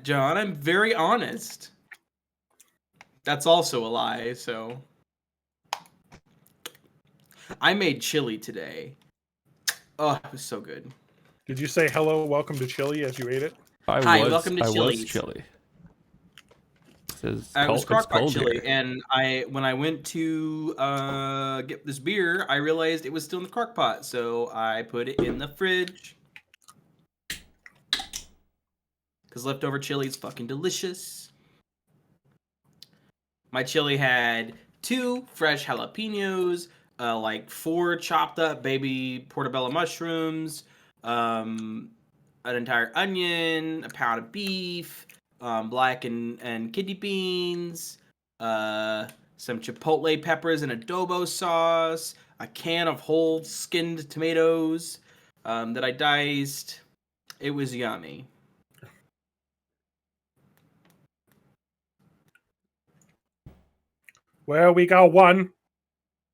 John. I'm very honest. That's also a lie, so. I made chili today. Oh, it was so good. Did you say hello, welcome to Chili as you ate it? Hi, welcome to I was Chili's. chili. It was Crock-Pot chili, and when I went to get this beer, I realized it was still in the crock-pot, so I put it in the fridge. Because leftover chili is fucking delicious. My chili had 2 fresh jalapenos, like 4 chopped up baby portobello mushrooms, an entire onion, a pound of beef, black and kidney beans, some chipotle peppers and adobo sauce, a can of whole skinned tomatoes that I diced. It was yummy. Well, we got one.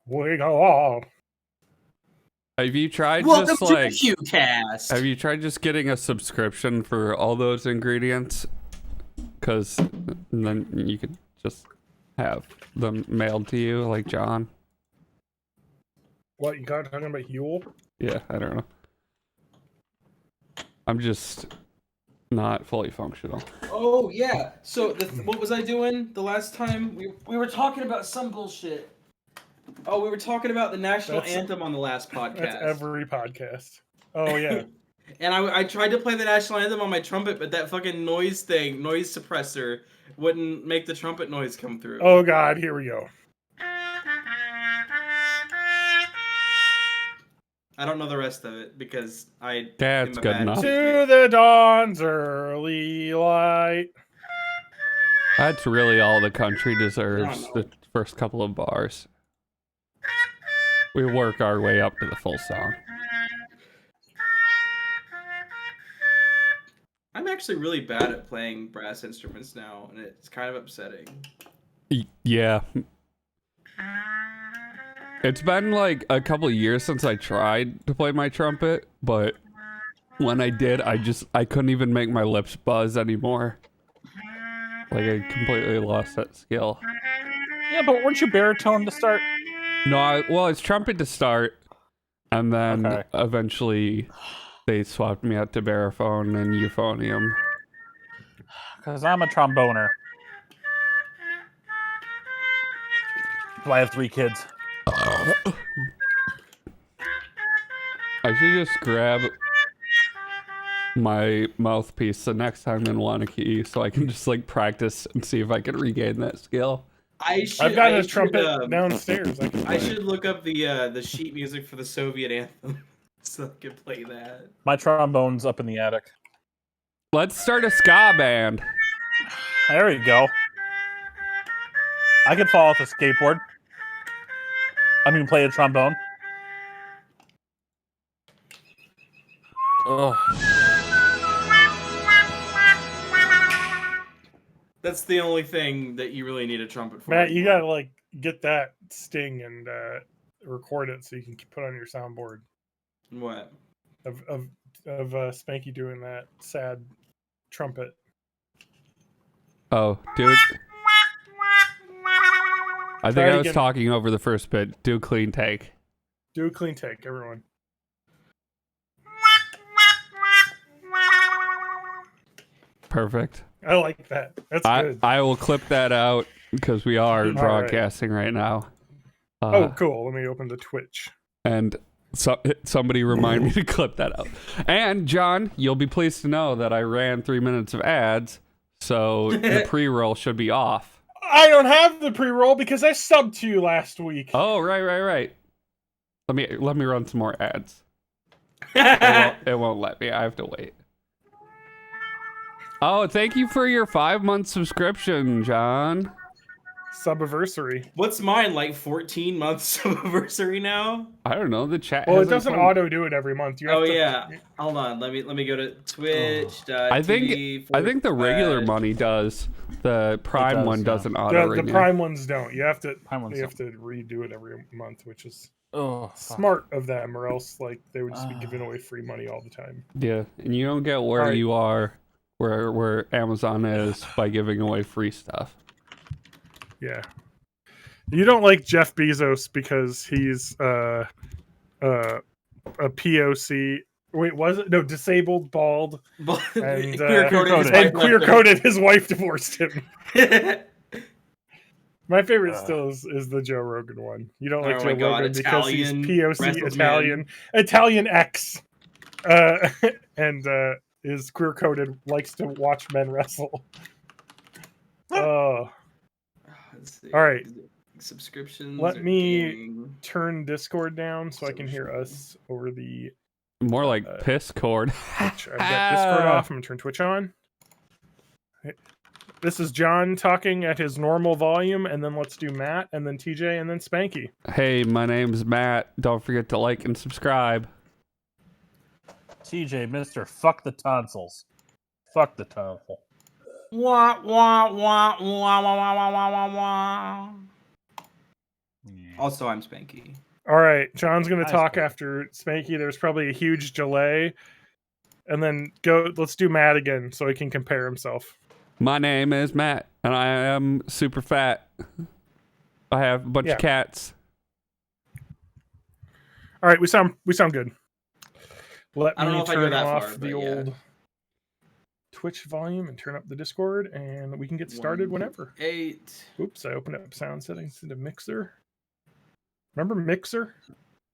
We got all. Have you tried Welcome just to like the QCast. Have you tried just getting a subscription for all those ingredients? Because then you could just have them mailed to you, like John. What, you got talking about Huel? Yeah, I don't know. I'm just not fully functional. Oh yeah. So what was I doing the last time? We were talking about some bullshit. Oh, we were talking about the national anthem on the last podcast. That's every podcast. Oh yeah. And I tried to play the national anthem on my trumpet, but that fucking noise suppressor, wouldn't make the trumpet noise come through. Oh god, here we go. I don't know the rest of it because That's good enough. To the dawn's early light. That's really all the country deserves, the first couple of bars. We work our way up to the full song. I'm actually really bad at playing brass instruments now, and it's kind of upsetting. Yeah. It's been like a couple of years since I tried to play my trumpet, but when I did, I couldn't even make my lips buzz anymore. Like I completely lost that skill. Yeah, but weren't you baritone to start? No, well, it's trumpet to start, and then eventually they swapped me out to baritone and euphonium. Because I'm a tromboner. So I have 3 kids. I should just grab my mouthpiece the next time in Wanakee so I can just like practice and see if I can regain that skill. I've got a trumpet downstairs. I should look up the sheet music for the Soviet anthem so I can play that. My trombone's up in the attic. Let's start a ska band. There we go. I could fall off a skateboard. I mean, play a trombone. Ugh. That's the only thing that you really need a trumpet for. Matt, you gotta like get that sting and record it so you can put on your soundboard. What? Of Spanky doing that sad trumpet. Oh, dude. I think I was talking over the first bit. Do a clean take. Do a clean take, everyone. Perfect. I like that. That's good. I will clip that out because we are broadcasting right now. Oh, cool. Let me open the Twitch. And somebody remind me to clip that out. And John, you'll be pleased to know that I ran 3 minutes of ads, so the pre-roll should be off. I don't have the pre-roll because I subbed to you last week. Oh, right. Let me run some more ads. It won't let me. I have to wait. Oh, thank you for your 5-month subscription, John. Subiversary. What's mine, like 14 months Subiversary now? I don't know. The chat. Well, it doesn't auto do it every month. You have yeah. Hold on. Let me go to Twitch. I think the regular money does. The Prime one doesn't auto renew. The Prime ones don't. You have to redo it every month, which is smart of them, or else like they would just be giving away free money all the time. Yeah, and you don't get where you are where Amazon is by giving away free stuff. Yeah. You don't like Jeff Bezos because he's a POC. Wait, was it? No, disabled, bald, and queer-coded. His wife divorced him. My favorite still is the Joe Rogan one. You don't like Joe Rogan because he's POC Italian X, and is queer-coded, likes to watch men wrestle. Oh. All right. Subscriptions. Let me turn Discord down so I can hear us over the. More like Pisscord. Twitch. I've got Discord off. I'm gonna turn Twitch on. This is John talking at his normal volume, and then let's do Matt, and then TJ, and then Spanky. Hey, my name's Matt. Don't forget to like and subscribe. TJ, Mr. Fuck the tonsils. Fuck the tonsil. Wah, wah, wah, wah, wah, wah, wah, wah, wah. Also, I'm Spanky. All right, John's going to talk after Spanky. There's probably a huge delay. And then let's do Matt again so he can compare himself. My name is Matt, and I am super fat. I have a bunch of cats. All right, we sound good. Let I don't me know if I go turn that off far, the old Twitch volume and turn up the Discord, and we can get started whenever. 8. Oops, I opened up sound settings into Mixer. Remember Mixer?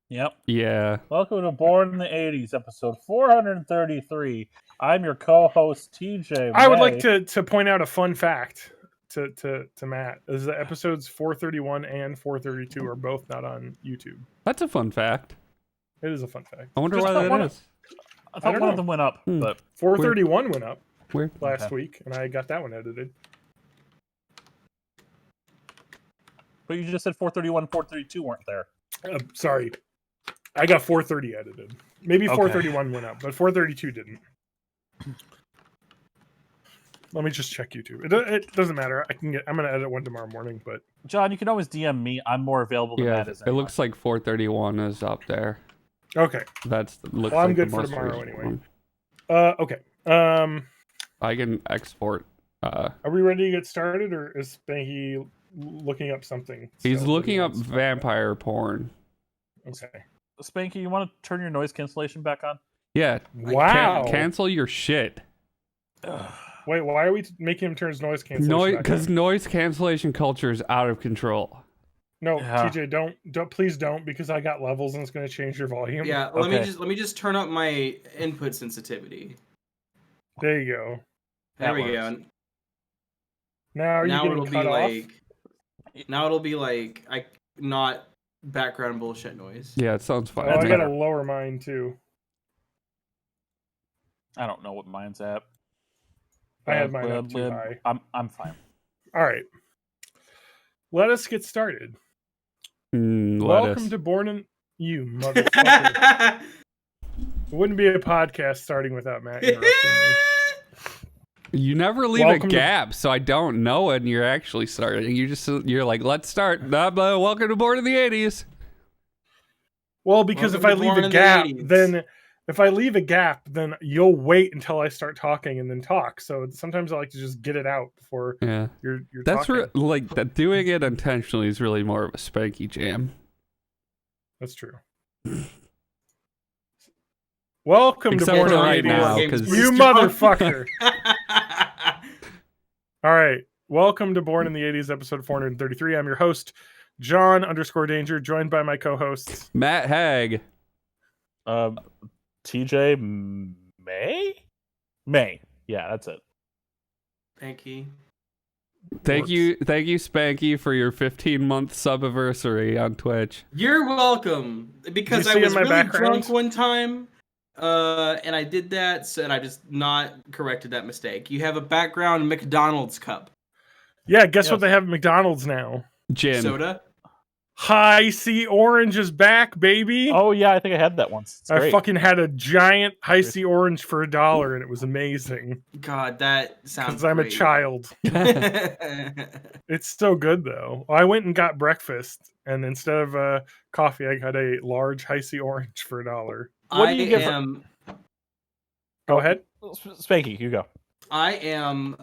Yep. Yeah. Welcome to Born in the 80s, episode 433. I'm your co-host, TJ. I would like to point out a fun fact to Matt. Is that episodes 431 and 432 are both not on YouTube. That's a fun fact. It is a fun fact. I wonder why that is. I thought one of them went up, but 431 went up Weird. last week, and I got that one edited. But you just said 431 and 432 weren't there. Sorry. I got 430 edited. Maybe 431 went up, but 432 didn't. Let me just check YouTube. It doesn't matter. I'm going to edit one tomorrow morning, but John, you can always DM me. I'm more available than that is. It looks like 431 is up there. Okay. I'm good for tomorrow anyway. Okay. I can export. Are we ready to get started, or is Spanky looking up something? He's looking up vampire porn. Okay. Spanky, you want to turn your noise cancellation back on? Yeah. Wow. Cancel your shit. Wait, why are we making him turn his noise cancellation? Because noise cancellation culture is out of control. No, TJ, don't, please don't, because I got levels and it's going to change your volume. Yeah, let me just turn up my input sensitivity. There you go. There we go. Now it'll be like not background bullshit noise. Yeah, it sounds fine. Oh, I gotta lower mine too. I don't know what mine's at. I had mine up too high. I'm fine. All right. Let us get started. Welcome to Born in... You motherfucker. It wouldn't be a podcast starting without Matt interrupting me. You never leave a gap, so I don't know when you're actually starting. You're like, let's start. Welcome to Born in the 80s. Well, because if I leave a gap, then you'll wait until I start talking and then talk. So sometimes I like to just get it out before you're That's talking. That doing it intentionally is really more of a Spanky jam. That's true. Welcome to Born in the 80s. You motherfucker. All right. Welcome to Born in the 80s, episode 433. I'm your host, John _Danger, joined by my co-hosts, Matt Hag. TJ May. Yeah, that's it. Thank you. Thank you, Spanky, for your 15-month sub-anniversary on Twitch. You're welcome. Because I was really drunk one time, and I did that, and I just not corrected that mistake. You have a background McDonald's cup. Yeah, guess what they have at McDonald's now? Gin. Soda. High C Orange is back, baby. Oh yeah, I think I had that once. I fucking had a giant High C Orange for $1, and it was amazing. God, that sounds. Because I'm a child. It's so good though. I went and got breakfast, and instead of coffee, I got a large High C Orange for $1. What do you give? Go ahead, Spanky. You go. I am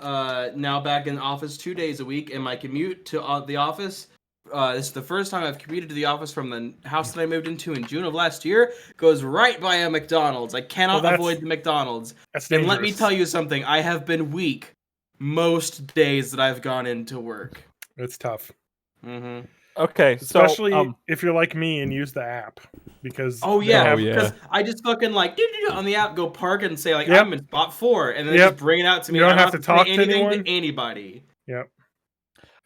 now back in the office 2 days a week, and my commute to the office, this is the first time I've commuted to the office from the house that I moved into in June of last year, goes right by a McDonald's. I cannot avoid the McDonald's. That's and dangerous. let me tell you something, I have been weak most days that I've gone into work. It's tough. Mm-hmm. Okay, especially so, if you're like me and use the app, because because I just fucking like on the app, go park and say like I'm in spot 4, and then they just bring it out to me. You don't have to talk to anything anyone. to anybody. Yep.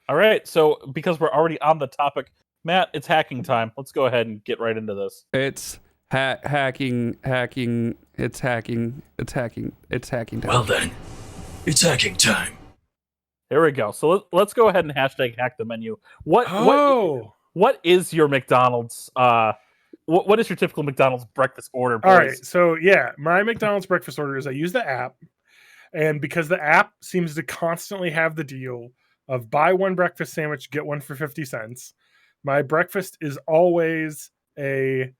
All right, so because we're already on the topic, Matt, it's hacking time. Let's go ahead and get right into this. It's hacking. It's hacking time. Well then, it's hacking time. There we go. So let's go ahead and hashtag hack the menu. What is your McDonald's? What is your typical McDonald's breakfast order, boys? All right, so my McDonald's breakfast order is I use the app, and because the app seems to constantly have the deal of buy one breakfast sandwich, get one for 50 cents. My breakfast is always either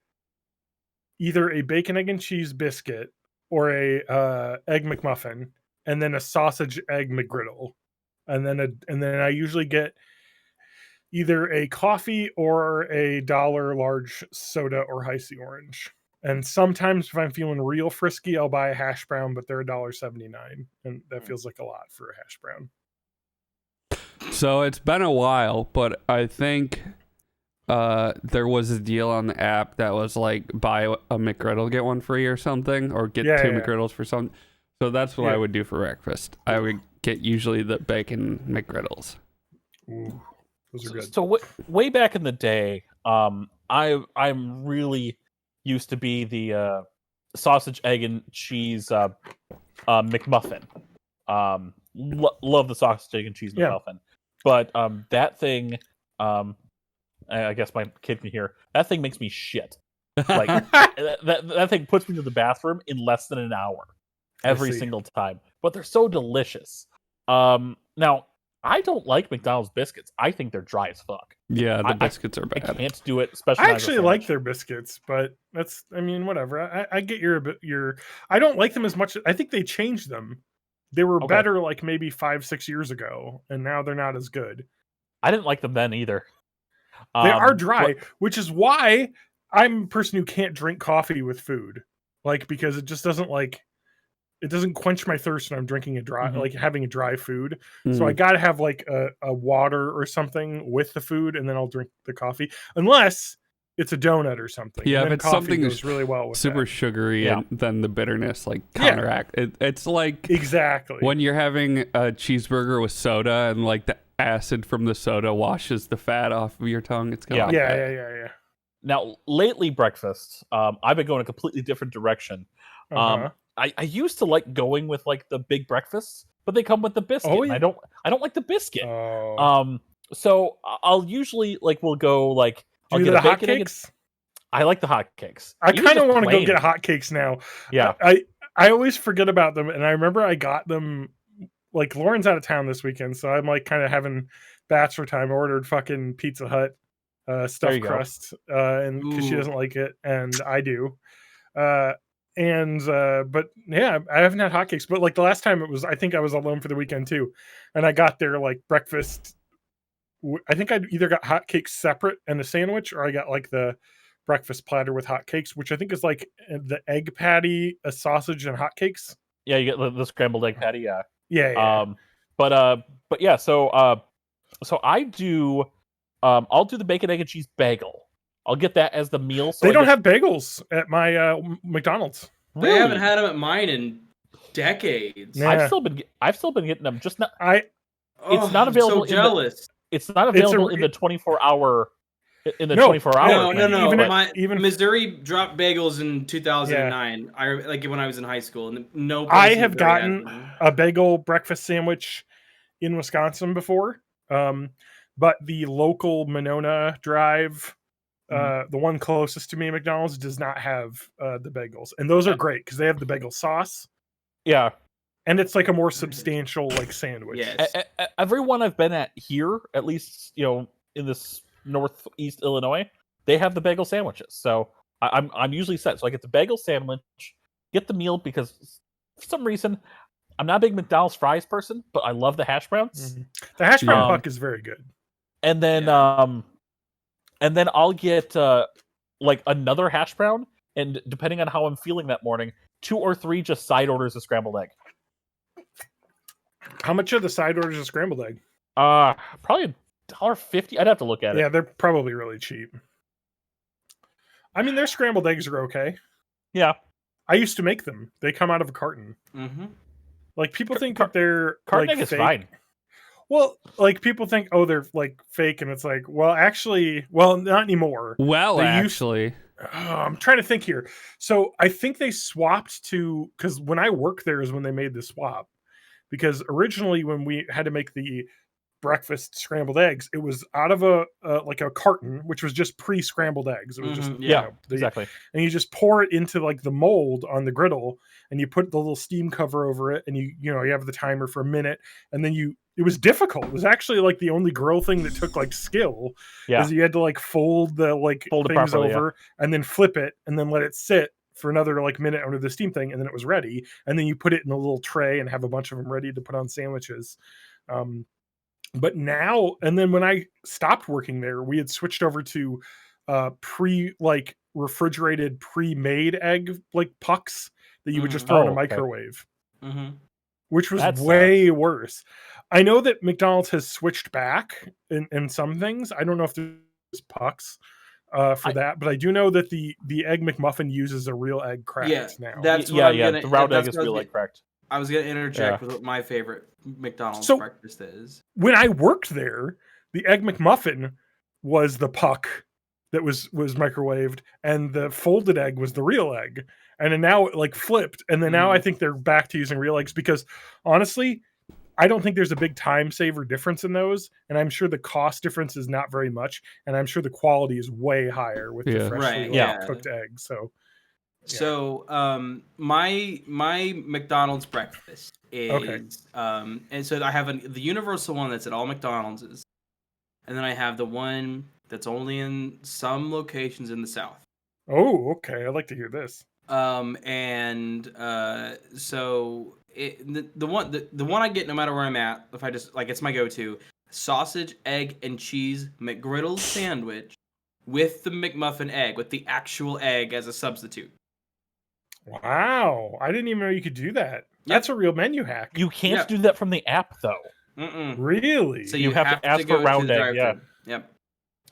a bacon, egg, and cheese biscuit or a egg McMuffin, and then a sausage egg McGriddle, and then I usually get either a coffee or a $1 large soda or Hi-C orange. And sometimes if I'm feeling real frisky, I'll buy a hash brown, but they're $1.79, and that feels like a lot for a hash brown. So it's been a while, but I think there was a deal on the app that was like buy a McGriddle, get one free or something, or get two McGriddles for something. So that's what I would do for breakfast. I would get usually the bacon McGriddles. Ooh, those are good. So way back in the day, I'm really used to be the sausage, egg, and cheese McMuffin. Love the sausage, egg, and cheese McMuffin. But that thing, I guess my kid can hear, that thing makes me shit. Like that thing puts me to the bathroom in less than an hour every single time. But they're so delicious. Now, I don't like McDonald's biscuits. I think they're dry as fuck. Yeah, the biscuits are bad. I can't do it, especially. I actually like their biscuits, but whatever. I get your. I don't like them as much. I think they changed them. They were better like maybe 5-6 years ago, and now they're not as good. I didn't like them then either. They are dry, which is why I'm a person who can't drink coffee with food, like because it just doesn't it doesn't quench my thirst when I'm drinking a dry, like having a dry food. So I got to have like a water or something with the food, and then I'll drink the coffee, unless it's a donut or something. Yeah, if it's something goes really well with super sugary, and then the bitterness counteract. It's like exactly when you're having a cheeseburger with soda, and like the acid from the soda washes the fat off of your tongue. It's kind of yeah. Now, lately, breakfast, I've been going a completely different direction. I used to like going with like the big breakfasts, but they come with the biscuit. And I don't like the biscuit. So I'll usually we'll go like I'll get the hotcakes. I like the hotcakes. I kind of want to go get hotcakes now. Yeah, I always forget about them, and I remember I got them. Like Lauren's out of town this weekend, so I'm like kind of having bachelor time. I ordered fucking Pizza Hut stuffed crust, and because she doesn't like it, and I do. But yeah, I haven't had hotcakes. But like the last time I think I was alone for the weekend too, and I got their like breakfast. I think I either got hotcakes separate and a sandwich, or I got like the breakfast platter with hotcakes, which I think is like the egg patty, a sausage, and hotcakes. Yeah, you get the scrambled egg patty. Yeah. But yeah. So I do. I'll do the bacon, egg, and cheese bagel. I'll get that as the meal. So they don't have bagels at my McDonald's. They haven't had them at mine in decades. Yeah. I've still been getting them. Just not. It's not available. I'm so jealous. It's not available in the 24-hour. In the 24 hours. No. Even Missouri dropped bagels in 2009. I like when I was in high school, and no. I have gotten a bagel breakfast sandwich in Wisconsin before, but the local Monona Drive, the one closest to me, McDonald's, does not have the bagels, and those are great because they have the bagel sauce. Yeah. And it's like a more substantial sandwich. Yes. Everyone I've been at here, at least in this Northeast Illinois, they have the bagel sandwiches. So I'm usually set. So I get the bagel sandwich, get the meal because for some reason I'm not a big McDonald's fries person, but I love the hash browns. Mhm. The hash brown puck is very good. And then I'll get like another hash brown, and depending on how I'm feeling that morning, 2 or 3 just side orders of scrambled egg. How much are the side orders of scrambled egg? Probably $1.50. I'd have to look at it. Yeah, they're probably really cheap. I mean, their scrambled eggs are okay. Yeah. I used to make them. They come out of a carton. Mm-hmm. Like people think that they're Carton like egg is fake. fine. Well, like people think, oh, they're like fake, and it's like, well, actually, well, not anymore. Well, They actually, I'm trying to think here. So I think they swapped to, because when I worked there is when they made the swap. Because originally, when we had to make the breakfast scrambled eggs, it was out of a like a carton, which was just pre-scrambled eggs. It was just Yeah, exactly. and you just pour it into like the mold on the griddle, and you put the little steam cover over it, and you have the timer for a minute, and then it was difficult. It was actually like the only grill thing that took like skill. Yeah. Is you had to like fold the Fold it things properly, over and then flip it and then let it sit for another like minute under the steam thing, and then it was ready, and then you put it in a little tray and have a bunch of them ready to put on sandwiches. But now, and then when I stopped working there, we had switched over to refrigerated pre-made egg like pucks that you would just throw in a microwave, which was way worse. I know that McDonald's has switched back in some things. I don't know if there's pucks for that, but I do know that the Egg McMuffin uses a real egg cracked now. That's the round egg is real egg cracked. I was gonna interject with what my favorite McDonald's breakfast is. When I worked there, the Egg McMuffin was the puck that was microwaved, and the folded egg was the real egg. And then now it like flipped, and then now I think they're back to using real eggs because honestly, I don't think there's a big time saver difference in those, and I'm sure the cost difference is not very much, and I'm sure the quality is way higher with the freshly cooked eggs. So my McDonald's breakfast is and so I have the universal one that's at all McDonald's, and then I have the one that's only in some locations in the South. Oh, okay. I'd like to hear this. So the one I get no matter where I'm at, if I just like, it's my go-to sausage, egg, and cheese McGriddle sandwich with the McMuffin egg, with the actual egg as a substitute. Wow, I didn't even know you could do that. That's a real menu hack. You can't do that from the app though. Really? So you have to ask for round egg. Yeah. Yep.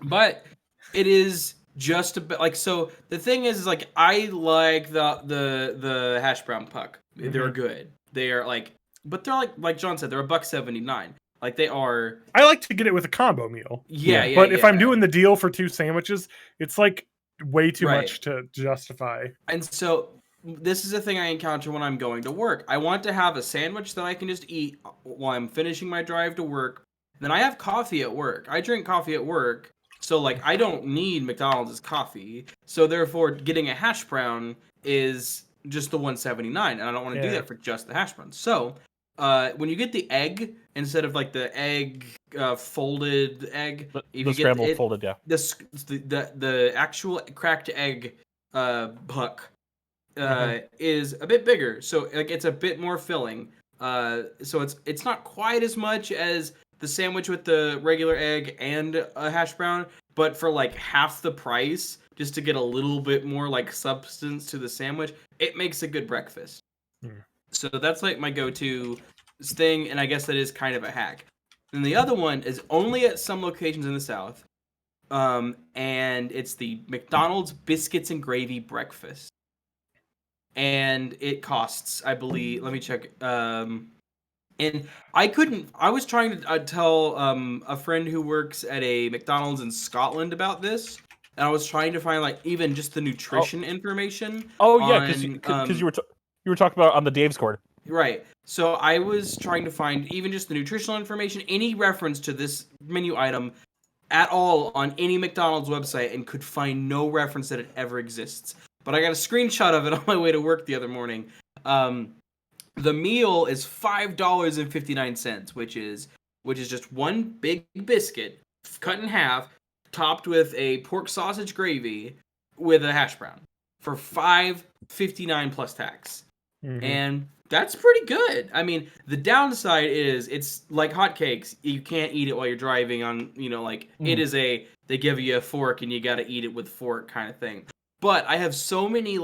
But it is just a bit like, so the thing is like, I like the hash brown puck. They're good. They are like, but they're like John said, they're $1.79. Like they are. I like to get it with a combo meal. Yeah. But if I'm doing the deal for 2 sandwiches, it's like way too much to justify. And so this is a thing I encounter when I'm going to work. I want to have a sandwich that I can just eat while I'm finishing my drive to work. Then I have coffee at work. I drink coffee at work. So like I don't need McDonald's coffee. So therefore getting a hash brown is just the $1.79, and I don't want to do that for just the hash brown. So when you get the egg instead of like the egg folded egg, if the scrambled folded, the actual cracked egg puck is a bit bigger, so like it's a bit more filling. So it's not quite as much as the sandwich with the regular egg and a hash brown, but for like half the price, just to get a little bit more like substance to the sandwich, it makes a good breakfast. So that's like my go-to thing, and I guess that is kind of a hack. And the other one is only at some locations in the South, and it's the McDonald's biscuits and gravy breakfast. And it costs, I believe, let me check. And I was trying to tell a friend who works at a McDonald's in Scotland about this, and I was trying to find like even just the nutrition information. Oh yeah, because you were talking about on the Dave's Cord. Right. So I was trying to find even just the nutritional information, any reference to this menu item at all on any McDonald's website, and could find no reference that it ever exists. But I got a screenshot of it on my way to work the other morning. The meal is $5.59, which is just one big biscuit cut in half, topped with a pork sausage gravy with a hash brown for $5.59 plus tax. And That's pretty good. I mean, the downside is it's like hotcakes. You can't eat it while you're driving on, it is they give you a fork and you got to eat it with fork kind of thing. But I have so many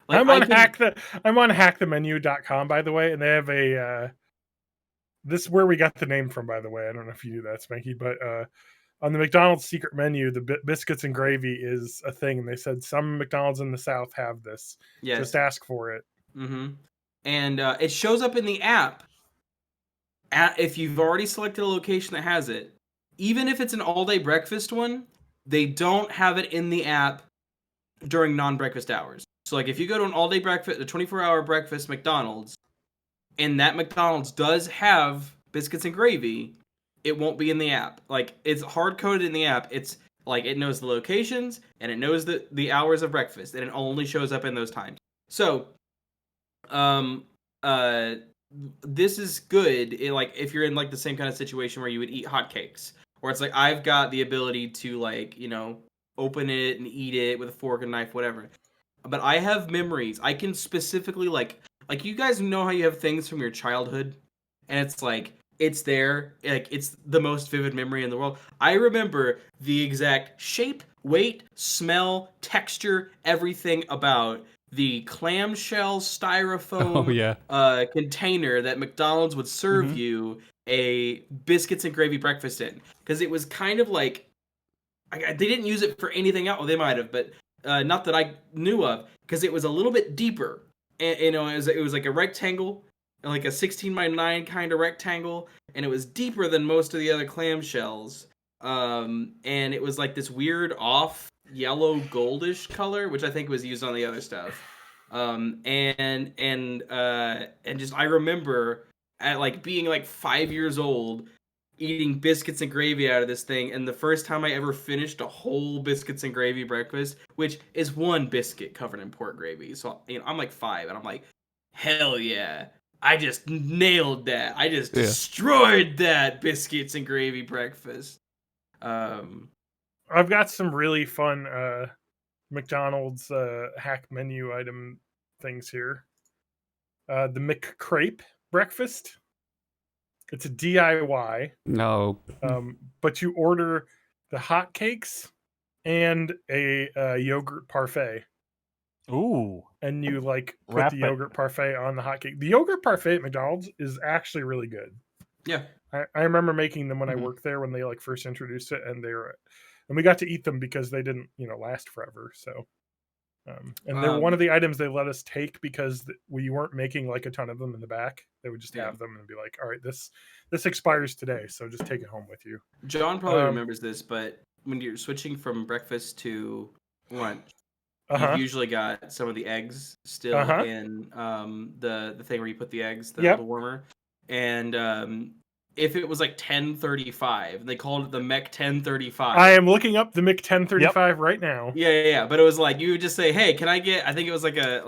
I'm on hackthemenu.com, by the way, and they have a this is where we got the name from, by the way. I don't know if you knew that, Spanky, but on the McDonald's secret menu, the biscuits and gravy is a thing. And they said some McDonald's in the South have this. Yes. Just ask for it. Mm-hmm. And it shows up in the app if you've already selected a location that has it. Even if it's an all-day breakfast one, they don't have it in the app during non-breakfast hours. So, if you go to an all-day breakfast, a 24-hour breakfast McDonald's, and that McDonald's does have biscuits and gravy, it won't be in the app. It's hard-coded in the app. It's it knows the locations, and it knows the hours of breakfast, and it only shows up in those times. So, this is good. If you're in the same kind of situation where you would eat hotcakes, or it's I've got the ability to open it and eat it with a fork and knife, whatever. But I have memories. I can specifically you guys know how you have things from your childhood, and it's it's there, it's the most vivid memory in the world. I remember the exact shape, weight, smell, texture, everything about the clamshell styrofoam container that McDonald's would serve you a biscuits and gravy breakfast in, because it was kind of they didn't use it for anything else. Well, they might have, but not that I knew of, because it was a little bit deeper. And, it was like a rectangle, like a 16x9 kind of rectangle, and it was deeper than most of the other clamshells. And it was this weird off yellow goldish color, which I think was used on the other stuff. And just I remember at being 5 years old, eating biscuits and gravy out of this thing, and the first time I ever finished a whole biscuits and gravy breakfast, which is one biscuit covered in pork gravy. So I'm 5, and I'm hell yeah, I just nailed that. I just destroyed that biscuits and gravy breakfast. I've got some really fun McDonald's hack menu item things here. The McCrape breakfast. It's a DIY. No. But you order the hotcakes and a yogurt parfait. Ooh. And you put the yogurt parfait on the hotcake. The yogurt parfait at McDonald's is actually really good. Yeah. I remember making them when I worked there, when they first introduced it, and we got to eat them because they didn't last forever. So and they were one of the items they let us take because we weren't making a ton of them in the back. They would just have them and be all right, this expires today, so just take it home with you. John probably remembers this, but when you're switching from breakfast to lunch, you've usually got some of the eggs still in the thing where you put the eggs, the warmer. And if it was 1035, they called it the Mech 1035. I am looking up the Mech 1035 right now. Yeah. But it was you would just say, hey, can I get, I think it was a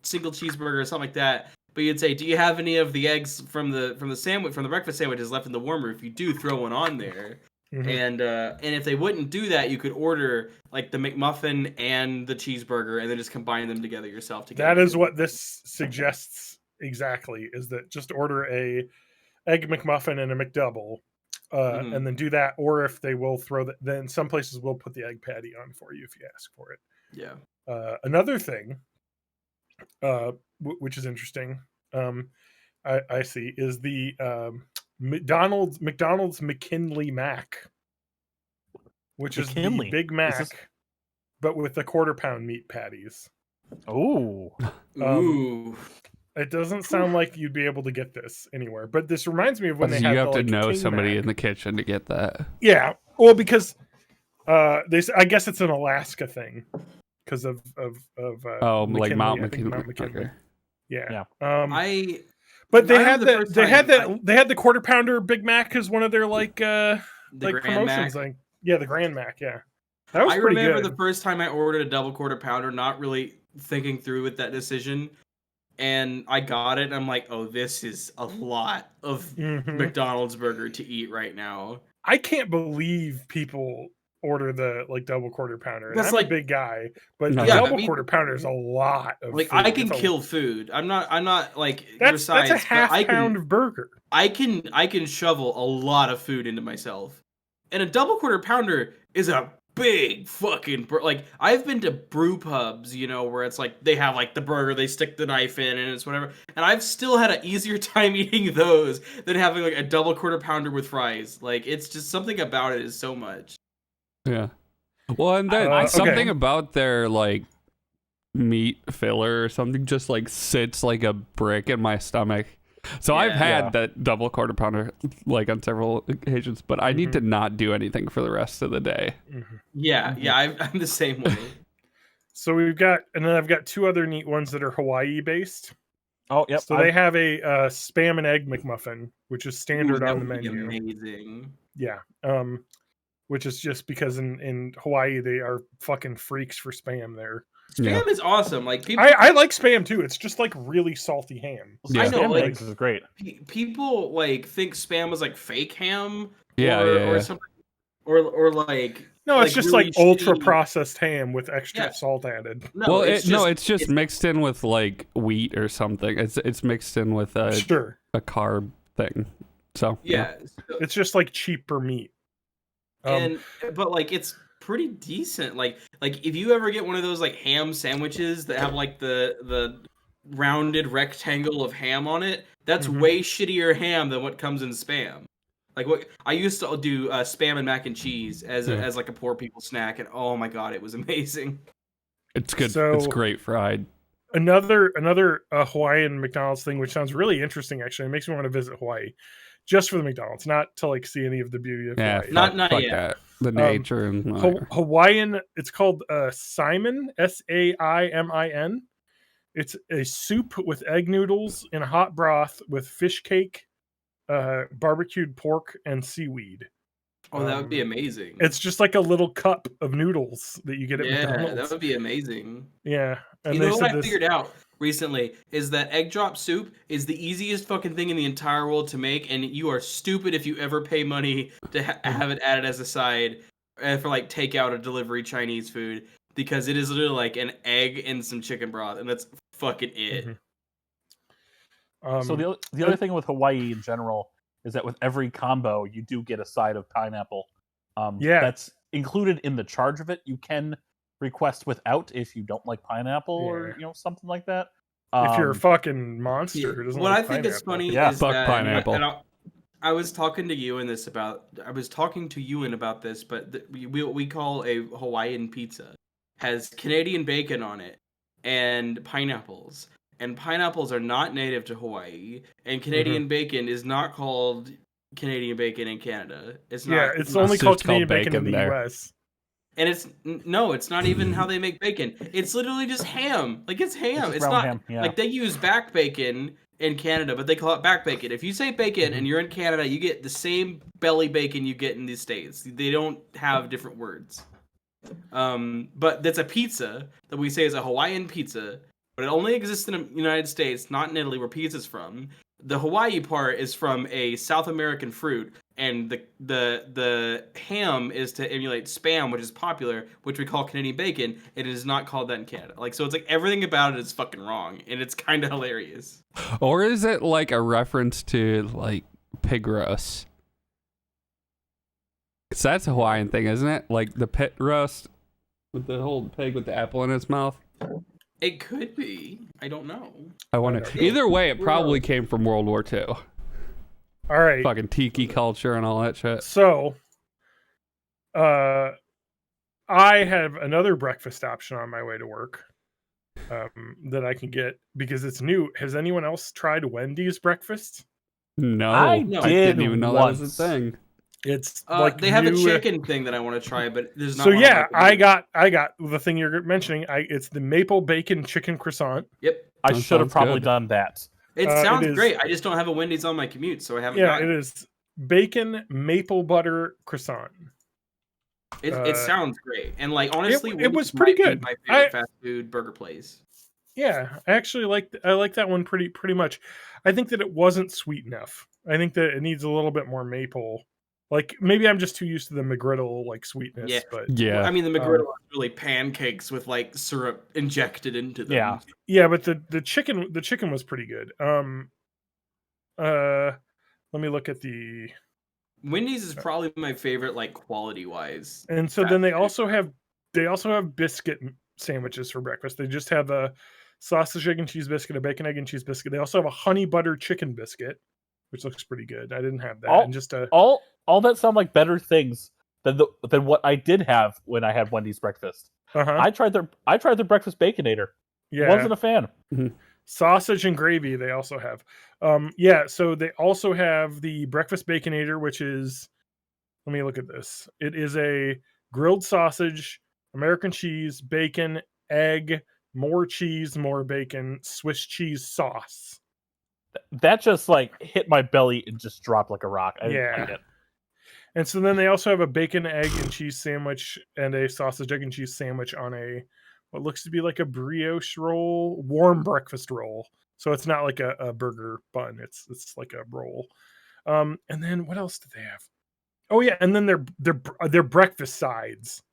single cheeseburger or something like that. But you'd say, do you have any of the eggs from the sandwich, from the breakfast sandwiches left in the warmer? If you do, throw one on there. And if they wouldn't do that, you could order the McMuffin and the cheeseburger, and then just combine them together yourself. That is what this suggests exactly, is that just order a Egg McMuffin and a McDouble, and then do that. Or if they will throw that, then some places will put the egg patty on for you if you ask for it. Yeah. Another thing, which is interesting, I see, is the McDonald's McKinley Mac, which is the Big Mac, but with the quarter-pound meat patties. Ooh. Ooh. It doesn't sound like you'd be able to get this anywhere, but this reminds me of when you have to know somebody in the kitchen to get that. Yeah, well, because I guess it's an Alaska thing because of McKinley, Mount McKinley. Okay. Yeah. But they had the quarter pounder Big Mac as one of their promotions. Mac. The Grand Mac. Yeah, that was I pretty remember good. the first time I ordered a double quarter pounder, not really thinking through with that decision. And I got it, and I'm oh, this is a lot of McDonald's burger to eat right now. I can't believe people order the like double quarter pounder. And That's I'm like a big guy, but No. the Yeah, double I mean, quarter pounder is a lot of like food. I can It's a- kill food. I'm not like your That's size, a but half I pound can of burger. I can shovel a lot of food into myself. And a double quarter pounder is a big fucking like I've been to brew pubs, you know, where it's like they have like the burger, they stick the knife in and it's whatever. And I've still had an easier time eating those than having like a double quarter pounder with fries. Like it's just something about it is so much. Yeah. Well, and then something about their like meat filler or something just like sits like a brick in my stomach. So I've had that double quarter pounder like on several occasions, but I need to not do anything for the rest of the day. Yeah, I'm the same way. So we've got, and then I've got two other neat ones that are Hawaii based. Oh, yep. So they have a spam and egg McMuffin, which is standard on the menu. Amazing. Yeah. Which is just because in Hawaii they are fucking freaks for spam there. Spam is awesome. Like people, I like spam too. It's just like really salty ham. I know, Spam like eggs is great. People like think spam was like fake ham, or something, or like no, it's just really like ultra shitty- processed ham with extra salt added. No, well, it's just mixed in with like wheat or something. It's mixed in with a carb thing. So yeah, it's just like cheaper meat. But like it's pretty decent. Like if you ever get one of those like ham sandwiches that have like the rounded rectangle of ham on it, that's way shittier ham than what comes in spam. Like what I used to do spam and mac and cheese as like a poor people snack, and oh my god, it was amazing. It's good. So, it's great fried. Another Hawaiian McDonald's thing, which sounds really interesting. Actually, it makes me want to visit Hawaii, just for the McDonald's, not to like see any of the beauty of Hawaii. Not fuck yet. that. The nature and Hawaiian. It's called Saimin, Saimin. It's a soup with egg noodles in a hot broth with fish cake, barbecued pork, and seaweed. Oh, that would be amazing. It's just like a little cup of noodles that you get at McDonald's. Yeah, that would be amazing. Yeah. And you know what I figured out recently is that egg drop soup is the easiest fucking thing in the entire world to make, and you are stupid if you ever pay money to have it added as a side for like takeout or delivery Chinese food, because it is literally like an egg and some chicken broth, and that's fucking it. So the other thing with Hawaii in general is that with every combo you do get a side of pineapple. That's included in the charge of it. You can request without if you don't like pineapple or something like that. If you're a fucking monster who doesn't what like I think pineapple. is funny Yeah, is fuck that pineapple. I was talking to Ewan about this, but we call a Hawaiian pizza has Canadian bacon on it and pineapples. And pineapples are not native to Hawaii, and Canadian bacon is not called Canadian bacon in Canada. It's not. Yeah, it's only called Canadian bacon in the there. US. And it's not even how they make bacon. It's literally just ham. Like it's ham. It's not ham, yeah. like they use back bacon in Canada, but they call it back bacon. If you say bacon and you're in Canada, you get the same belly bacon you get in the States. They don't have different words. But that's a pizza that we say is a Hawaiian pizza, but it only exists in the United States, not in Italy where pizza's from. The Hawaii part is from a South American fruit, and the ham is to emulate Spam, which is popular, which we call Canadian bacon. It is not called that in Canada. Like, so it's like everything about it is fucking wrong, and it's kind of hilarious. Or is it like a reference to like pig roast? 'Cause that's a Hawaiian thing, isn't it? Like the pit roast with the whole pig with the apple in its mouth. It could be. I don't know. I want to. Either way, it probably came from World War II. All right. Fucking tiki culture and all that shit. So, I have another breakfast option on my way to work that I can get because it's new. Has anyone else tried Wendy's breakfast? No, I didn't even know that was a thing. It's like they have a chicken thing that I want to try, but there's not. So yeah, I got the thing you're mentioning. It's the maple bacon chicken croissant. Yep. I That should have sounds probably good. done that. It It sounds is- great. I just don't have a Wendy's on my commute, so I haven't. Yeah, gotten it is bacon maple butter croissant. It sounds great, and like honestly, it was Wendy's pretty might be good. My favorite fast food burger place. Yeah, I actually like that one pretty much. I think that it wasn't sweet enough. I think that it needs a little bit more maple Like maybe I'm just too used to the McGriddle like sweetness, Yeah. but Yeah. I mean, the McGriddle are really pancakes with like syrup injected into them. Yeah, but the chicken was pretty good. Let me look at the. Wendy's is probably my favorite, like quality wise. And so then they also have biscuit sandwiches for breakfast. They just have a sausage, egg, and cheese biscuit, a bacon, egg, and cheese biscuit. They also have a honey butter chicken biscuit, which looks pretty good. I didn't have that. And just all that sound like better things than what I did have when I had Wendy's breakfast. I tried their breakfast baconator. Yeah, wasn't a fan. Sausage and gravy they also have. So they also have the breakfast baconator, which is, let me look at this. It is a grilled sausage, American cheese, bacon, egg, more cheese, more bacon, Swiss cheese sauce. That just like hit my belly and just dropped like a rock. I didn't like it. And so then they also have a bacon, egg, and cheese sandwich and a sausage, egg, and cheese sandwich on a what looks to be like a brioche roll, warm breakfast roll. So it's not like a burger bun. It's like a roll. And then what else do they have? Oh yeah, and then their breakfast sides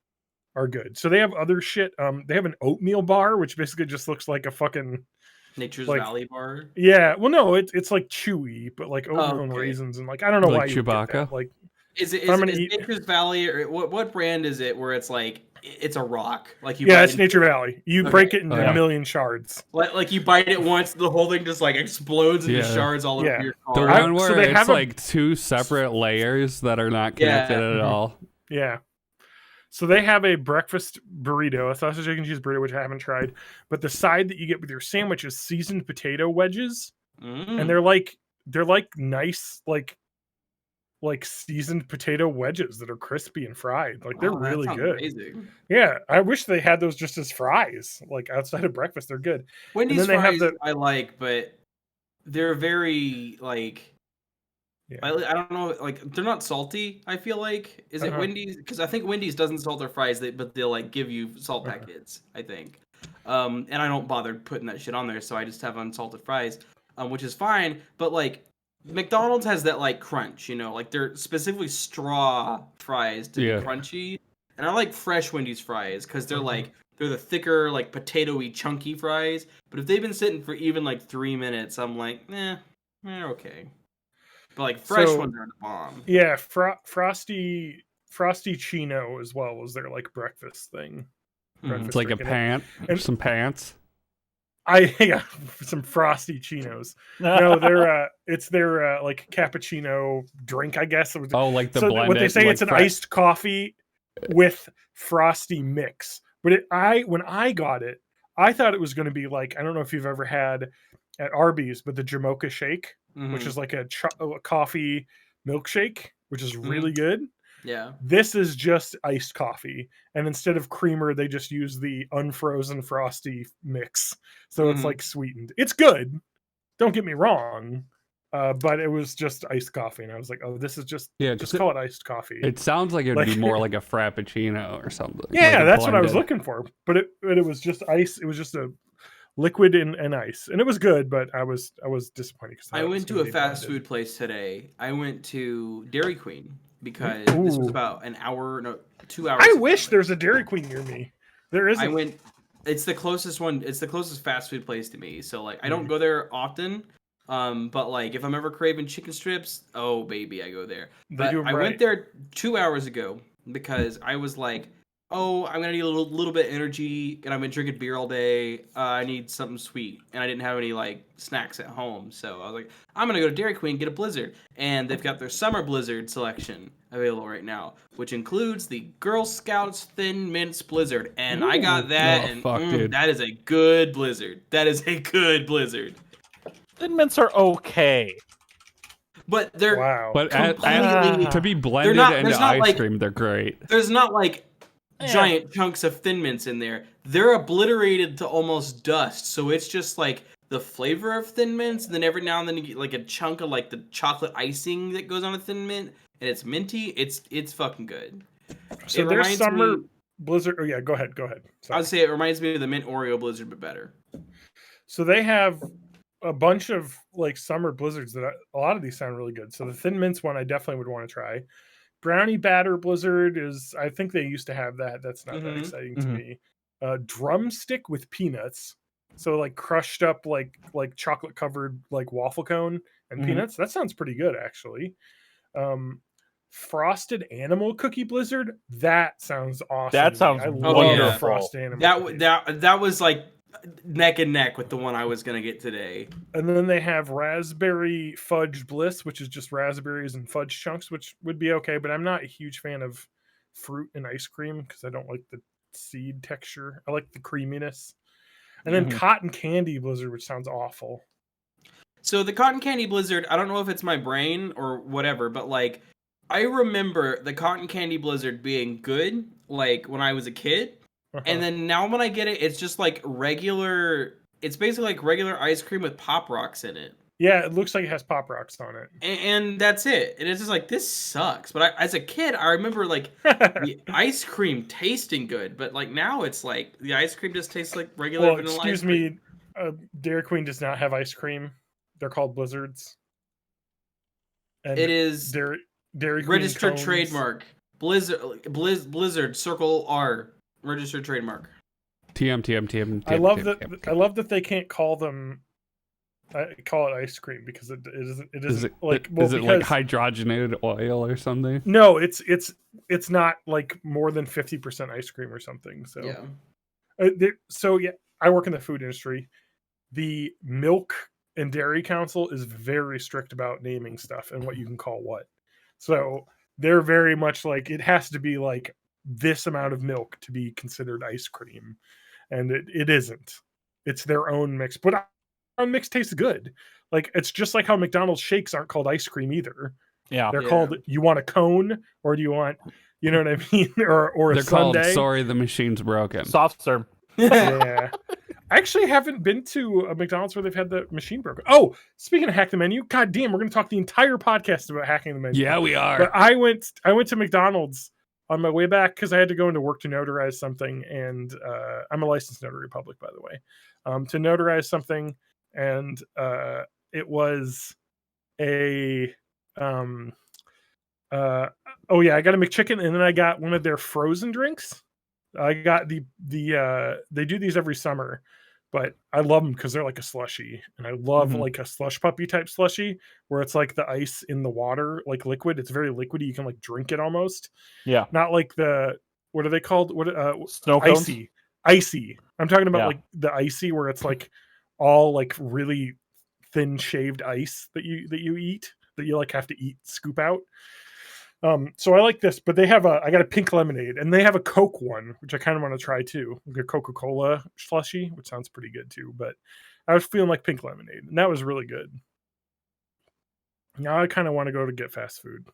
are good. So they have other shit. They have an oatmeal bar, which basically just looks like a fucking Nature's like, Valley bar. Yeah, well, no, it's like chewy, but like oatmeal and raisins, and like I don't know like why you Chewbacca. get that. Like, is Nature's Valley or what brand is it? Where it's like it's a rock, like you. Yeah, it's Nature Valley. You break it into a million shards. Like you bite it once, the whole thing just like explodes into shards all over your car. The one where it's like two separate layers that are not connected at all. Yeah. So they have a breakfast burrito, a sausage, egg, and cheese burrito, which I haven't tried. But the side that you get with your sandwich is seasoned potato wedges, and they're like nice like seasoned potato wedges that are crispy and fried. Like they're really good. Amazing. Yeah, I wish they had those just as fries. Like outside of breakfast, they're good. Wendy's fries I like, but they're very like. Yeah. I don't know, like they're not salty. I feel like is it Wendy's? Because I think Wendy's doesn't salt their fries, but they'll like give you salt packets. I think, and I don't bother putting that shit on there, so I just have unsalted fries, which is fine. But like McDonald's has that like crunch, like they're specifically straw fries to be crunchy, and I like fresh Wendy's fries because they're like they're the thicker like potatoey chunky fries. But if they've been sitting for even like 3 minutes, I'm like, they're okay. But like fresh ones are the bomb. Yeah, Frosty Chino as well was their like breakfast thing. It's like and some pants. Some Frosty Chinos. No, they're it's their like cappuccino drink, I guess. Like the blended, what they say, like it's an iced coffee with frosty mix. But when I got it, I thought it was going to be like, I don't know if you've ever had at Arby's, but the Jamocha shake, which is like a coffee milkshake, which is really good. Yeah. This is just iced coffee, and instead of creamer, they just use the unfrozen frosty mix. So it's like sweetened. It's good. Don't get me wrong. But it was just iced coffee, and I was like, "Oh, this is just call it iced coffee." It sounds like it would be more like a frappuccino or something. Yeah, that's what I was looking for. But it was just ice. It was just a liquid and ice, and it was good. But I was disappointed because I went to a fast food place today. I went to Dairy Queen because this was about 2 hours. I wish there's a Dairy Queen near me. There isn't. It's the closest one. It's the closest fast food place to me. So like, I don't go there often. But like if I'm ever craving chicken strips, oh baby, I go there. But I went there 2 hours ago because I was like, oh, I'm gonna need a little bit of energy, and I've been drinking beer all day. I need something sweet, and I didn't have any like snacks at home, so I was like, I'm gonna go to Dairy Queen and get a Blizzard, and they've got their summer Blizzard selection available right now, which includes the Girl Scouts Thin Mints Blizzard, and I got that, dude. That is a good Blizzard. That is a good Blizzard. Thin Mints are okay. But they're But to be blended into ice cream, they're great. There's not like giant chunks of Thin Mints in there. They're obliterated to almost dust, so it's just like the flavor of Thin Mints, and then every now and then you get like a chunk of like the chocolate icing that goes on a Thin Mint, and it's minty. It's fucking good. So there's summer Blizzard. Oh yeah, go ahead. Sorry. I would say it reminds me of the mint Oreo Blizzard, but better. So they have a bunch of like summer blizzards that a lot of these sound really good. So the Thin Mints one I definitely would want to try. Brownie Batter Blizzard is, I think they used to have that. That's not that Mhm. exciting to me. Drumstick with peanuts. So like crushed up like chocolate covered like waffle cone and Mhm. peanuts. That sounds pretty good actually. Frosted Animal Cookie Blizzard. That sounds awesome. That to me. sounds I wonderful. love Frosted Animal Cookies. That was like neck and neck with the one I was gonna get today. And then they have Raspberry Fudge Bliss, which is just raspberries and fudge chunks, which would be okay. But I'm not a huge fan of fruit and ice cream because I don't like the seed texture. I like the creaminess. And then Cotton Candy Blizzard, which sounds awful. So the Cotton Candy Blizzard, I don't know if it's my brain or whatever, but like I remember the Cotton Candy Blizzard being good, like when I was a kid. And then now when I get it, it's just like regular. It's basically like regular ice cream with Pop Rocks in it. Yeah, it looks like it has Pop Rocks on it. And that's it. And it's just like, this sucks. But as a kid, I remember like the ice cream tasting good. But like now it's like the ice cream just tastes like regular vanilla excuse ice cream. me, Dairy Queen does not have ice cream. They're called Blizzards. And It is Dairy Queen registered cones. trademark. Blizzard circle R. Registered trademark. TM. I love that they can't call them call it ice cream because it isn't like is it like hydrogenated oil or something? No, it's not like more than 50% ice cream or something. So yeah. I work in the food industry. The Milk and Dairy Council is very strict about naming stuff and what you can call what. So they're very much like it has to be like this amount of milk to be considered ice cream, and it isn't. It's their own mix, but our mix tastes good. Like it's just like how McDonald's shakes aren't called ice cream either. Yeah, they're called. You want a cone, or do you want, you know what I mean, or they're a sundae? Called sorry, the machine's broken. Soft serve. Yeah. I actually haven't been to a McDonald's where they've had the machine broken. Oh, speaking of hack the menu, god damn, we're going to talk the entire podcast about hacking the menu. Yeah, we are. But I went to McDonald's on my way back because I had to go into work to notarize something, and I'm a licensed notary public, by the way, to notarize something, and it was a I got a McChicken, and then I got one of their frozen drinks. I got the they do these every summer, but I love them because they're like a slushie, and I love like a slush puppy type slushie where it's like the ice in the water, like liquid. It's very liquidy. You can like drink it almost. Yeah. Not like what are they called? Snow cones? Icy. I'm talking about like the icy where it's like all like really thin shaved ice that you eat that you like have to scoop out. So I like this, but they have I got a pink lemonade, and they have a Coke one, which I kind of want to try too. Like a Coca-Cola slushie, which sounds pretty good too. But I was feeling like pink lemonade, and that was really good. Now I kind of want to go to get fast food.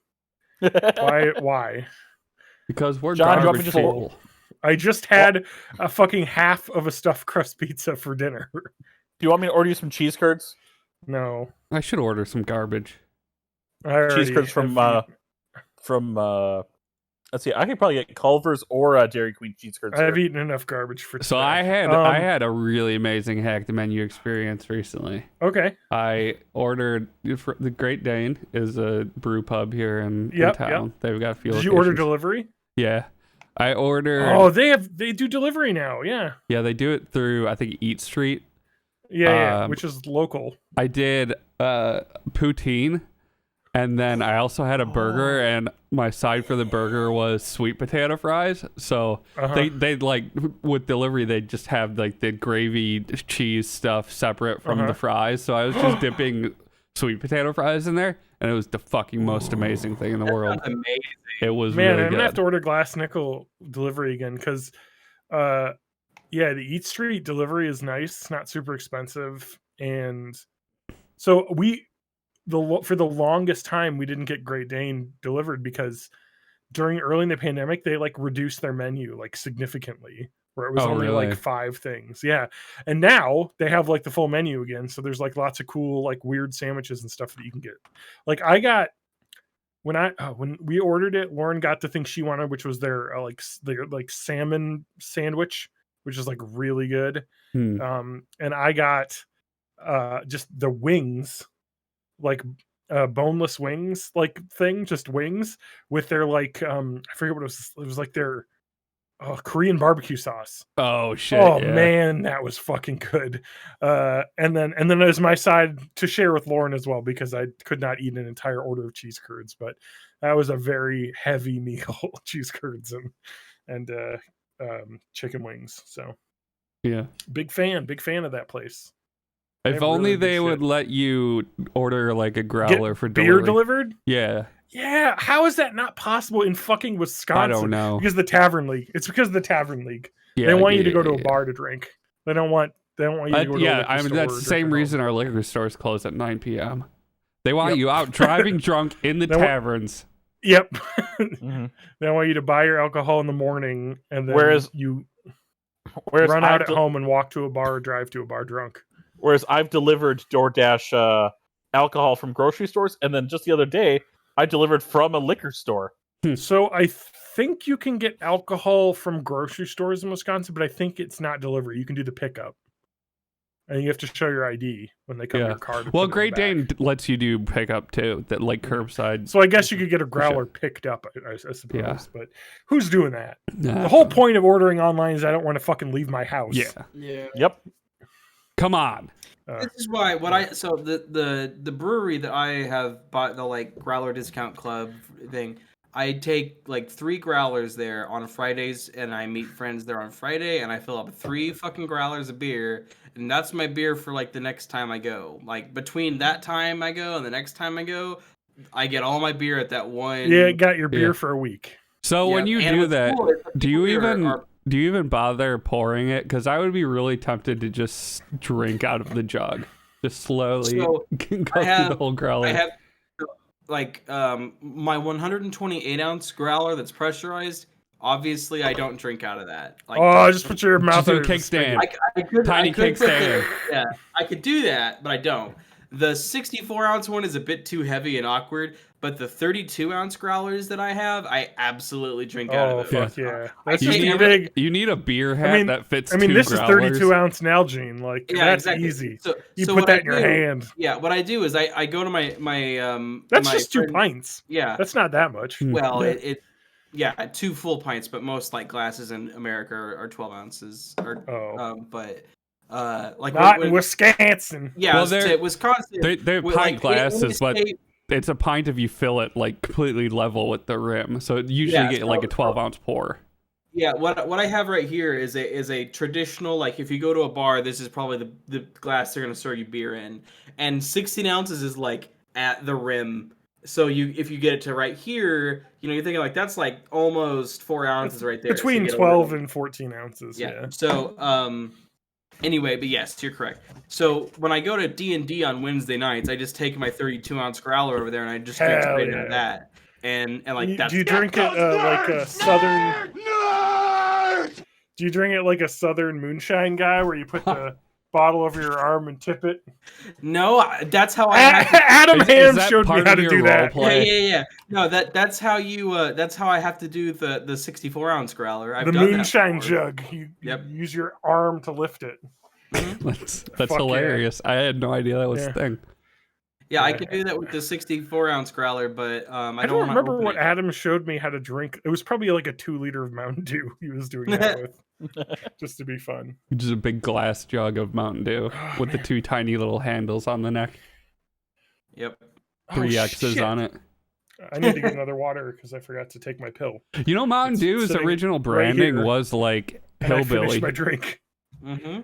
Why? Because we're John, garbage full. I just had a fucking half of a stuffed crust pizza for dinner. Do you want me to order you some cheese curds? No. I should order some garbage. Cheese curds from let's see, I could probably get Culver's or Dairy Queen cheese curds. I've eaten enough garbage for today. So I had a really amazing hack the menu experience recently. Okay. I ordered the Great Dane is a brew pub here in town. Yep. They've got a few Did locations. you order delivery? Yeah. I ordered. Oh, they do delivery now. Yeah. Yeah, they do it through I think Eat Street. Yeah, which is local. I did poutine, and then I also had a burger, and my side for the burger was sweet potato fries. So they like with delivery they just have like the gravy cheese stuff separate from the fries. So I was just dipping sweet potato fries in there, and it was the fucking most amazing thing in the world. Amazing. It was Man, really I'm good. gonna have to order Glass Nickel delivery again because the Eat Street delivery is nice. It's not super expensive, and so for the longest time we didn't get Great Dane delivered because early in the pandemic they like reduced their menu like significantly, where it was only like 5 things. Yeah, and now they have like the full menu again, so there's like lots of cool like weird sandwiches and stuff that you can get. Like I got when we ordered it, Lauren got the thing she wanted, which was their salmon sandwich, which is like really good. And I got just the wings, like boneless wings like thing, just wings with their like I forget what it was. It was like their Korean barbecue sauce. Oh shit! Oh yeah. man, that was fucking good. And then as my side to share with Lauren as well, because I could not eat an entire order of cheese curds, but that was a very heavy meal, cheese curds and chicken wings. So Yeah. big fan of that place. If They only really do they would shit. let you order like a Get growler for beer delivery. delivered. Yeah. Yeah, how is that not possible in fucking Wisconsin? I don't know. Because the Tavern League. It's because of the Tavern League. Yeah, They want you to yeah, go to a yeah. bar to drink. They don't want you to go to a Yeah, liquor I mean store that's or the drink same at home. reason our liquor stores close at 9 p.m. They want Yep. you out driving drunk in the They want- taverns. Yep. Mhm. They want you to buy your alcohol in the morning and then Whereas you Whereas run out I've at de- home and walk to a bar or drive to a bar drunk. Whereas I've delivered DoorDash alcohol from grocery stores, and then just the other day I delivered from a liquor store. So I think you can get alcohol from grocery stores in Wisconsin, but I think it's not delivery. You can do the pickup. And you have to show your ID when they come to Yeah. your car. To Well, put it in the Great back. Dane lets you do pickup too, that like curbside. So I guess you could get a sure. growler picked up, I suppose. Yeah. But who's doing that? Nah. The whole point of ordering online is I don't want to fucking leave my house. Yeah. Yeah. Yep. Come on. This is why the brewery that I have bought, the like growler discount club thing, I take like 3 growlers there on Fridays, and I meet friends there on Friday, and I fill up 3 fucking growlers of beer, and that's my beer for like the next time I go. Like between that time I go and the next time I go, I get all my beer at that one. Yeah, got your beer Yeah. for a week. So when Yeah, you and do what's that, cool is the do you people here even are- do you even bother pouring it? Because I would be really tempted to just drink out of the jug, just slowly So, go through I have- the whole growler. I have like my 128 ounce growler that's pressurized. Obviously, I don't drink out of that. Like, Oh, just put your mouth do a under the kickstand. spigot. I could, Tiny I could put kickstand. yeah, I could do that, but I don't. The 64 ounce one is a bit too heavy and awkward, but the 32 ounce growlers that I have, I absolutely drink out Oh, of those. fuck yeah. I That's you just take too every- big. You need a beer hat mean- that fits. I mean, two this growlers. is 32 ounce Nalgene. Like, Yeah, that's exactly. easy. So, You so put what that I in your do- hand. Yeah, what I do is I go to my That's my just 2 friend- pints. Yeah, That's not that much. Hmm. well, Yeah. yeah, 2 full pints, but most like glasses in America are 12 ounces. Or, Oh. but like Not when- in Wisconsin. yeah, Well, they're- Wisconsin. They're with, pint like, when glasses, you but say- it's a pint if you fill it like completely level with the rim. So you usually Yeah, get like a so- 12 ounce pour. Yeah, what I have right here is a traditional, like if you go to a bar, this is probably the glass they're gonna serve you beer in, and 16 ounces is like at the rim. So if you get it to right here, you're thinking like that's like almost 4 ounces right there. So Between you get a 12 little- and 14 ounces. Yeah. So anyway, but yes, you're correct. So when I go to D&D on Wednesday nights, I just take my 32 ounce growler over there and I just drink Hell straight out yeah. of that. And like that's Do you drink it like a southern? Do you drink it like a southern moonshine guy, where you put the bottle over your arm and tip it? No, that's how I have to Adam Is Ham that showed me part how of to your do role that. play? Yeah. No, that's how that's how I have to do the 64 ounce growler. I've The done that moonshine before. jug. You Yep. use your arm to lift it. That's Fuck yeah. hilarious. I had no idea that was Yeah. a thing. Yeah, I could do that with the 64 ounce growler, but I don't wanna remember open what it. Adam showed me how to drink. It was probably like a 2 liter of Mountain Dew he was doing that with, just to be fun. Just a big glass jug of Mountain Dew Oh, with the man. 2 tiny little handles on the neck, Yep. 3 Oh, X's shit. on it. I need to get another water because I forgot to take my pill. You know, Mountain It's Dew's sitting original right branding here. was like And I hillbilly. finished my drink. Mm-hmm.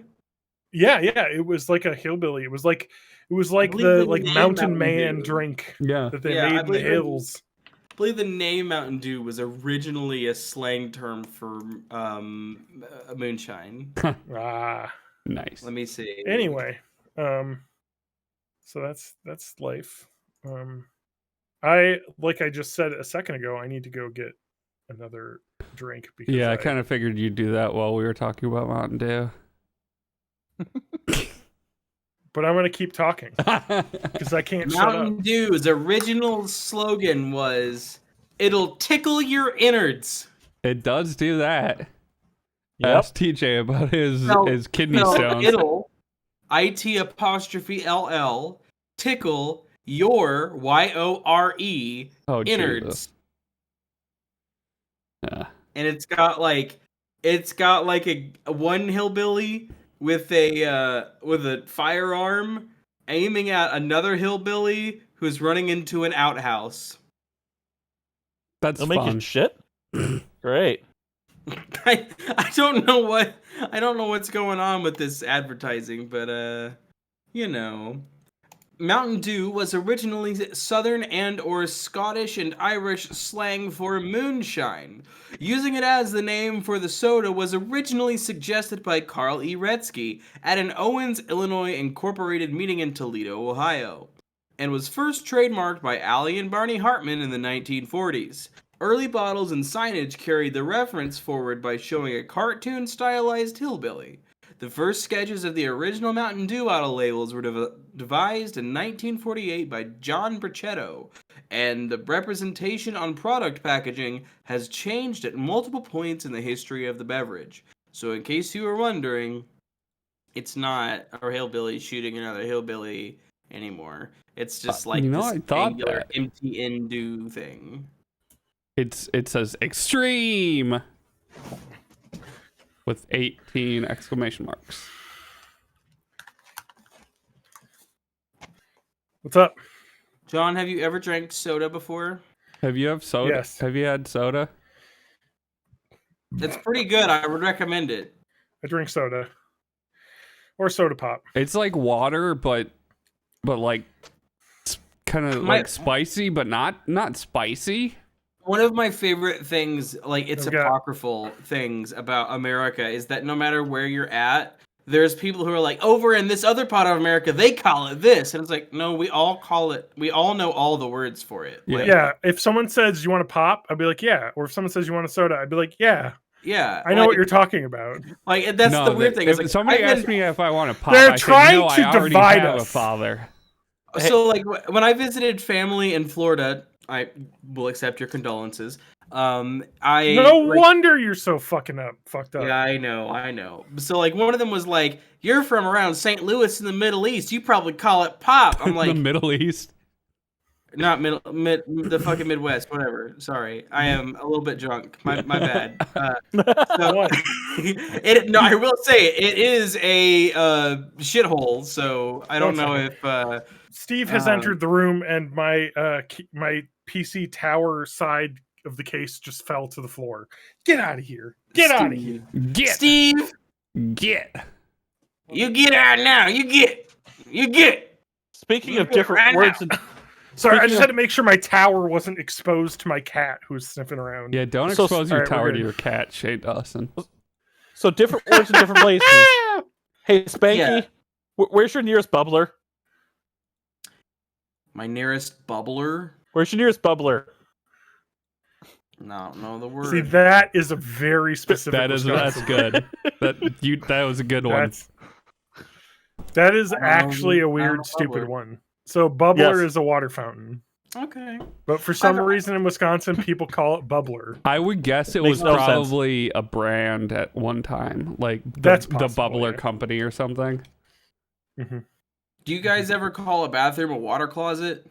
Yeah, it was like a hillbilly. It was like believe the the like name Mountain Mountain Man Dew. drink Yeah. that they Yeah, I made in the believe it- hills. I believe the name Mountain Dew was originally a slang term for moonshine. Ah. Nice. Let me see. Anyway, so that's life. I like I just said a second ago, I need to go get another drink because Yeah, I kind of figured you'd do that while we were talking about Mountain Dew. But I'm gonna keep talking because I can't shut up. Mountain Dew's original slogan was, "It'll tickle your innards." It does do that. Yep. Ask TJ about his No, kidney No, stones. it'll, IT apostrophe LL, tickle Yore, Y-O-R-E, Oh, innards. Jesus. Yeah. And it's got like a one hillbilly with a firearm aiming at another hillbilly who's running into an outhouse. That's They'll fun. make you shit. Great. I don't know what's going on with this advertising, but you know. Mountain Dew was originally Southern and or Scottish and Irish slang for moonshine. Using it as the name for the soda was originally suggested by Carl E. Retzky at an Owens, Illinois Incorporated meeting in Toledo, Ohio, and was first trademarked by Allie and Barney Hartman in the 1940s. Early bottles and signage carried the reference forward by showing a cartoon-stylized hillbilly. The first sketches of the original Mountain Dew bottle labels were devised in 1948 by John Brichetto, and the representation on product packaging has changed at multiple points in the history of the beverage. So in case you were wondering, it's not a hillbilly shooting another hillbilly anymore. It's just like this I thought angular that. MTN Dew thing. It says extreme with 18 exclamation marks. What's up? John, have you ever drank soda before? Have you had soda? Yes. Have you had soda? It's pretty good. I would recommend it. I drink soda or soda pop. It's like water, but like kind of like spicy, but not spicy. One of my favorite things, like it's Okay. apocryphal things about America, is that no matter where you're at, there's people who are like, over in this other part of America, they call it this. And it's like, no, we all call it, we all know all the words for it. Yeah. Like, Yeah, if someone says you want a pop, I'd be like, yeah. Or if someone says you want a soda, I'd be like, yeah. yeah. I know like, what you're talking about. Like, that's No, the weird thing. It's If like, somebody I've asked been- me if I want a pop, They're I said, trying no, to I already divide have us. a father. So, like, when I visited family in Florida, I will accept your condolences. No No wonder you're so fucked up. Yeah, I know. So, like, one of them was like, "You're from around St. Louis in the Middle East. You probably call it pop." I'm The like, Middle East. not the fucking Midwest. Whatever. Sorry, I am a little bit drunk. My bad. So, no, I will say it is a shithole. So I don't know if Steve has entered the room, and my my PC tower side of the case just fell to the floor. Get out of here! Get out of here! Get. Steve, Get. you get out now. You get. Speaking of different words, and Sorry, I Speaking just of- had to make sure my tower wasn't exposed to my cat who's sniffing around. Yeah, don't So- expose your alright, we're tower to good. your cat, Shane Dawson. so different words in different places. Hey, Spanky, Yeah. Where's your nearest bubbler? My nearest bubbler. Where's your nearest bubbler? No, I don't know the word. See, that is a very specific. That's Wisconsin. good. That was a good one. That is I don't know actually the- a I don't weird, know stupid bubbler. one. So bubbler Yes. is a water fountain, Okay. but for some I've- reason in Wisconsin, people call it bubbler. I would guess it Makes was no sense. probably a brand at one time, like That's the possible, Bubbler yeah. Company or something. Do you guys ever call a bathroom a water closet?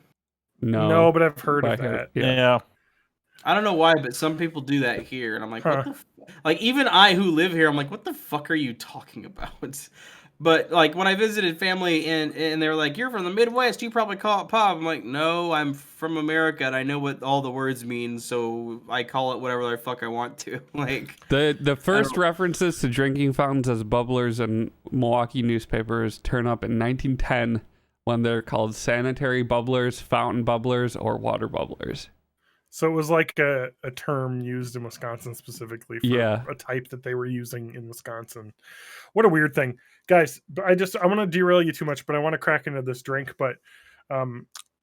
No, but I've heard I of that. Yeah. I don't know why, but some people do that here, and I'm like, Huh. what the like even I who live here, I'm like, what the fuck are you talking about? But like when I visited family and they were like, you're from the Midwest, you probably call it pop. I'm like, no, I'm from America and I know what all the words mean, so I call it whatever the fuck I want to. Like The first don't- references to drinking fountains as bubblers in Milwaukee newspapers turn up in 1910 when they're called sanitary bubblers, fountain bubblers, or water bubblers. So it was like a term used in Wisconsin specifically for Yeah. a type that they were using in Wisconsin. What a weird thing. Guys, I want to derail you too much, but I want to crack into this drink. But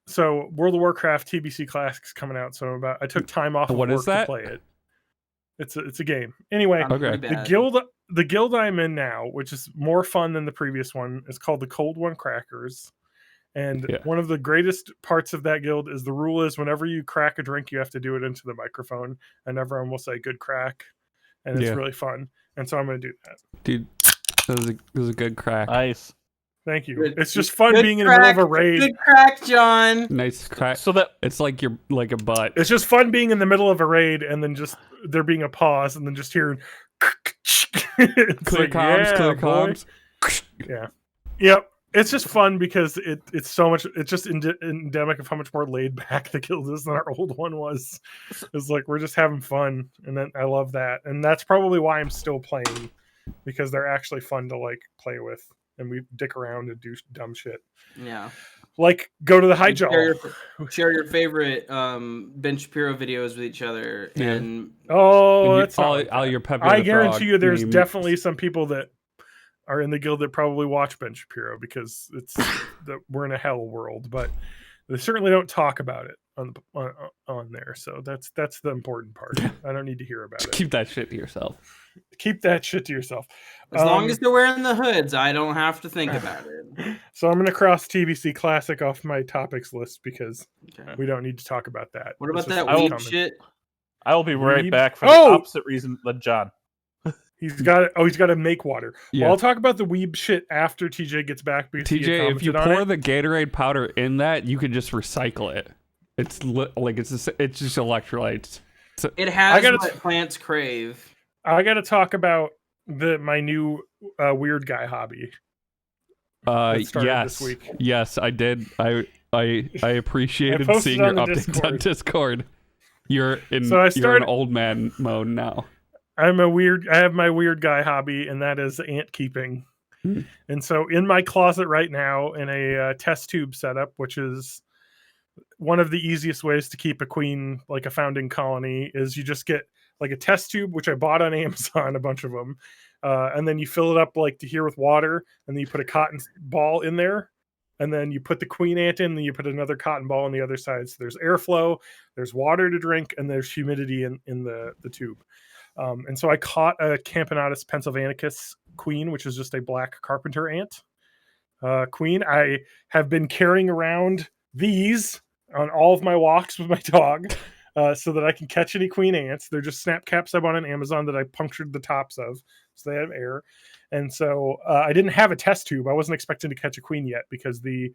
so World of Warcraft TBC Classic's coming out. So I took time off of What work is that? to play it. It's a game. Anyway, I'm Okay. pretty bad. the guild I'm in now, which is more fun than the previous one, is called the Cold One Crackers. And Yeah. one of the greatest parts of that guild is the rule is whenever you crack a drink, you have to do it into the microphone, and everyone will say "good crack," and it's Yeah. really fun. And so I'm going to do that. Dude, that was a good crack. Nice. Thank you. Good- It's just fun good being in the middle of a crack. raid. Good crack, John. Nice crack. So that It's like you're like a butt. It's just fun being in the middle of a raid and then just there being a pause and then just hearing it's Clear like, comms, yeah, clear boy. comms. Yeah. Yep. It's just fun because it's so much. It's just endemic of how much more laid back the guild is than our old one was. It's like we're just having fun, and then I love that, and that's probably why I'm still playing, because they're actually fun to like play with, and we dick around and do dumb shit, Yeah. like go to the high jaw. Share your favorite Ben Shapiro videos with each other, Yeah. and Oh, And that's not like all that. your Pepe I the guarantee Frog you, there's memes. definitely some people that are in the guild that probably watch Ben Shapiro because it's that we're in a hell world, but they certainly don't talk about it on there. So that's the important part. I don't need to hear about Just it. keep that shit to yourself. Keep that shit to yourself. as long as they're wearing the hoods, I don't have to think about it. So I'm going to cross TBC Classic off my topics list because Okay. we don't need to talk about that. What about This is that what's weed coming. shit? I will be right Weeb? back for the Oh! opposite reason than John. He's got to make water. Yeah. Well, I'll talk about the weeb shit after TJ gets back because he TJ, if you commented on pour it. the Gatorade powder in that, you can just recycle it. It's it's just electrolytes. It has gotta what plants crave. I got to talk about my new weird guy hobby. That started Yes, this week. yes, I did. I appreciated posted seeing your on the updates on Discord. You're in. So I You're started- in old man mode now. I have my weird guy hobby, and that is ant keeping. Hmm. And so in my closet right now, in a test tube setup, which is one of the easiest ways to keep a queen, like a founding colony, is you just get like a test tube, which I bought on Amazon, a bunch of them. And then you fill it up like to here with water, and then you put a cotton ball in there. And then you put the queen ant in, and you put another cotton ball on the other side. So there's airflow, there's water to drink, and there's humidity in the tube. And so I caught a Camponotus pennsylvanicus queen, which is just a black carpenter ant queen. I have been carrying around these on all of my walks with my dog so that I can catch any queen ants. They're just snap caps I bought on Amazon that I punctured the tops of so they have air. And so I didn't have a test tube. I wasn't expecting to catch a queen yet because the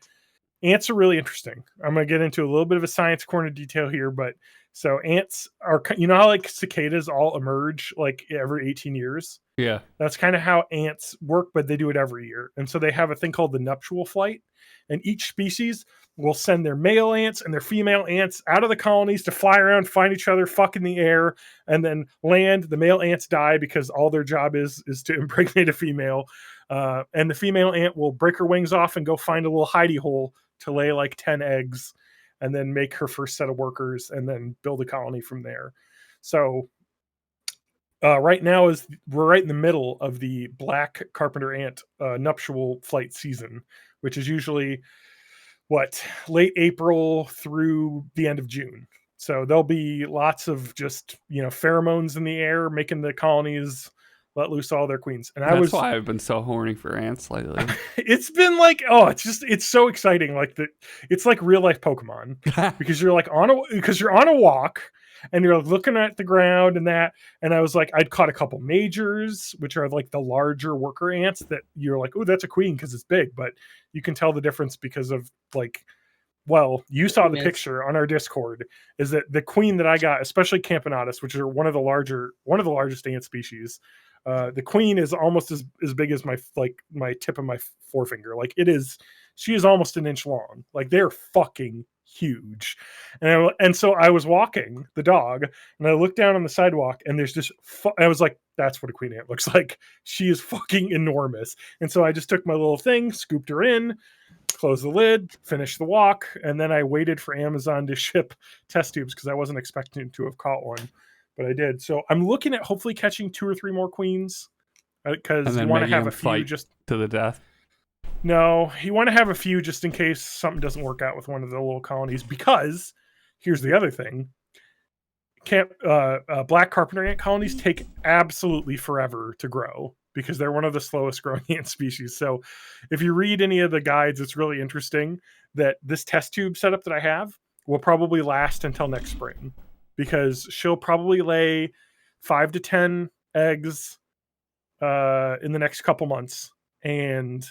ants are really interesting. I'm going to get into a little bit of a science corner detail here, but so ants are, you know how like cicadas all emerge like every 18 years? Yeah. That's kind of how ants work, but they do it every year. And so they have a thing called the nuptial flight, and each species will send their male ants and their female ants out of the colonies to fly around, find each other, fuck in the air, and then land. The male ants die because all their job is to impregnate a female. And the female ant will break her wings off and go find a little hidey hole to lay like 10 eggs and then make her first set of workers and then build a colony from there. So right now we're right in the middle of the black carpenter ant nuptial flight season, which is usually late April through the end of June. So there'll be lots of just, pheromones in the air, making the colonies let loose all their queens. And That's why I've been so horny for ants lately. It's been like, it's so exciting. Like it's like real life Pokemon because you're like you're on a walk and you're looking at the ground and that. And I was like, I'd caught a couple majors, which are like the larger worker ants that you're like, oh, that's a queen because it's big, but you can tell the difference because of like, well, you saw the picture on our Discord, is that the queen that I got, especially Camponotus, which are one of the largest ant species. The queen is almost as big as my tip of my forefinger. Like she is almost an inch long. Like they're fucking huge. And so I was walking the dog and I looked down on the sidewalk and there's just, I was like, that's what a queen ant looks like. She is fucking enormous. And so I just took my little thing, scooped her in, closed the lid, finished the walk. And then I waited for Amazon to ship test tubes because I wasn't expecting to have caught one. But I did. So I'm looking at hopefully catching 2 or 3 more queens because you want to have a few just to the death. No, you want to have a few just in case something doesn't work out with one of the little colonies. Because here's the other thing: black carpenter ant colonies take absolutely forever to grow because they're one of the slowest growing ant species. So if you read any of the guides, it's really interesting that this test tube setup that I have will probably last until next spring. Because she'll probably lay 5 to 10 eggs in the next couple months. And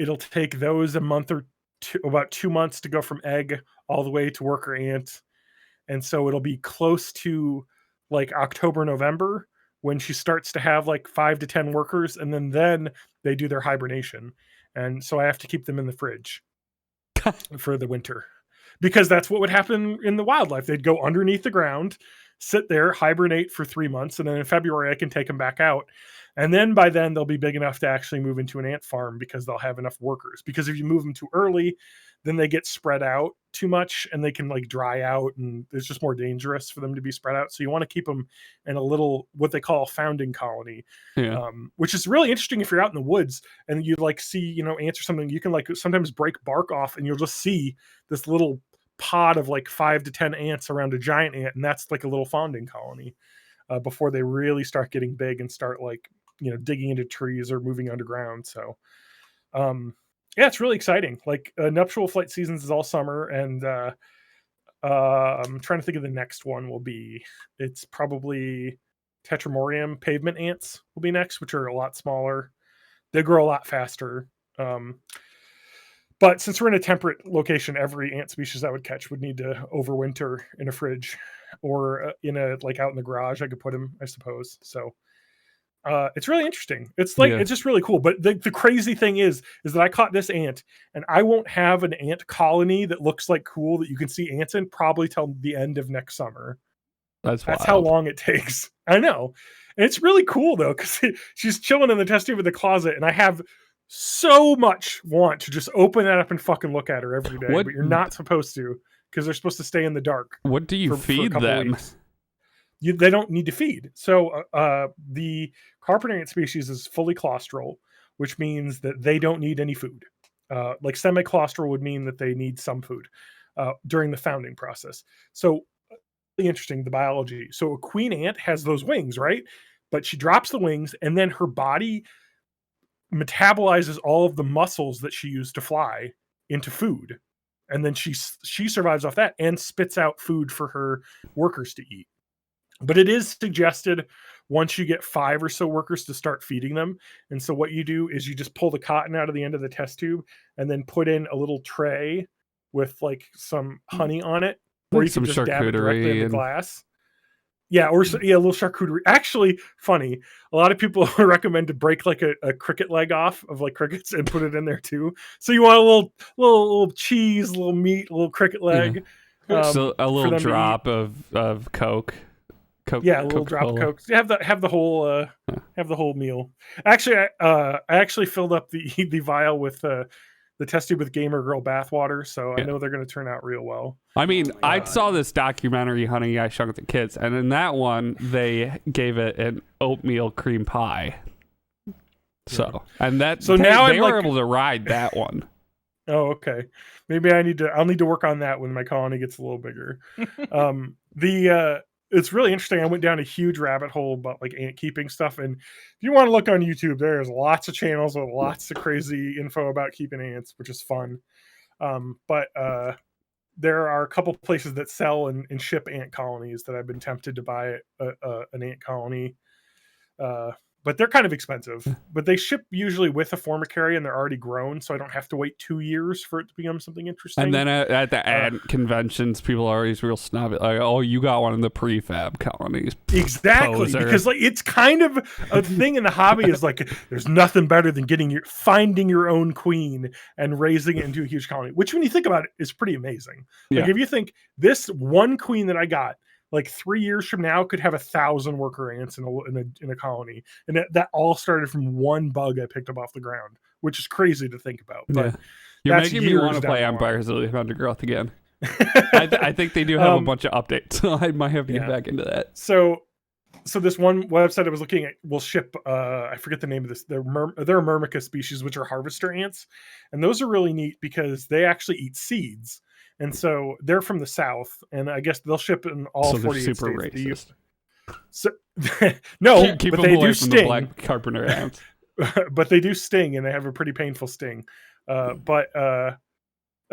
it'll take those a month or two, about 2 months to go from egg all the way to worker ant. And so it'll be close to like October, November when she starts to have like 5 to 10 workers, and then they do their hibernation. And so I have to keep them in the fridge for the winter, because that's what would happen in the wildlife. They'd go underneath the ground, sit there, hibernate for 3 months, and then in February I can take them back out. And then by then they'll be big enough to actually move into an ant farm, because they'll have enough workers. Because if you move them too early, then they get spread out too much and they can like dry out, and it's just more dangerous for them to be spread out. So you want to keep them in a little, what they call a founding colony, which is really interesting if you're out in the woods and you like see, ants or something. You can like sometimes break bark off and you'll just see this little pod of like 5 to 10 ants around a giant ant, and that's like a little founding colony before they really start getting big and start like digging into trees or moving underground. So yeah, it's really exciting. Like nuptial flight seasons is all summer, and I'm trying to think of the next one will be, it's probably Tetramorium pavement ants will be next, which are a lot smaller. They grow a lot faster. But since we're in a temperate location, every ant species I would catch would need to overwinter in a fridge or in a, like out in the garage. I could put them, I suppose. So it's really interesting. It's like, it's just really cool. But the crazy thing is that I caught this ant, and I won't have an ant colony that looks like cool that you can see ants in probably till the end of next summer. That's how long it takes. I know. And it's really cool though, because she's chilling in the test tube of the closet, and I have so much want to just open that up and fucking look at her every day. But you're not supposed to, because they're supposed to stay in the dark. What do you feed them? They don't need to feed. So the carpenter ant species is fully claustral, which means that they don't need any food. Like semi-claustral would mean that they need some food during the founding process. So really interesting, the biology. So a queen ant has those wings, right? But she drops the wings, and then her body metabolizes all of the muscles that she used to fly into food. And then she survives off that and spits out food for her workers to eat. But it is suggested once you get 5 or so workers to start feeding them. And so what you do is you just pull the cotton out of the end of the test tube and then put in a little tray with like some honey on it, or you can just dab it directly in the glass. Yeah, or a little charcuterie. Actually, funny. A lot of people recommend to break like a cricket leg off of like crickets and put it in there too. So you want a little cheese, a little meat, a little cricket leg. So a little drop of Coke. Yeah, a little drop of Coke. Have the whole meal. Actually, I actually filled up the vial with the test tube with Gamer Girl bathwater, so I know they're going to turn out real well. I mean, I saw this documentary, Honey, I Shrunk the Kids, and in that one, they gave it an oatmeal cream pie. So, and that now they were able to ride that one. Oh, okay. Maybe I'll need to work on that when my colony gets a little bigger. It's really interesting. I went down a huge rabbit hole about like ant keeping stuff. And if you want to look on YouTube, there's lots of channels with lots of crazy info about keeping ants, which is fun. But there are a couple places that sell and ship ant colonies that I've been tempted to buy an ant colony. But they're kind of expensive. But they ship usually with a Formicary, and they're already grown, so I don't have to wait 2 years for it to become something interesting. And then at the ant conventions, people are always real snobby, like, "Oh, you got one of the prefab colonies." Exactly, poser. Because like it's kind of a thing in the hobby is like there's nothing better than finding your own queen and raising it into a huge colony. Which, when you think about it, is pretty amazing. Like if you think this one queen that I got, like 3 years from now, could have 1,000 worker ants in a colony, and that all started from one bug I picked up off the ground, which is crazy to think about. But you're making me want to play Empires of the Undergrowth again. I think they do have a bunch of updates, so I might have to get back into that. So this one website I was looking at will ship. I forget the name of this. They're a Myrmica species, which are harvester ants, and those are really neat because they actually eat seeds. And so they're from the south, and I guess they'll ship in all 48 super states. So no, keep but them they away do from sting. the black carpenter ants. But they do sting, and they have a pretty painful sting. But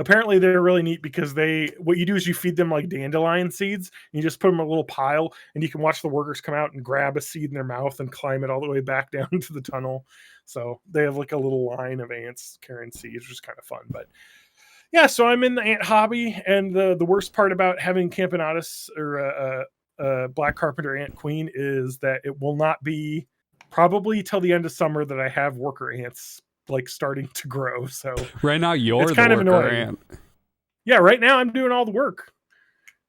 apparently they're really neat because what you do is you feed them like dandelion seeds, and you just put them in a little pile, and you can watch the workers come out and grab a seed in their mouth and climb it all the way back down to the tunnel. So they have like a little line of ants carrying seeds, which is kind of fun. But yeah, so I'm in the ant hobby, and the worst part about having Camponotus or Black Carpenter Ant Queen is that it will not be probably till the end of summer that I have worker ants like starting to grow. So right now you're it's the kind of worker annoying. ant. Yeah, right now I'm doing all the work.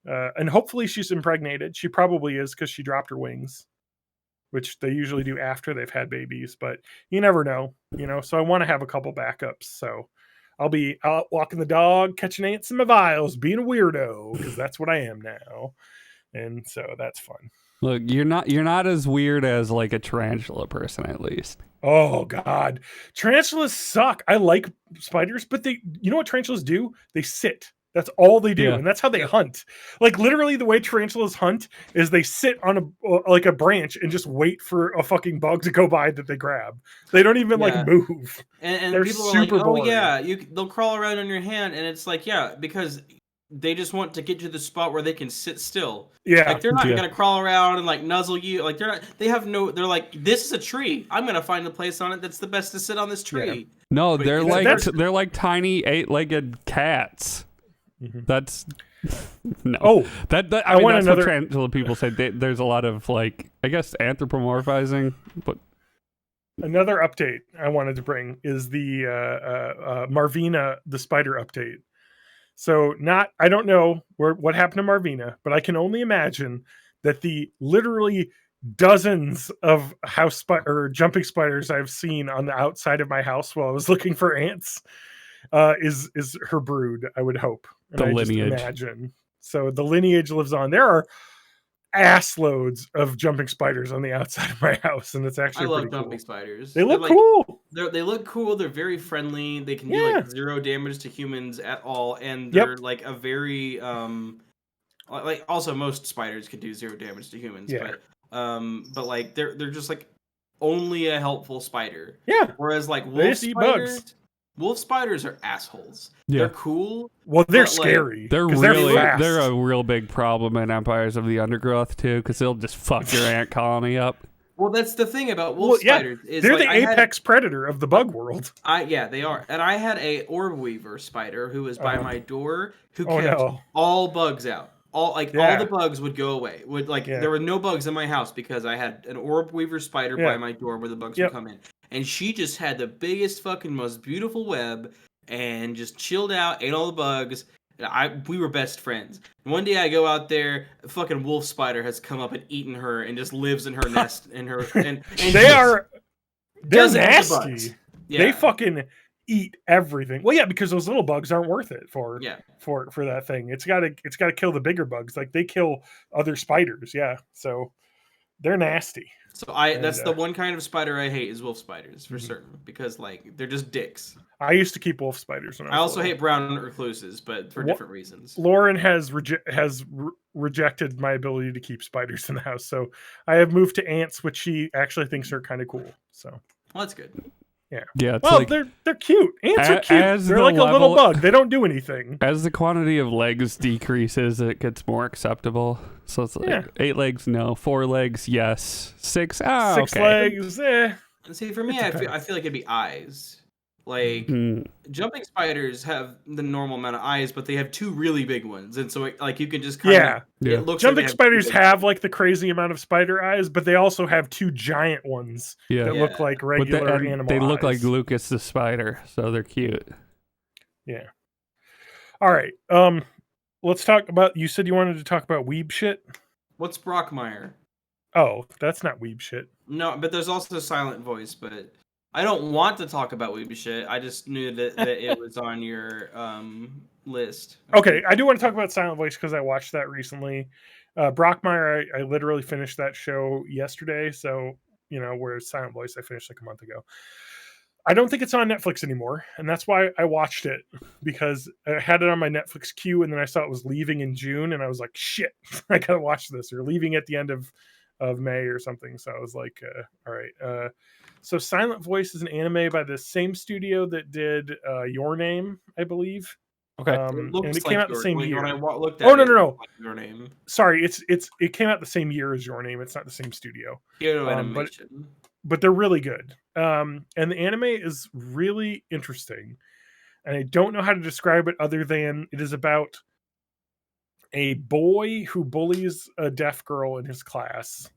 And hopefully she's impregnated. She probably is because she dropped her wings, which they usually do after they've had babies, but you never know, so I want to have a couple backups. So I'll be out walking the dog, catching ants in my vials, being a weirdo, because that's what I am now. And so that's fun. Look, you're not as weird as like a tarantula person, at least. Oh God, tarantulas suck. I like spiders, but you know what tarantulas do? They sit. That's all they do, and that's how they hunt. Like literally, the way tarantulas hunt is they sit on a branch and just wait for a fucking bug to go by that they grab. They don't even like move. And they're people super are like, "Oh boring. yeah, they'll crawl around on your hand," and it's like, yeah, because they just want to get to the spot where they can sit still. Yeah, like they're not gonna crawl around and like nuzzle you. Like they're not. They have no. They're like, this is a tree. I'm gonna find a place on it that's the best to sit on this tree. Yeah. No, they're like tiny 8-legged cats. Mm-hmm. That's no. Oh, I mean, that's what tarantula people say. There's a lot of like, I guess, anthropomorphizing, but another update I wanted to bring is the Marvina the spider update. So I don't know what happened to Marvina, but I can only imagine that the literally dozens of jumping spiders I've seen on the outside of my house while I was looking for ants is her brood, I would hope. And the I lineage. just imagine. So the lineage lives on. There are ass loads of jumping spiders on the outside of my house, and it's actually I love pretty jumping cool. spiders. They look cool. They look cool. They're very friendly. They can do like 0 damage to humans at all, and they're like a very like also most spiders can do 0 damage to humans. Yeah. But like they're just like only a helpful spider. Yeah. Whereas like wolf spiders are assholes. Yeah. They're cool. Well, they're scary. They're a real big problem in Empires of the Undergrowth too, because they'll just fuck your ant colony up. Well, that's the thing about wolf spiders. Is they're the apex predator of the bug world. They are. And I had a orb weaver spider who was by my door who kept all bugs out. All the bugs would go away. There were no bugs in my house because I had an orb weaver spider by my door where the bugs would come in. And she just had the biggest fucking most beautiful web and just chilled out, ate all the bugs. We were best friends. And one day I go out there, a fucking wolf spider has come up and eaten her and just lives in her nest and they're nasty. Yeah. They fucking eat everything. Well, yeah, because those little bugs aren't worth it for that thing. It's gotta kill the bigger bugs. Like they kill other spiders. Yeah, so they're nasty. So that's the one kind of spider I hate is wolf spiders for certain, because like they're just dicks. I used to keep wolf spiders. I also hate brown recluses, but for different reasons. Lauren has rejected my ability to keep spiders in the house, so I have moved to ants, which she actually thinks are kind of cool. So well, that's good. Yeah. Well, they're cute. Ants are cute. They're like a little bug. They don't do anything. As the quantity of legs decreases, it gets more acceptable. So it's like 8 legs, no. 4 legs, yes. 6, 6 legs, See, for me, I feel like it'd be eyes. Like jumping spiders have the normal amount of eyes, but they have 2 really big ones, and so you can just kind of it looks jumping like spiders have like the crazy amount of spider eyes, but they also have 2 giant ones that look like regular animal they look eyes. like Lucas the spider, so they're cute. Yeah. All right. Let's talk about. You said you wanted to talk about weeb shit. What's Brockmire? Oh, that's not weeb shit. No, but there's also Silent Voice, but I don't want to talk about weeb shit. I just knew that it was on your list. Okay, I do want to talk about Silent Voice because I watched that recently. Brockmire, I literally finished that show yesterday. So, whereas Silent Voice, I finished like a month ago. I don't think it's on Netflix anymore, and that's why I watched it, because I had it on my Netflix queue, and then I saw it was leaving in June, and I was like, shit, I gotta watch this. Or leaving at the end of May or something. So I was like, all right. So Silent Voice is an anime by the same studio that did Your Name, I believe. Okay. And it came out the same year. When I looked at Oh, no. Like Your Name. Sorry, it came out the same year as Your Name. It's not the same studio. Kyoto Animation. But they're really good. And the anime is really interesting. And I don't know how to describe it other than it is about a boy who bullies a deaf girl in his class.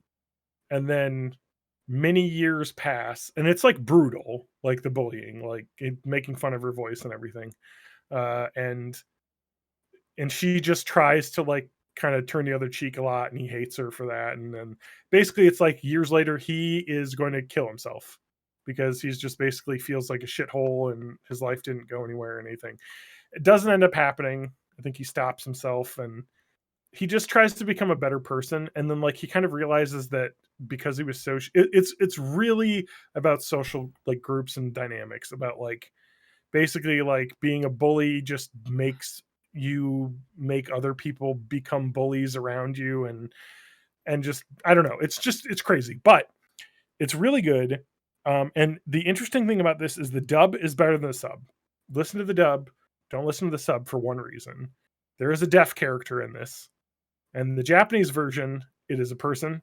And then many years pass. And it's like brutal, like the bullying, like making fun of her voice and everything. And she just tries to like kind of turn the other cheek a lot, and he hates her for that. And then basically it's like years later he is going to kill himself because he's just basically feels like a shithole and his life didn't go anywhere or anything. It doesn't end up happening. I think he stops himself and he just tries to become a better person. And then like he kind of realizes that because he was so it's really about social like groups and dynamics, about like basically like being a bully just makes you make other people become bullies around you, and just I don't know, it's crazy, but it's really good. And the interesting thing about this is the dub is better than the sub. Listen to the dub, don't listen to the sub for one reason. There is a deaf character in this, and the Japanese version it is a person,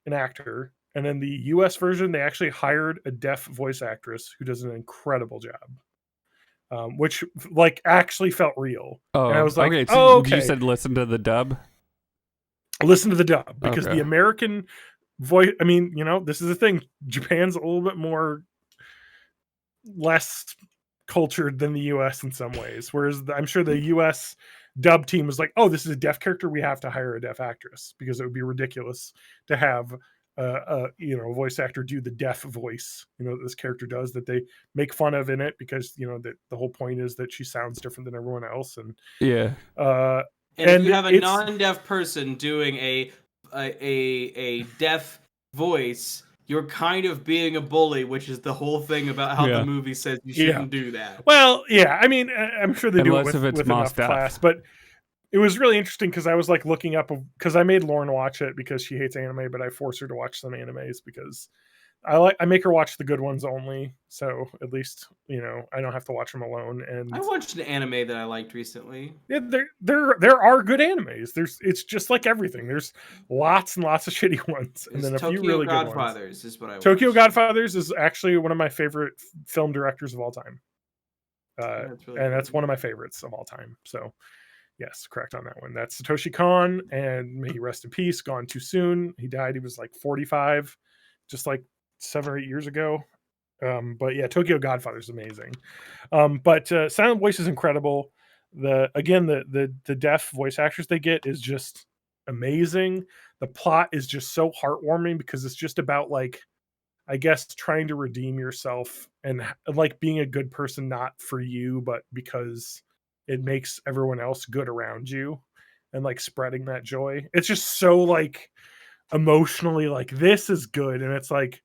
an actor, and then the US version they actually hired a deaf voice actress who does an incredible job. Which like actually felt real. Oh, and I was like, okay. So okay. You said listen to the dub? Listen to the dub, because Okay. the American voice, I mean, you know, this is the thing. Japan's a little bit more less cultured than the US in some ways. Whereas I'm sure the US dub team was like, oh, this is a deaf character. We have to hire a deaf actress because it would be ridiculous to have a voice actor do the deaf voice, that this character does, that they make fun of in it because that the whole point is that she sounds different than everyone else. And yeah, and if you have a non-deaf person doing a deaf voice, you're kind of being a bully, which is the whole thing about how the movie says you shouldn't do that. Well, yeah, I mean, I'm sure they do it with enough class, but it was really interesting because I was like looking up, because I made Lauren watch it because she hates anime, but I force her to watch some animes because I make her watch the good ones only. So at least, I don't have to watch them alone. And I watched an anime that I liked recently. Yeah, there are good animes. It's just like everything. There's lots and lots of shitty ones. And then a few really good ones. Tokyo Godfathers is what I watched. Tokyo Godfathers is actually one of my favorite film directors of all time. That's one of my favorites of all time. So yes, correct on that one. That's Satoshi Kon, and may he rest in peace. Gone too soon. He died. He was like 45, just like 7 or 8 years ago. But yeah, Tokyo Godfather is amazing. But Silent Voice is incredible. The deaf voice actors they get is just amazing. The plot is just so heartwarming because it's just about like, I guess, trying to redeem yourself and like being a good person, not for you, but because it makes everyone else good around you, and like spreading that joy. It's just so like emotionally like, this is good. And it's like,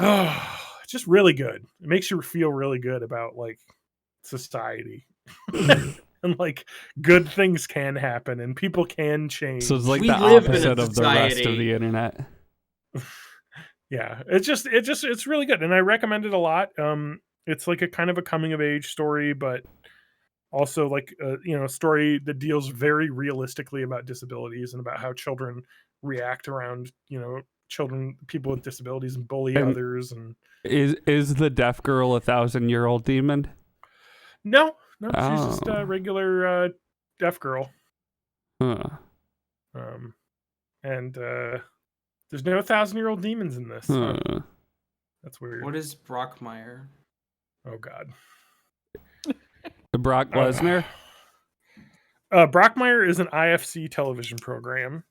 oh, it's just really good. It makes you feel really good about like society. And like good things can happen and people can change. So it's like the opposite of the rest of the internet. Yeah, it's really good, and I recommend it a lot. It's like a kind of a coming of age story, but also like a story that deals very realistically about disabilities and about how children react around people with disabilities and bully others. And is the deaf girl 1,000-year-old demon? No, she's just a regular deaf girl. Huh. And there's no 1,000-year-old demons in this. That's weird. What is Brockmire? Oh God. Brock Lesnar? Brockmire is an IFC television program.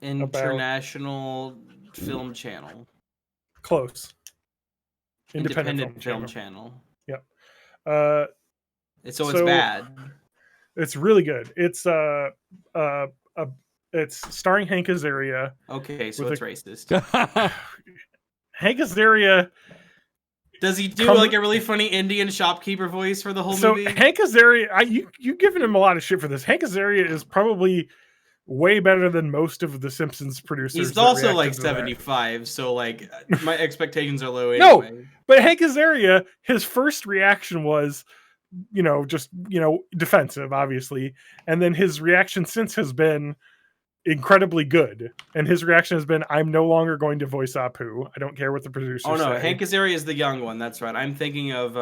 International Film Channel. Close. Independent Film Channel. Yep. It's bad. It's really good. It's it's starring Hank Azaria. Okay, so it's racist. Hank Azaria. Does he do like a really funny Indian shopkeeper voice for the whole movie? So Hank Azaria, you've given him a lot of shit for this. Hank Azaria is probably way better than most of the Simpsons producers. He's also like 75, so like my expectations are low anyway. No, but Hank Azaria, his first reaction was, just defensive, obviously, and then his reaction since has been incredibly good, and his reaction has been, I'm no longer going to voice Apu. I don't care what the producers say. Oh no, Hank Azaria is the young one. That's right. I'm thinking of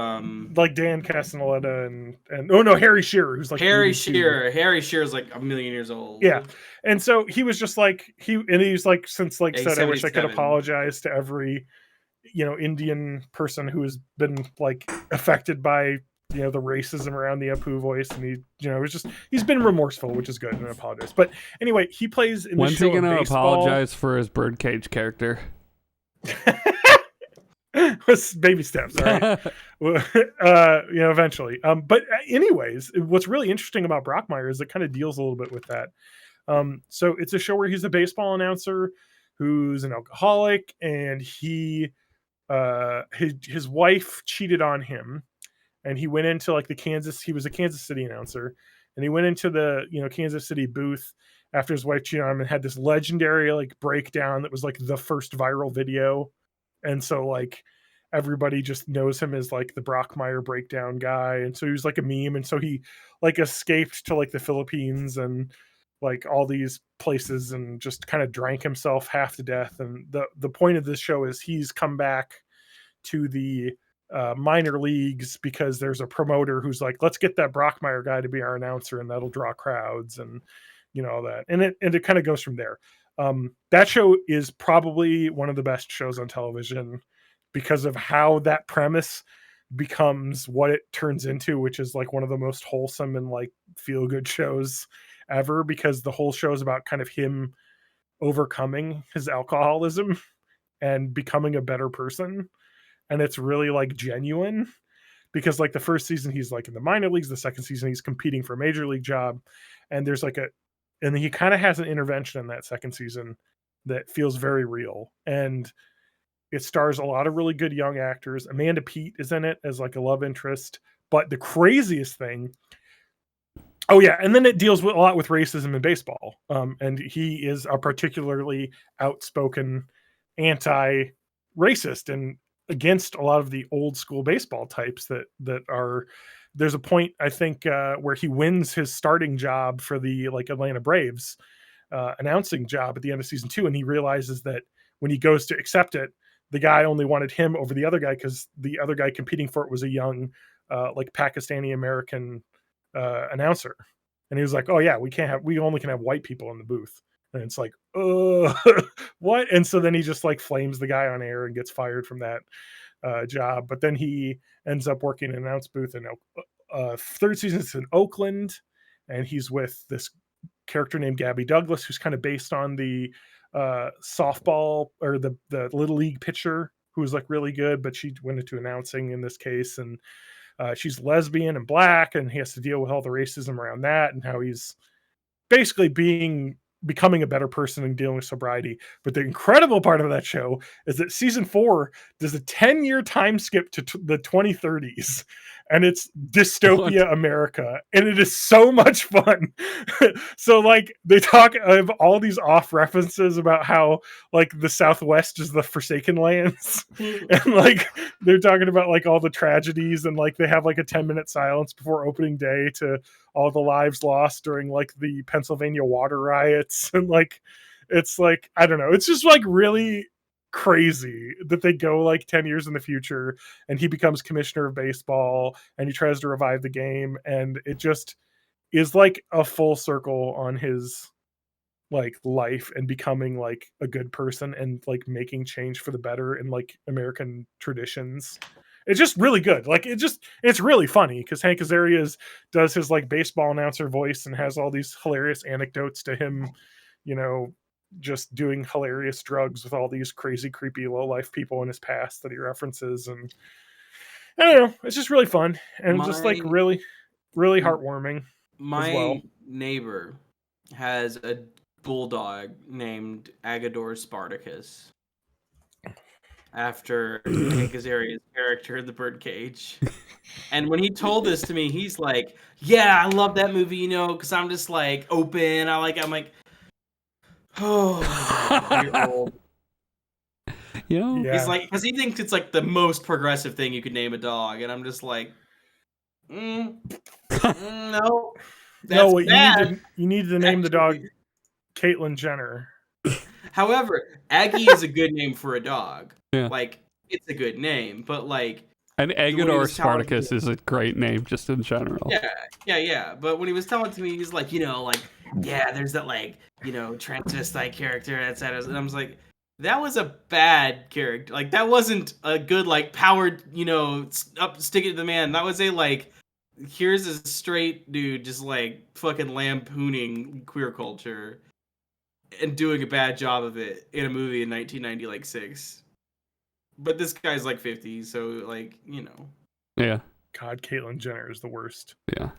like Dan Castellaneta and oh no, Harry Shearer, who's like Harry 82. Shearer. Harry Shearer's like a million years old. Yeah, and so he was just like he's like since like Yeah, said, I wish I could 77. apologize to every Indian person who has been like affected by the racism around the Apu voice, and he he's been remorseful, which is good, and apologize. But anyway, he plays in the When's show. he gonna baseball. apologize for his birdcage character? Baby steps, all right. Eventually. But anyways, what's really interesting about Brockmire is it kind of deals a little bit with that. So it's a show where he's a baseball announcer who's an alcoholic, and his wife cheated on him, and he went into like he was a Kansas City announcer, and he went into the Kansas City booth after his wife cheated on him and had this legendary like breakdown that was like the first viral video. And so like everybody just knows him as like the Brockmire breakdown guy, and so he was like a meme, and so he like escaped to like the Philippines and like all these places and just kind of drank himself half to death. And the point of this show is he's come back to the minor leagues because there's a promoter who's like, let's get that Brockmire guy to be our announcer, and that'll draw crowds and all that. And it kind of goes from there. That show is probably one of the best shows on television because of how that premise becomes what it turns into, which is like one of the most wholesome and like feel good shows ever, because the whole show is about kind of him overcoming his alcoholism and becoming a better person. And it's really like genuine, because like the first season he's like in the minor leagues, the second season he's competing for a major league job, and there's like and he kind of has an intervention in that second season that feels very real, and it stars a lot of really good young actors. Amanda Peet is in it as like a love interest. But the craziest thing, oh yeah, and then it deals with a lot with racism in baseball. And he is a particularly outspoken anti-racist and against a lot of the old school baseball types that are. There's a point, I think, where he wins his starting job for the like Atlanta Braves announcing job at the end of season 2, and he realizes that when he goes to accept it, the guy only wanted him over the other guy because the other guy competing for it was a young like Pakistani American announcer. And he was like, oh yeah, we only can have white people in the booth. And it's like, what? And so then he just like flames the guy on air and gets fired from that job. But then he ends up working in an announce booth in third season. It's in Oakland, and he's with this character named Gabby Douglas, who's kind of based on the softball or the little league pitcher who was like really good, but she went into announcing in this case. And she's lesbian and black, and he has to deal with all the racism around that and how he's basically becoming a better person and dealing with sobriety. But the incredible part of that show is that season 4 does a 10-year time skip to the 2030s, and it's dystopia America, and it is so much fun. So like they talk of all these off references about how like the Southwest is the Forsaken Lands, and like they're talking about like all the tragedies, and like they have like a 10-minute silence before opening day to all the lives lost during like the Pennsylvania water riots. And like it's like, I don't know, it's just like really crazy that they go like 10 years in the future, and he becomes commissioner of baseball, and he tries to revive the game, and it just is like a full circle on his like life and becoming like a good person and like making change for the better in like American traditions. It's just really good. Like it's really funny because Hank Azaria does his like baseball announcer voice and has all these hilarious anecdotes to him, just doing hilarious drugs with all these crazy, creepy, low life people in his past that he references. And I don't know, it's just really fun and just like really, really heartwarming. My neighbor has a bulldog named Agador Spartacus, after Hank Azaria's character in The Birdcage. And when he told this to me, he's like, yeah, I love that movie, because I'm just like open. I'm like, oh, you're old. Yeah. He's like, because he thinks it's like the most progressive thing you could name a dog. And I'm just like, No. That's No, what bad. you need to name the dog Actually. Caitlyn Jenner. However, Aggie is a good name for a dog. Yeah. Like, it's a good name, but like. And when he Agador was telling Spartacus me- is a great name just in general. Yeah. But when he was telling it to me, he's like, there's that like, transvestite character, etc. And I was like, that was a bad character. Like, that wasn't a good like powered, up stick it to the man. That was a like, here's a straight dude just like fucking lampooning queer culture and doing a bad job of it in a movie in 1996. But this guy's like 50, so like, Yeah. God, Caitlyn Jenner is the worst. Yeah.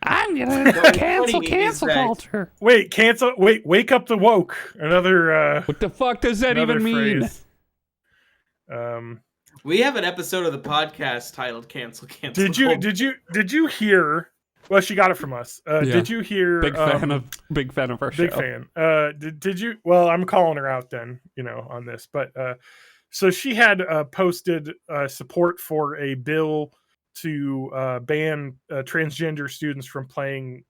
I'm gonna cancel culture. Wait, cancel. Wait, wake up the woke. Another. What the fuck does that even mean? We have an episode of the podcast titled "Cancel." Did you hear? Well, she got it from us. Did you hear? Big fan of our show. Big fan. Did you? Well, I'm calling her out then. On this, but so she had posted support for a bill to ban transgender students from playing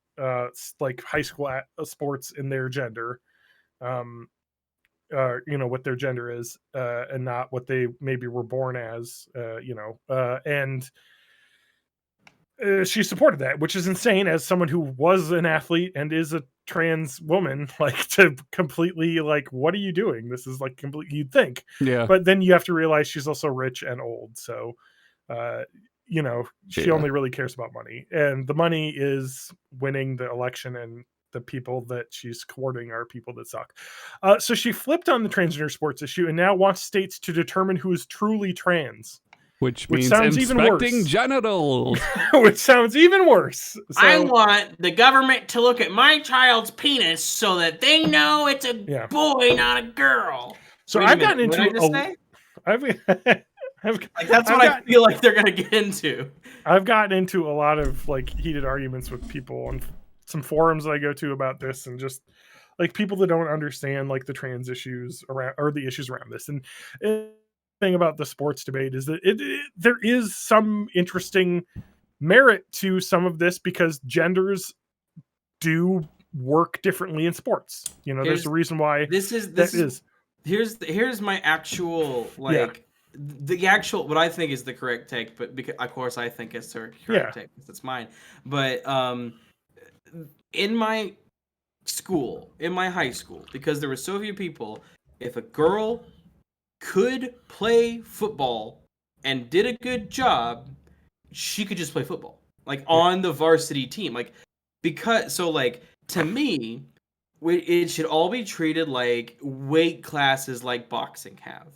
like high school sports in their gender, what their gender is, and not what they maybe were born as, and she supported that, which is insane as someone who was an athlete and is a trans woman, like to completely like, what are you doing? This is like complete, you'd think. Yeah. But then you have to realize she's also rich and old. So, she only really cares about money, and the money is winning the election, and the people that she's courting are people that suck. So she flipped on the transgender sports issue and now wants states to determine who is truly trans. Which means sounds even inspecting worse. Genitals. Which sounds even worse. So, I want the government to look at my child's penis so that they know it's a boy, not a girl. So I've gotten into that's what I feel like they're gonna get into. I've gotten into a lot of like heated arguments with people on some forums that I go to about this, and just like people that don't understand like the trans issues around, or the issues around this. And the thing about the sports debate is that there is some interesting merit to some of this, because genders do work differently in sports. There's a reason why here's my actual the actual what I think is the correct take, but because of course I think it's the correct take because it's mine. But in my high school, because there were so few people, if a girl could play football and did a good job, she could just play football, like on the varsity team, like to me, it should all be treated like weight classes like boxing have.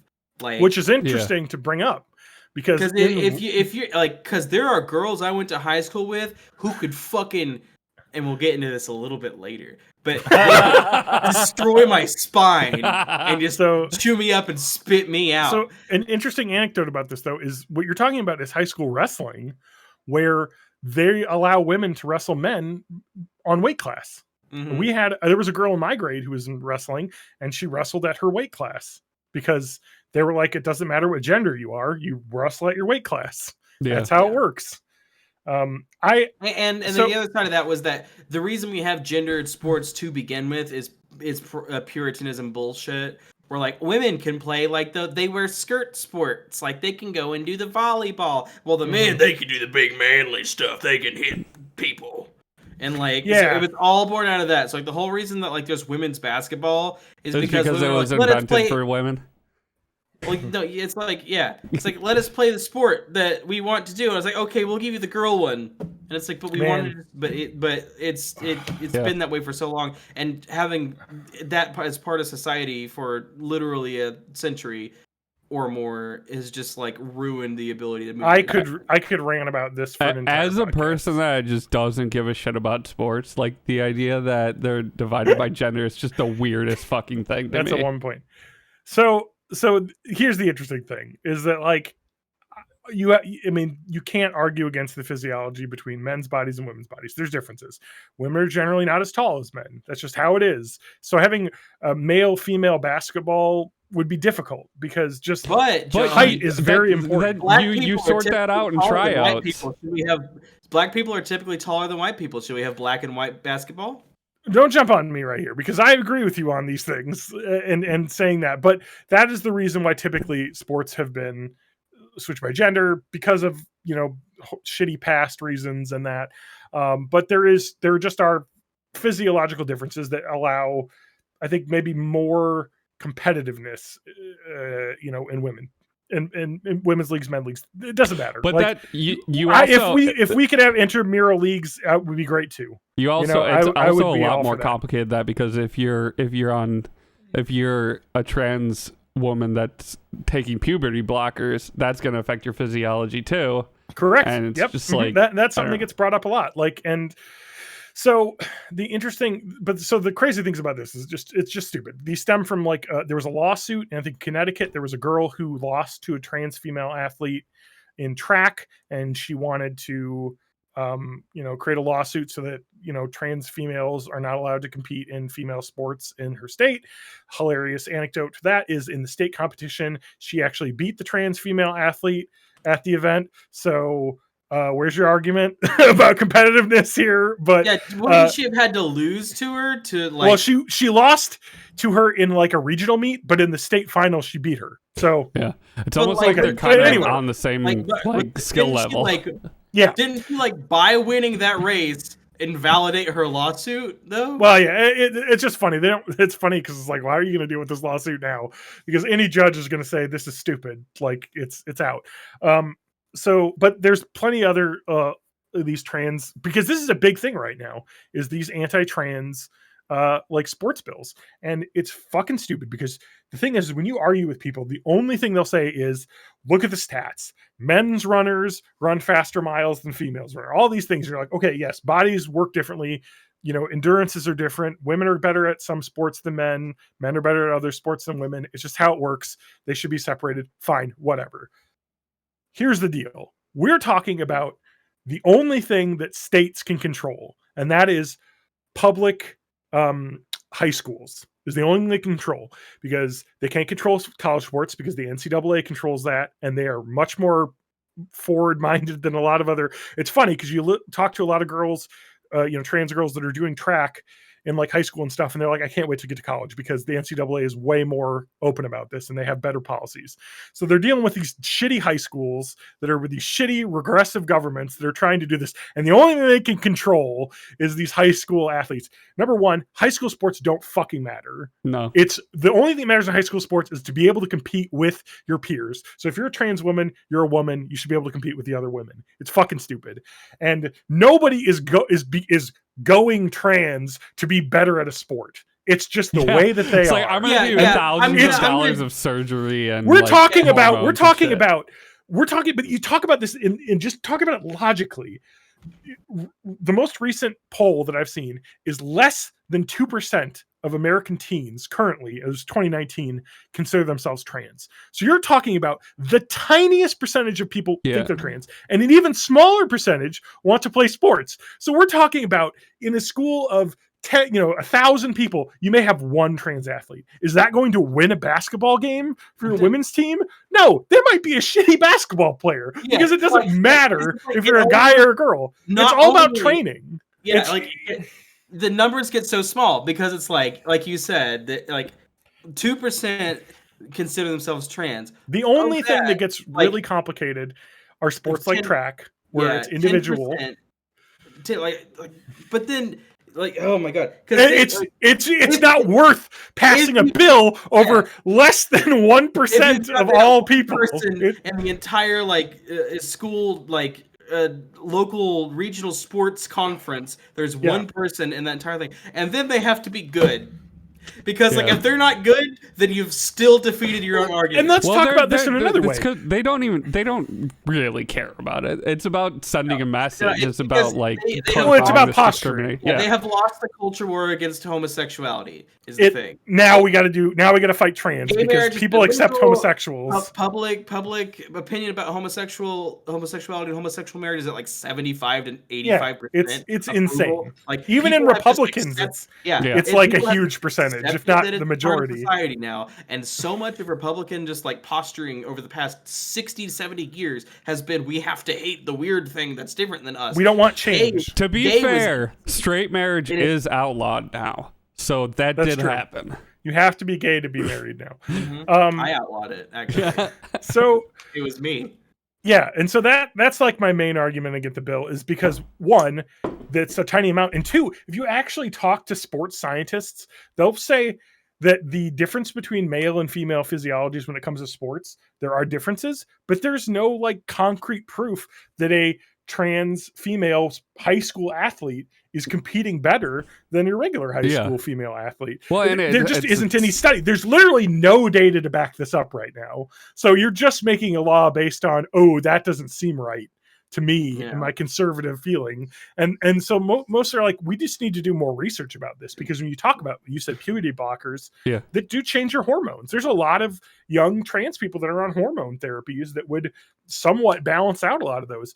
Like, which is interesting to bring up, because if you're like, because there are girls I went to high school with who could fucking, and we'll get into this a little bit later, but destroy my spine and just chew me up and spit me out. So an interesting anecdote about this though is what you're talking about is high school wrestling, where they allow women to wrestle men on weight class. Mm-hmm. There was a girl in my grade who was in wrestling, and she wrestled at her weight class because they were like, it doesn't matter what gender you are, you wrestle at your weight class. That's how it works. And the other side of that was that the reason we have gendered sports to begin with is Puritanism bullshit. Where like women can play like they wear skirt sports, like they can go and do the volleyball. Well, the men, they can do the big manly stuff. They can hit people. And like, so it was all born out of that. So like the whole reason that like there's women's basketball is because it was invented for women. Like, no, it's like, it's like, let us play the sport that we want to do. And I was like, okay, we'll give you the girl one. And it's like, but we wanted, but it's been that way for so long. And having that as part of society for literally a century or more is just like ruined the ability to move. I could rant about this for an entire as a person that just doesn't give a shit about sports. Like the idea that they're divided by gender is just the weirdest fucking thing to me. That's at one point. So here's the interesting thing is that like you can't argue against the physiology between men's bodies and women's bodies. There's differences. Women are generally not as tall as men. That's just how it is. So having a male-female basketball would be difficult because just But height is very important. You sort that out in tryouts. Black people are typically taller than white people. Should we have black and white basketball? Don't jump on me right here because I agree with you on these things and saying that. But that is the reason why typically sports have been switched by gender because of, shitty past reasons and that. But there just are physiological differences that allow, I think, maybe more competitiveness, in women. In women's leagues, men's leagues, it doesn't matter. But like, that you also, if we could have intramural leagues, that would be great too. You also I would a be all lot more for that. complicated that because if you're a trans woman that's taking puberty blockers, that's going to affect your physiology too. Correct. And it's yep. just like that's something that gets brought up a lot. So the crazy things about this is it's just stupid. These stem from there was a lawsuit, and I think Connecticut, there was a girl who lost to a trans female athlete in track, and she wanted to, create a lawsuit so that, trans females are not allowed to compete in female sports in her state. Hilarious anecdote to that is in the state competition, she actually beat the trans female athlete at the event. So, where's your argument about competitiveness here? But yeah, wouldn't she have had to lose to her to Well, she lost to her in a regional meet, but in the state final she beat her. So yeah, it's almost like they're kind of on the same skill level. Didn't she by winning that race invalidate her lawsuit though? Well, yeah, it's just funny. It's funny because it's why are you going to deal with this lawsuit now? Because any judge is going to say this is stupid. It's out. So, but there's plenty other these trans, because this is a big thing right now, is these anti-trans sports bills, and it's fucking stupid because the thing is when you argue with people, the only thing they'll say is, look at the stats. Men's runners run faster miles than females run. All these things, you're like, okay, yes, bodies work differently. Endurances are different. Women are better at some sports than men. Men are better at other sports than women. It's just how it works. They should be separated. Fine, whatever. Here's the deal. We're talking about the only thing that states can control, and that is public high schools is the only thing they can control, because they can't control college sports because the NCAA controls that, and they are much more forward-minded than a lot of other. It's funny because you talk to a lot of girls, trans girls that are doing track in high school and stuff, and they're like, I can't wait to get to college because the NCAA is way more open about this and they have better policies. So they're dealing with these shitty high schools that are with these shitty regressive governments that are trying to do this, and the only thing they can control is these high school athletes. Number one, high school sports don't fucking matter. No, it's the only thing that matters in high school sports is to be able to compete with your peers. So if you're a trans woman, you're a woman, you should be able to compete with the other women. It's fucking stupid, and nobody is going trans to be better at a sport. It's just the way that they are. I'm going to do thousands of dollars of surgery, and but you talk about this and just talk about it logically. The most recent poll that I've seen is less than 2% of American teens currently, as 2019, consider themselves trans. So you're talking about the tiniest percentage of people think they're trans, and an even smaller percentage want to play sports. So we're talking about in a school of 1,000 people, you may have one trans athlete. Is that going to win a basketball game for your women's team? No, there might be a shitty basketball player because it doesn't matter if you're a guy or a girl. It's all about training. Yeah, the numbers get so small because it's like you said, that 2% consider themselves trans. The only thing that gets really complicated are sports like track, where it's individual. But then, oh my god, it's not worth passing a bill over less than 1% of all people and the entire school local regional sports conference. There's one person in that entire thing, and then they have to be good. Because if they're not good, then you've still defeated your own argument. And let's talk about this in another way. They don't really care about it. It's about sending a message. It's about it's about posturing. Yeah, they have lost the culture war against homosexuality. Is the thing. Now we got to fight trans because people accept homosexuals. Public opinion about homosexuality and homosexual marriage is at 75 to 85%. It's insane. Even in Republicans, it's a huge percentage. percentage, if accepted not that the it's majority. part of society now, and so much of Republican just like posturing over the past 60 to 70 years has been we have to hate the weird thing that's different than us. We don't want change. To be Gay was- fair, straight marriage is outlawed now, so that That's did true. happen. You have to be gay to be married now. I outlawed it, actually. So It was me. yeah, and so that's like my main argument against the bill is because one, that's a tiny amount, and two, if you actually talk to sports scientists, they'll say that the difference between male and female physiologies when it comes to sports, there are differences, but there's no like concrete proof that a trans female high school athlete is competing better than a regular high school female athlete. Well, and there just isn't any study. There's literally no data to back this up right now. So you're just making a law based on, oh, that doesn't seem right to me and my conservative feeling. And so most are like, we just need to do more research about this, because when you talk about, you said puberty blockers that do change your hormones. There's a lot of young trans people that are on hormone therapies that would somewhat balance out a lot of those.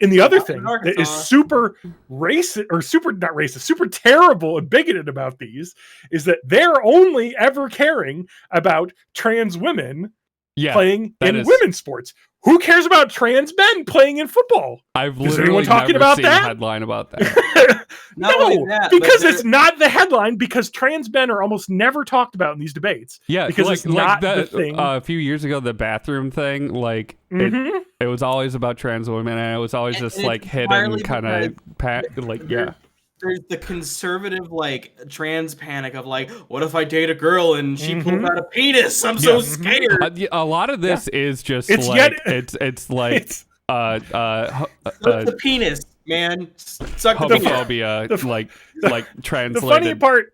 And the other thing that is super racist, or super terrible and bigoted about these is that they're only ever caring about trans women playing in women's sports. Who cares about trans men playing in football? Is anyone talking about that? Headline about that? No, because it's not the headline, because trans men are almost never talked about in these debates. Yeah, because it's not the thing. A few years ago, the bathroom thing, like it was always about trans women, and it was always just like hidden kind of There's the conservative like trans panic of like, what if I date a girl and she pulls out a penis? I'm so scared. A lot of this is just it's the penis, man. Suck homophobia, like translated. The funny part,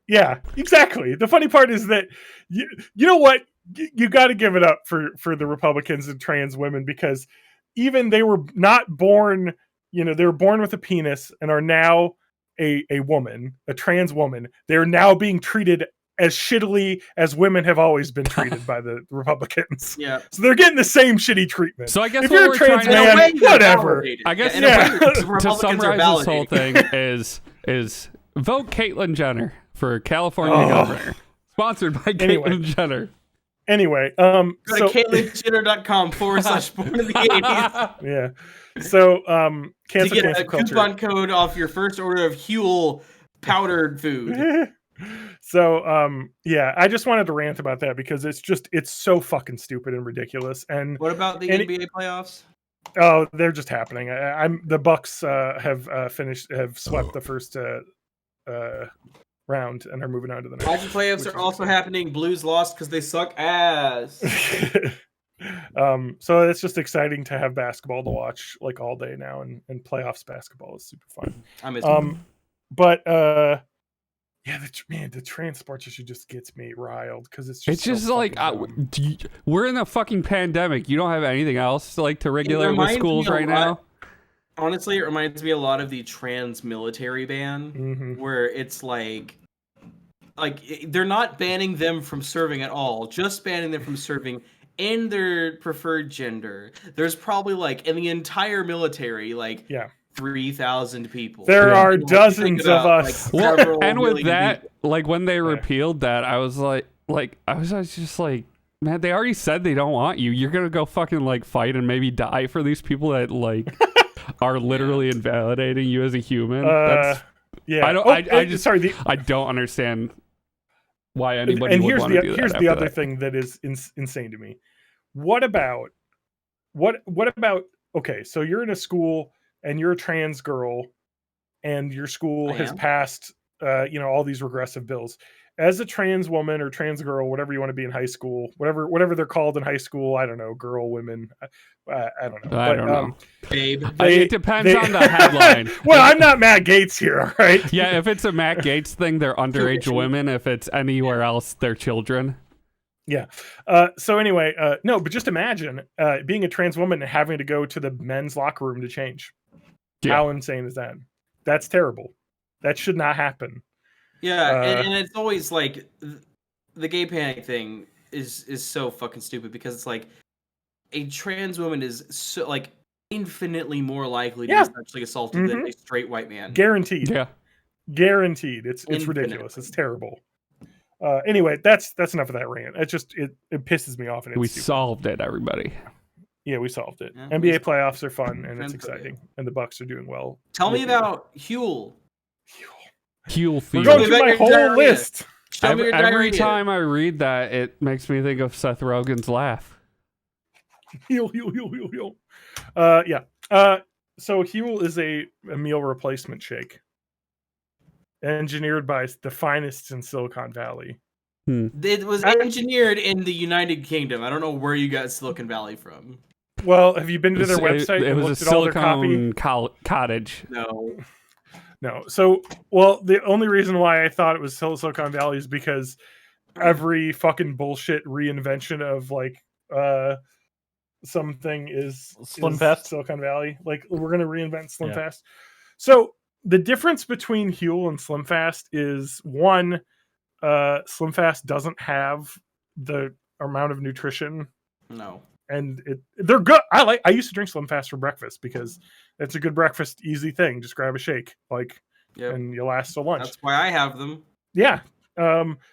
exactly. The funny part is that you know what, you got to give it up for the Republicans and trans women, because even they were not born, they were born with a penis and are now a woman, a trans woman. They're now being treated as shittily as women have always been treated by the Republicans. Yeah. So they're getting the same shitty treatment. So I guess if you're a trans man, whatever. I guess to summarize this whole thing is vote Caitlyn Jenner for California governor. Sponsored by Caitlyn Jenner. Anyway, go to CaitlynJenner.com/born in the 80s. Yeah. So, to get a coupon code off your first order of Huel powdered food. So, I just wanted to rant about that because it's so fucking stupid and ridiculous. And what about the NBA playoffs? Oh, they're just happening. The Bucks have swept the first round and are moving on to the next. Magic playoffs are also happening. Blues lost because they suck ass. So it's just exciting to have basketball to watch like all day now, and playoffs basketball is super fun. But the trans sports issue just gets me riled because it's just so like we're in a fucking pandemic. You don't have anything else to regulate with schools right now. Honestly, it reminds me a lot of the trans military ban, where it's like they're not banning them from serving at all, just banning them from serving in their preferred gender. There's probably in the entire military 3,000 people. There are dozens of us. And with that, when they repealed that, I was just like, man, they already said they don't want you. You're gonna go fucking fight and maybe die for these people that are literally invalidating you as a human. I don't understand why anybody would want to do that. Here's the other thing that is insane to me. What about okay, so you're in a school and you're a trans girl and your school has passed all these regressive bills. As a trans woman or trans girl, whatever you want to be in high school, whatever they're called in high school, I don't know, girl, women, I don't know. I don't know. Babe. It depends on the headline. Well, I'm not Matt Gaetz here, all right? Yeah, if it's a Matt Gaetz thing, they're underage women. If it's anywhere else, they're children. Yeah. So anyway, no, but just imagine being a trans woman and having to go to the men's locker room to change. Yeah. How insane is that? That's terrible. That should not happen. Yeah, and it's always the gay panic thing is so fucking stupid, because it's a trans woman is so infinitely more likely to be sexually assaulted than a straight white man. Guaranteed. Yeah. Guaranteed. It's ridiculous. It's terrible. Anyway, that's enough of that rant. It pisses me off. And we solved it, everybody. Yeah, we solved it. Yeah, NBA playoffs are fun and it's exciting, and the Bucks are doing well. Tell me about Huel. Huel We're Field. going through my whole list. Every time I read that, it makes me think of Seth Rogen's laugh. Huel. Yeah. So Huel is a meal replacement shake, engineered by the finest in Silicon Valley. It was engineered in the United Kingdom. I don't know where you got Silicon Valley from. Well, have you been to their website? It was a Silicon cottage. No. So, well, the only reason why I thought it was Silicon Valley is because every fucking bullshit reinvention of like something is Slimfast. Silicon Valley. Like, we're gonna reinvent Slimfast. Yeah. So the difference between Huel and Slimfast is one, Slimfast doesn't have the amount of nutrition. No. And they're good. I used to drink Slimfast for breakfast because it's a good breakfast, easy thing. Just grab a shake, and you last till lunch. That's why I have them. Yeah.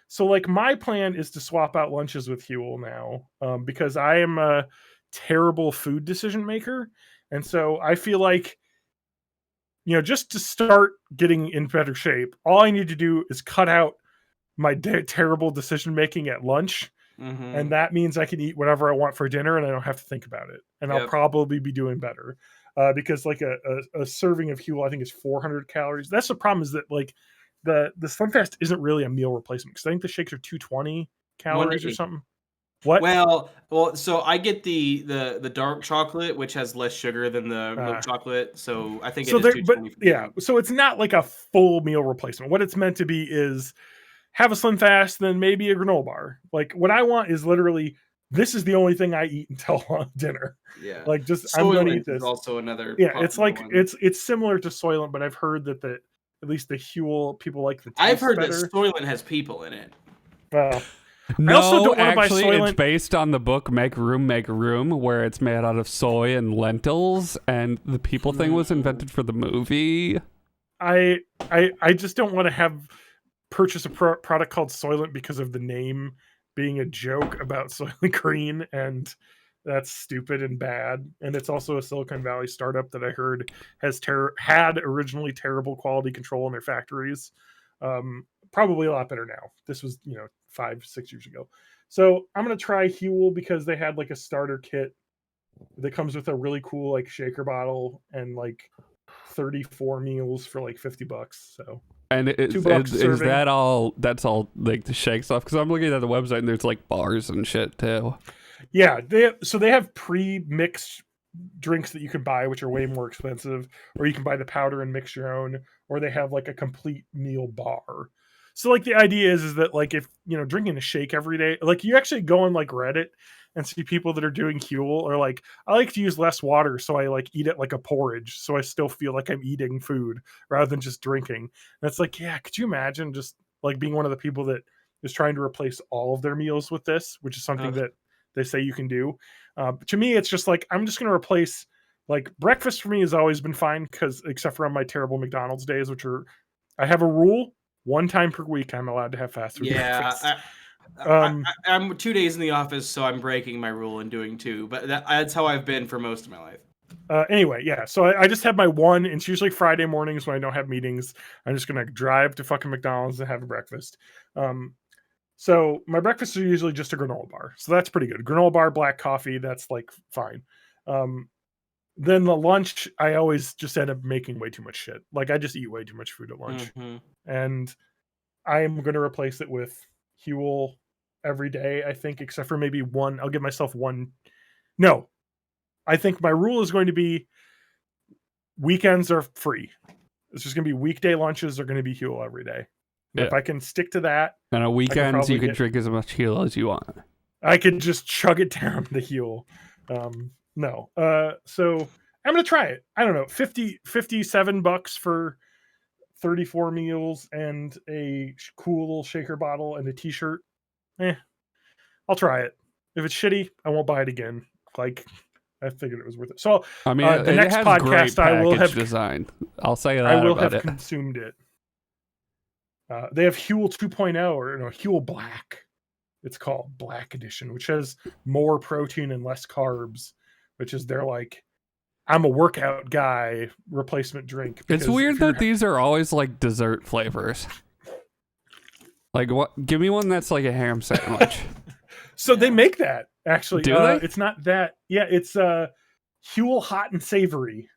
So like my plan is to swap out lunches with Huel now, because I am a terrible food decision maker, and so I feel like, just to start getting in better shape, all I need to do is cut out my terrible decision making at lunch. Mm-hmm. And that means I can eat whatever I want for dinner and I don't have to think about it. And I'll probably be doing better. Because like a serving of Huel, I think, is 400 calories. That's the problem, is that like the Slimfast isn't really a meal replacement, because I think the shakes are 220 calories or something. What? Well, so I get the dark chocolate, which has less sugar than the milk chocolate. So I think it is 220. Yeah, so it's not like a full meal replacement. What it's meant to be is have a Slimfast, then maybe a granola bar. Like, what I want is literally, this is the only thing I eat until dinner. Yeah. Like, just Soylent, I'm going to eat this. Is also another. Yeah, it's like one. It's similar to Soylent, but I've heard that at least the Huel people like the taste I've heard better. that Soylent has people in it. Well, no, I also don't want to buy Soylent. It's based on the book Make Room, where it's made out of soy and lentils, and the people thing was invented for the movie. I just don't want to purchase a product called Soylent because of the name being a joke about Soylent Green, and that's stupid and bad. And it's also a Silicon Valley startup that I heard had originally terrible quality control in their factories. Probably a lot better now. This was 5-6 years ago. So I'm gonna try Huel because they had like a starter kit that comes with a really cool like shaker bottle and like 34 meals for like $50. So. And is that all? That's all like the shake stuff? Because I'm looking at the website and there's like bars and shit too. Yeah, they have pre-mixed drinks that you can buy, which are way more expensive, or you can buy the powder and mix your own, or they have like a complete meal bar. So like the idea is that like if drinking a shake every day, like you actually go on like Reddit and see people that are doing Huel, or like, I like to use less water, so I like eat it like a porridge, so I still feel like I'm eating food rather than just drinking. And it's like, yeah, could you imagine just like being one of the people that is trying to replace all of their meals with this, which is something that they say you can do. To me, it's just like, I'm just going to replace, like, breakfast for me has always been fine, because except for on my terrible McDonald's days, I have a rule, 1 time per week I'm allowed to have fast food breakfast. I'm 2 days in the office, so I'm breaking my rule and doing 2, but that's how I've been for most of my life. Anyway, yeah, so I just have my 1, and it's usually Friday mornings when I don't have meetings. I'm just going to drive to fucking McDonald's and have a breakfast. So my breakfasts are usually just a granola bar. So that's pretty good. Granola bar, black coffee, that's like fine. Then the lunch, I always just end up making way too much shit. Like, I just eat way too much food at lunch. Mm-hmm. And I'm going to replace it with Huel every day, I think, except for maybe one. I'll give myself one. No, I think my rule is going to be weekends are free. It's just going to be weekday lunches are going to be Huel every day. Yeah. If I can stick to that. And on weekends, you can drink as much Huel as you want. I could just chug it down the Huel. No. So I'm going to try it. I don't know. $57 for 34 meals and a cool little shaker bottle and a t-shirt. I'll try it. If it's shitty, I won't buy it again. Like, I figured it was worth it. So I mean, the next podcast I will have designed. I'll say that. I will have consumed it. They have Huel 2.0 or Huel Black. It's called Black Edition, which has more protein and less carbs, which is their like, I'm a workout guy replacement drink. It's weird that these are always like dessert flavors. Like what? Give me one that's like a ham sandwich. So they make that actually. Do they? It's not that. Yeah, it's Huel Hot and Savory,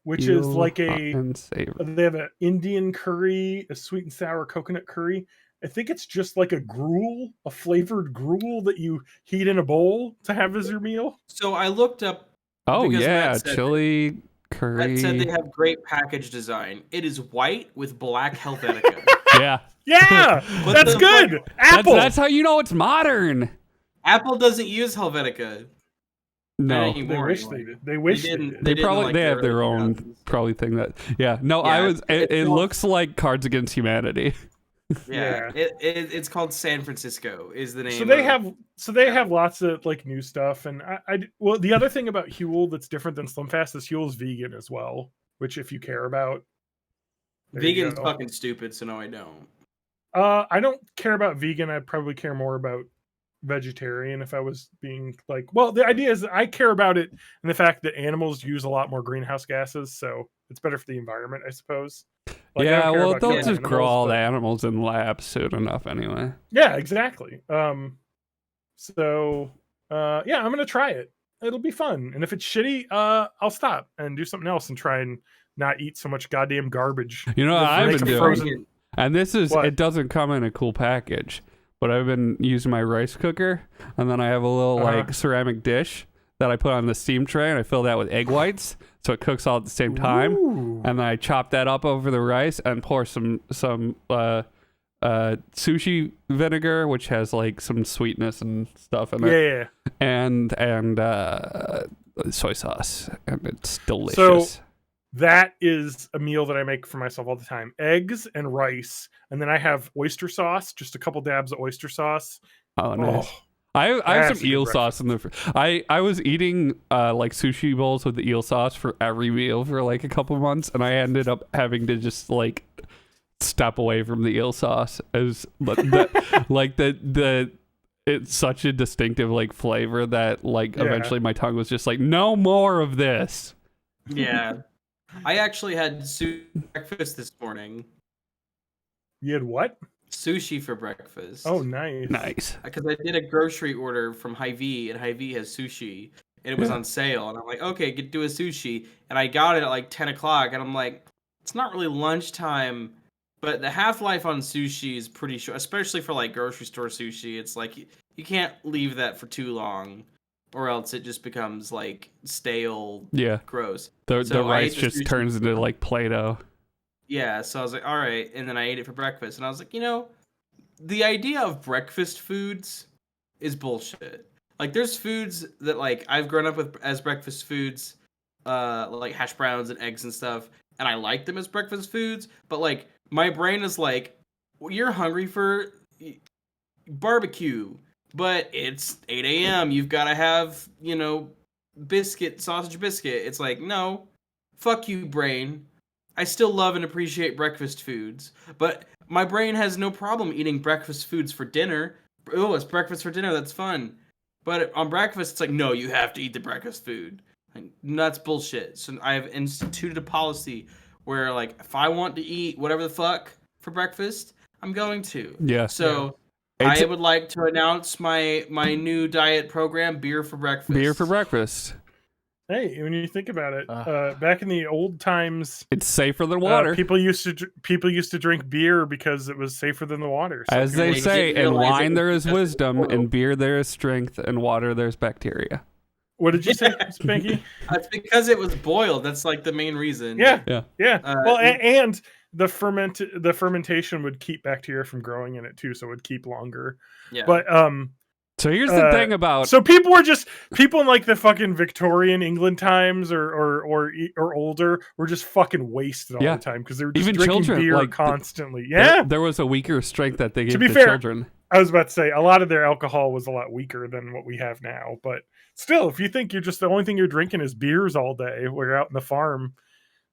which is like they have an Indian curry, a sweet and sour coconut curry. I think it's just like a gruel, a flavored gruel that you heat in a bowl to have as your meal. So I looked up. Oh because yeah, Matt said chili curry. Matt said they have great package design. It is white with black Helvetica. Yeah. Yeah, that's good. Fuck? Apple. That's how you know it's modern. Apple doesn't use Helvetica. No, they wish they did. They wish they did. They probably like they the have their early own 2000s. probably thing that. Yeah. No, Yeah, it looks like Cards Against Humanity. Yeah, it's called San Francisco is the name. So they have lots of like new stuff, and well, the other thing about Huel that's different than Slim Fast is Huel's vegan as well, which if you care about, Vegan's fucking stupid, so no, I don't. I don't care about vegan. I'd probably care more about vegetarian if I was being like, well, the idea is that I care about it and the fact that animals use a lot more greenhouse gases, so it's better for the environment, I suppose. Like, yeah, well, they'll killing just grow all but... the animals in labs soon enough anyway. Yeah, exactly. So yeah, I'm gonna try it. It'll be fun, and if it's shitty, I'll stop and do something else and try and not eat so much goddamn garbage. You know what I've been doing? Frozen... And this is, What? it doesn't come in a cool package, but I've been using my rice cooker, and then I have a little like ceramic dish that I put on the steam tray, and I fill that with egg whites, so it cooks all at the same time. Ooh. And then I chop that up over the rice and pour some sushi vinegar, which has like some sweetness and stuff in it. Yeah. And soy sauce, and it's delicious. So that is a meal that I make for myself all the time. Eggs and rice. And then I have oyster sauce, just a couple dabs of oyster sauce. Oh, nice. Oh, I have that's some a eel good sauce in the. I was eating like sushi bowls with the eel sauce for every meal for like a couple of months, and I ended up having to just like step away from the eel sauce as like the it's such a distinctive like flavor that like eventually my tongue was just like, no more of this. Yeah, I actually had breakfast this morning. You had what? Sushi for breakfast. Oh, nice. Because I did a grocery order from Hy-Vee, and Hy-Vee has sushi, and it was on sale. And I'm like, okay, do a sushi. And I got it at like 10 o'clock, and I'm like, it's not really lunchtime, but the half-life on sushi is pretty short, especially for like grocery store sushi. It's like you can't leave that for too long, or else it just becomes like stale, gross. The rice just turns into like Play-Doh. Yeah, so I was like, all right, and then I ate it for breakfast, and I was like, the idea of breakfast foods is bullshit. Like, there's foods that like I've grown up with as breakfast foods, like hash browns and eggs and stuff, and I like them as breakfast foods. But like, my brain is like, well, you're hungry for barbecue, but it's 8 a.m. You've got to have sausage biscuit. It's like, no, fuck you, brain. I still love and appreciate breakfast foods, but my brain has no problem eating breakfast foods for dinner. Oh, it's breakfast for dinner, that's fun. But on breakfast, it's like, no, you have to eat the breakfast food. Like, that's bullshit. So I have instituted a policy where, like, if I want to eat whatever the fuck for breakfast, I'm going to. Yeah. So I would like to announce my new diet program, Beer for Breakfast. Beer for breakfast. Hey, when you think about it, back in the old times, it's safer than water. People used to drink beer because it was safer than the water. So as they say, in wine there is wisdom, in beer there is strength, in water there's bacteria. What did you say, Spanky? It's because it was boiled. That's like the main reason. Yeah. Well, and the fermentation would keep bacteria from growing in it too, so it would keep longer. Yeah. But so here's the thing about people in like the fucking Victorian England times or older were just fucking wasted all the time because they were just even drinking children, beer like, constantly. There was a weaker strength that they gave to children. I was about to say a lot of their alcohol was a lot weaker than what we have now, but still, if you think you're just the only thing you're drinking is beers all day, when you're out in the farm,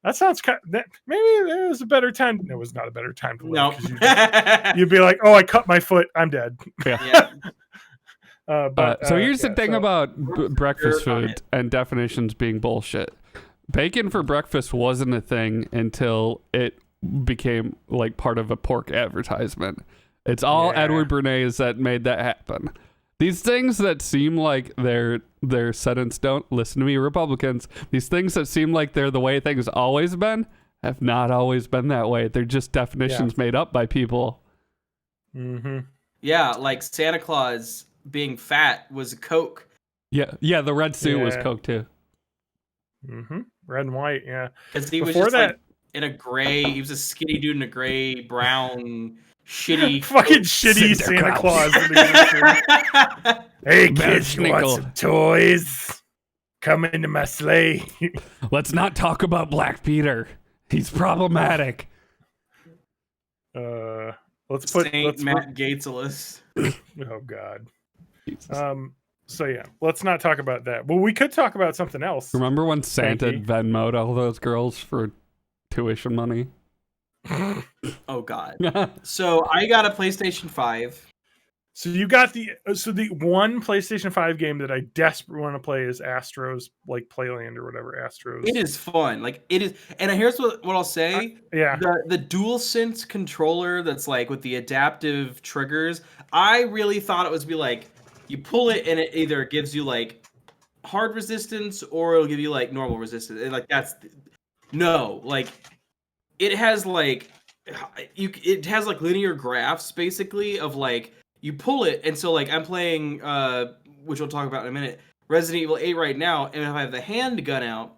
That sounds kind of, maybe there was a better time. There was not a better time to live. No. 'Cause you'd be like, oh, I cut my foot. I'm dead. Yeah. So here's the thing about breakfast You're on food it. and definitions being bullshit. Bacon for breakfast wasn't a thing until it became like part of a pork advertisement. It's all Yeah. Edward Bernays that made that happen. These things that seem like they're set in stone, listen to me, Republicans, these things that seem like they're the way things always been, have not always been that way. They're just definitions made up by people. Mm-hmm. Yeah, like Santa Claus being fat was Coke. Yeah, the red suit was Yeah. Coke too. Mm-hmm. Red and white, yeah. Because he was Before just that, like in a gray, he was a skinny dude in a gray, brown, shitty. fucking shitty Santa Santa Claus. Claus. Hey kids, you want Schnickel. some toys? Come into my sleigh. Let's not talk about Black Peter. He's problematic. Let's put. Saint Let's Matt Gatesalis. oh God. So yeah, let's not talk about that. Well, we could talk about something else. Remember when Santa Frankie. Venmo'd all those girls for tuition money? Oh God. So I got a PlayStation 5. So you got the one PlayStation 5 game that I desperately want to play is Astro's like Playland or whatever. Astro's. It is fun. Like it is, and here's what I'll say. Yeah. The DualSense controller that's like with the adaptive triggers, I really thought it was be like you pull it and it either gives you like hard resistance or it'll give you like normal resistance. And like that's no, like it has like it has like linear graphs basically of like you pull it, and so like I'm playing which we'll talk about in a minute, Resident Evil 8 right now, and if I have the handgun out,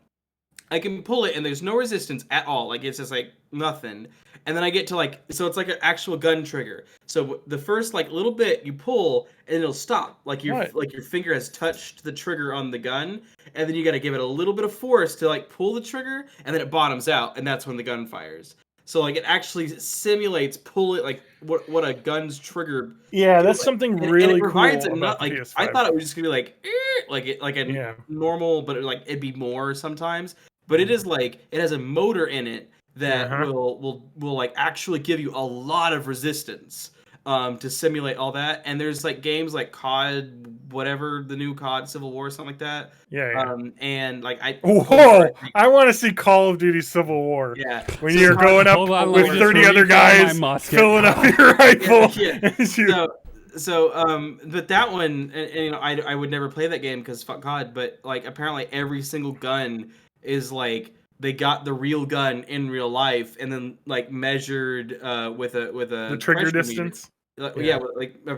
I can pull it and there's no resistance at all. Like it's just like nothing. And then I get to like, so it's like an actual gun trigger. So the first like little bit you pull and it'll stop. Like your Right. like your finger has touched the trigger on the gun, and then you got to give it a little bit of force to like pull the trigger, and then it bottoms out, and that's when the gun fires. So like it actually simulates pull it like what a gun's trigger. Yeah, that's something And really it provides cool it about not the like PS5. I thought it was just gonna be like like a Yeah. normal, but like it'd be more sometimes. But it is like it has a motor in it that Uh-huh. will like actually give you a lot of resistance to simulate all that. And there's like games like COD, whatever, the new COD Civil War, something like that. Yeah. And like Whoa! I want to see Call of Duty Civil War. yeah. When So you're COD going up Hold on, with let me 30 just other refill my guys, musket. filling up your rifle. Yeah. as you- But that one, and you know, I would never play that game because fuck COD. But like, apparently every single gun is like they got the real gun in real life and then like measured with a the trigger pressure meter. distance Yeah, with, like a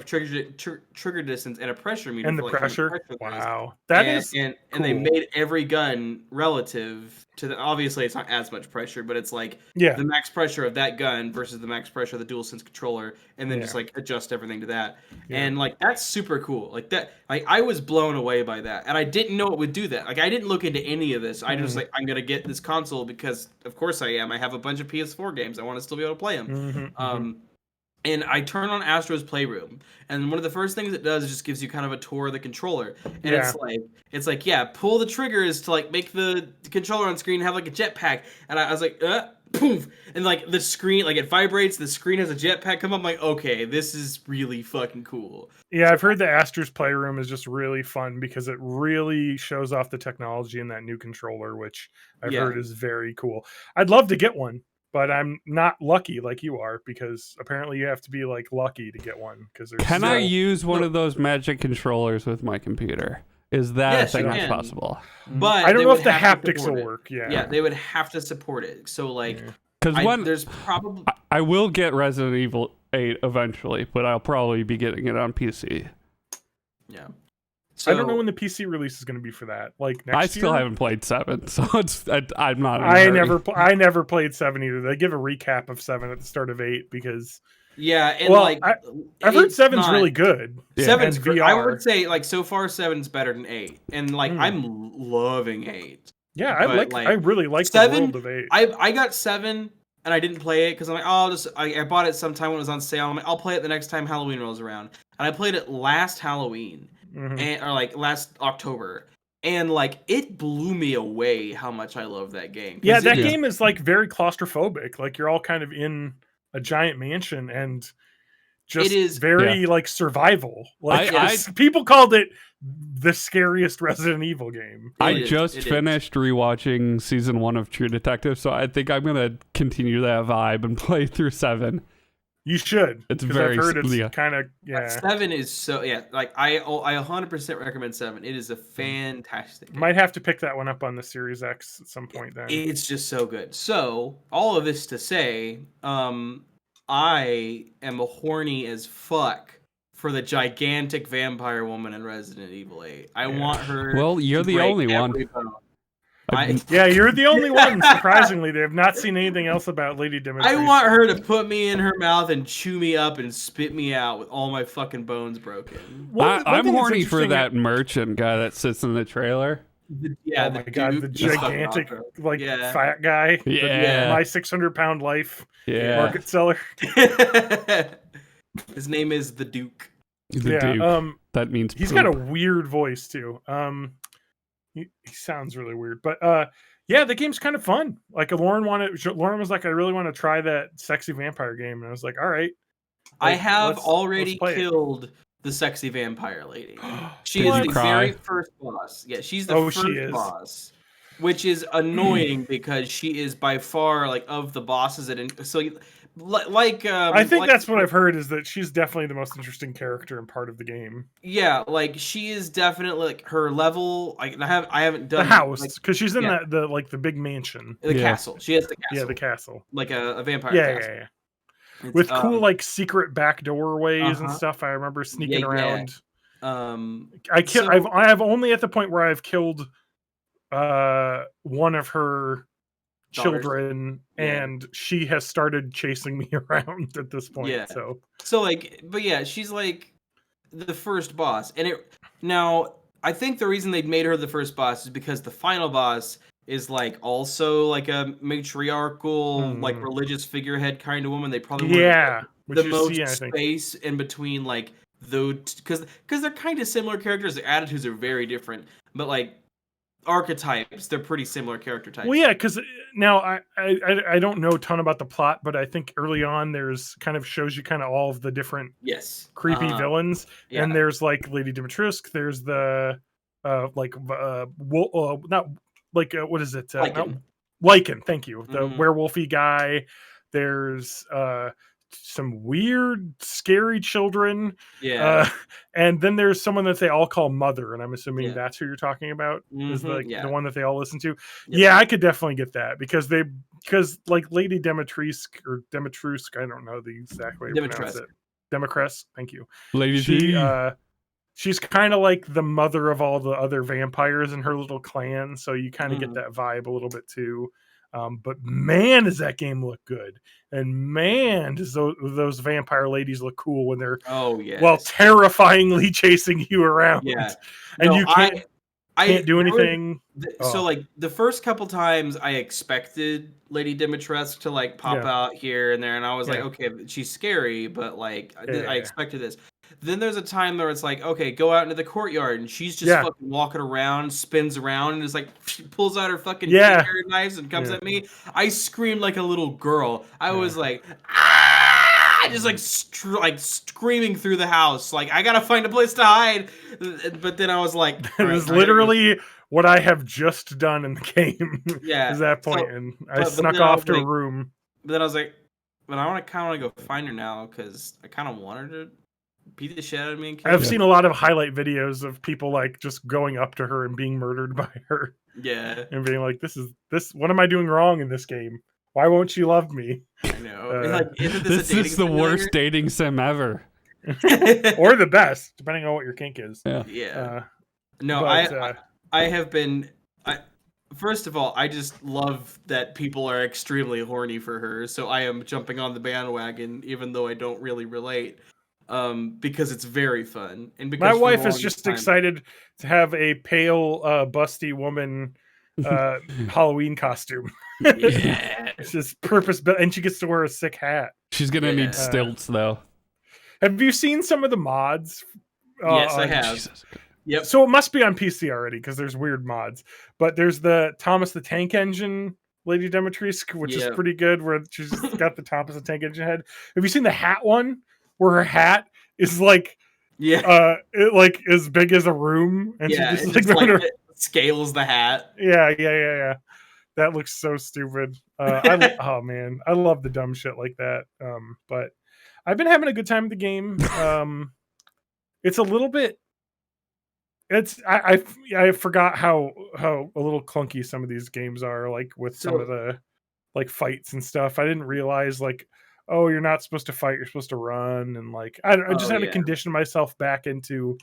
trigger distance and a pressure meter and the for, like, how much pressure. there is. Wow, that and, is and they cool. made every gun relative to the. Obviously, it's not as much pressure, but it's like yeah. the max pressure of that gun versus the max pressure of the DualSense controller, and then Yeah. just like adjust everything to that. Yeah. And like that's super cool. Like that, like I was blown away by that, and I didn't know it would do that. Like I didn't look into any of this. I just like I'm gonna get this console because of course I am. I have a bunch of PS4 games. I want to still be able to play them. Mhm. And I turn on Astro's Playroom, and one of the first things it does is just gives you kind of a tour of the controller. And Yeah. it's like, yeah, pull the triggers to like make the controller on screen have like a jetpack. And I was like, poof, and like the screen, like it vibrates. The screen has a jetpack come up. I'm like, okay, this is really fucking cool. Yeah, I've heard the Astro's Playroom is just really fun because it really shows off the technology in that new controller, which I've Yeah. heard is very cool. I'd love to get one, but I'm not lucky like you are because apparently you have to be like lucky to get one. Because Can I use one of those magic controllers with my computer? Is that Yes, a thing you that's can. possible? But I don't they know would if the have to haptics support will it. work. Yeah, they would have to support it. So like, Yeah. Because there's probably I will get Resident Evil 8 eventually, but I'll probably be getting it on PC. yeah. I don't know when the PC release is going to be for that. Like next I still year? haven't played 7, so I'm not. In a I hurry. I never played 7 either. They give a recap of 7 at the start of 8 because Yeah, and Well, like I've heard it's 7's not- really good. Yeah. Seven's And great. I VR. would say like so far 7's better than 8, and like Hmm. I'm loving 8. Yeah, But, I really like the 7 world of 8. I got 7 and I didn't play it because I'm like, oh, I bought it sometime when it was on sale. I'm like, I'll play it the next time Halloween rolls around, and I played it last Halloween Mhm. or like last October, And like it blew me away how much I love that game. 'Cause Yeah, that it is- game is like very claustrophobic. Like you're all kind of in a giant mansion and just It is- very like survival. Like I- people called it the scariest Resident Evil game. I It is, just it is. finished rewatching season 1 of True Detective, so I think I'm gonna continue that vibe and play through 7. You should. It's 'cause very I've heard it's yeah. kind of yeah. 7 is so like I 100% recommend 7. It is a fantastic game. Might have to pick that one up on the Series X at some point then. It's just so good. So, all of this to say, I am horny as fuck for the gigantic vampire woman in Resident Evil 8. I want her. Well, you're to the break only one. every bone. Yeah, you're the only one. Surprisingly, they have not seen anything else about Lady Dimitri. I want her to put me in her mouth and chew me up and spit me out with all my fucking bones broken. I'm horny for that merchant guy that sits in the trailer. Yeah, Oh my god, the Duke is fucking gigantic, awesome. like Yeah. fat guy. Yeah. My 600-pound life Yeah. market seller. His name is the Duke. The Yeah, Duke. That means he's poop. got a weird voice too. He sounds really weird, but yeah, the game's kind of fun. Like Lauren was like, I really want to try that sexy vampire game, and I was like, all right. I Like, have let's already play it. killed the sexy vampire lady. She Did is you the cry? very first boss. Yeah, she's the Oh, first she is. boss, which is annoying because she is by far like of the bosses that. I think that's what I've heard is that she's definitely the most interesting character and part of the game. Yeah, like she is definitely like her level. I haven't done The house, like, because she's in yeah. the big mansion. the Yeah. castle. She has the castle. Yeah, the castle. like a vampire Yeah, castle. yeah. It's, With cool like secret back doorways and Uh-huh. stuff. I remember sneaking Yeah, yeah. around. So- I've only at the point where I've killed one of her Daughters. children, Yeah. and she has started chasing me around at this point. Yeah. So like, but yeah, she's like the first boss, and now I think the reason they made her the first boss is because the final boss is like also like a matriarchal, like religious figurehead kind of woman. They probably wanted yeah, which the you most see, I think. space in between like those because they're kind of similar characters. Their attitudes are very different, but like archetypes, they're pretty similar character types. Well, yeah, because now I don't know a ton about the plot, but I think early on there's kind of shows you kind of all of the different Yes, creepy villains, yeah. and there's like Lady Dimitrescu. There's the not like what is it? Lycan. Lycan, thank you. The Mhm. werewolfy guy. There's some weird, scary children. Yeah, And then there's someone that they all call Mother, and I'm assuming Yeah. that's who you're talking about. Is Mhm, like yeah. the one that they all listen to. Yep. Yeah, I could definitely get that because like Lady Dimitrescu or Dimitrescu, I don't know the exact way to pronounce Dimitrescu. it. Dimitrescu, thank you. Lady She D. she's kind of like the mother of all the other vampires in her little clan, so you kind of Mhm. get that vibe a little bit too. But man, does that game look good, and man, does those vampire ladies look cool when they're Oh yeah. well terrifyingly chasing you around. Yeah. and No, you can't do there was- anything. So Oh. like the first couple times I expected Lady Dimitrescu to like pop Yeah. out here and there, and I was like, Yeah. okay, she's scary, but like Yeah. I expected this. Then there's a time where it's like, okay, go out into the courtyard, and she's just Yeah. fucking walking around, spins around, and is like pulls out her fucking Yeah. finger knives and comes Yeah. at me. I screamed like a little girl. I was like, ah! Just like screaming through the house, like I gotta find a place to hide. But then I was like, It all right, was all right, literally what I have just done in the game. Yeah, is that so- point, and I but snuck then I off was to a like- room. But then I was like, but I want to kind of go find her now because I kind of want her to beat the shit out of me. And kill I've me. seen a lot of highlight videos of people like just going up to her and being murdered by her Yeah, and being like, "This. What am I doing wrong in this game? Why won't she love me?" I know. Uh, Like, isn't This a is the worst dating sim ever. dating Or the best, depending on what your kink is. Yeah. yeah. No, but, I have been. First of all, I just love that people are extremely horny for her, so I am jumping on the bandwagon, even though I don't really relate, because it's very fun. And because my for the wife is longest just time- excited to have a pale, busty woman Halloween costume. Yeah. It's just purpose built, and she gets to wear a sick hat. She's gonna Yeah. need stilts though. Have you seen some of the mods? Yes, I on- have. Jesus. Yep. So it must be on PC already because there's weird mods. But there's the Thomas the Tank Engine Lady Demetrice, which is pretty good, where she's got the Thomas the Tank Engine head. Have you seen the hat one where her hat is like like as big as a room, and she just it scales the hat. Yeah. That looks so stupid. Oh man, I love the dumb shit like that. But I've been having a good time with the game. It's a little bit. I forgot how a little clunky some of these games are, like with some of the like fights and stuff. I didn't realize like, oh, you're not supposed to fight, you're supposed to run, and like I just had to condition myself back into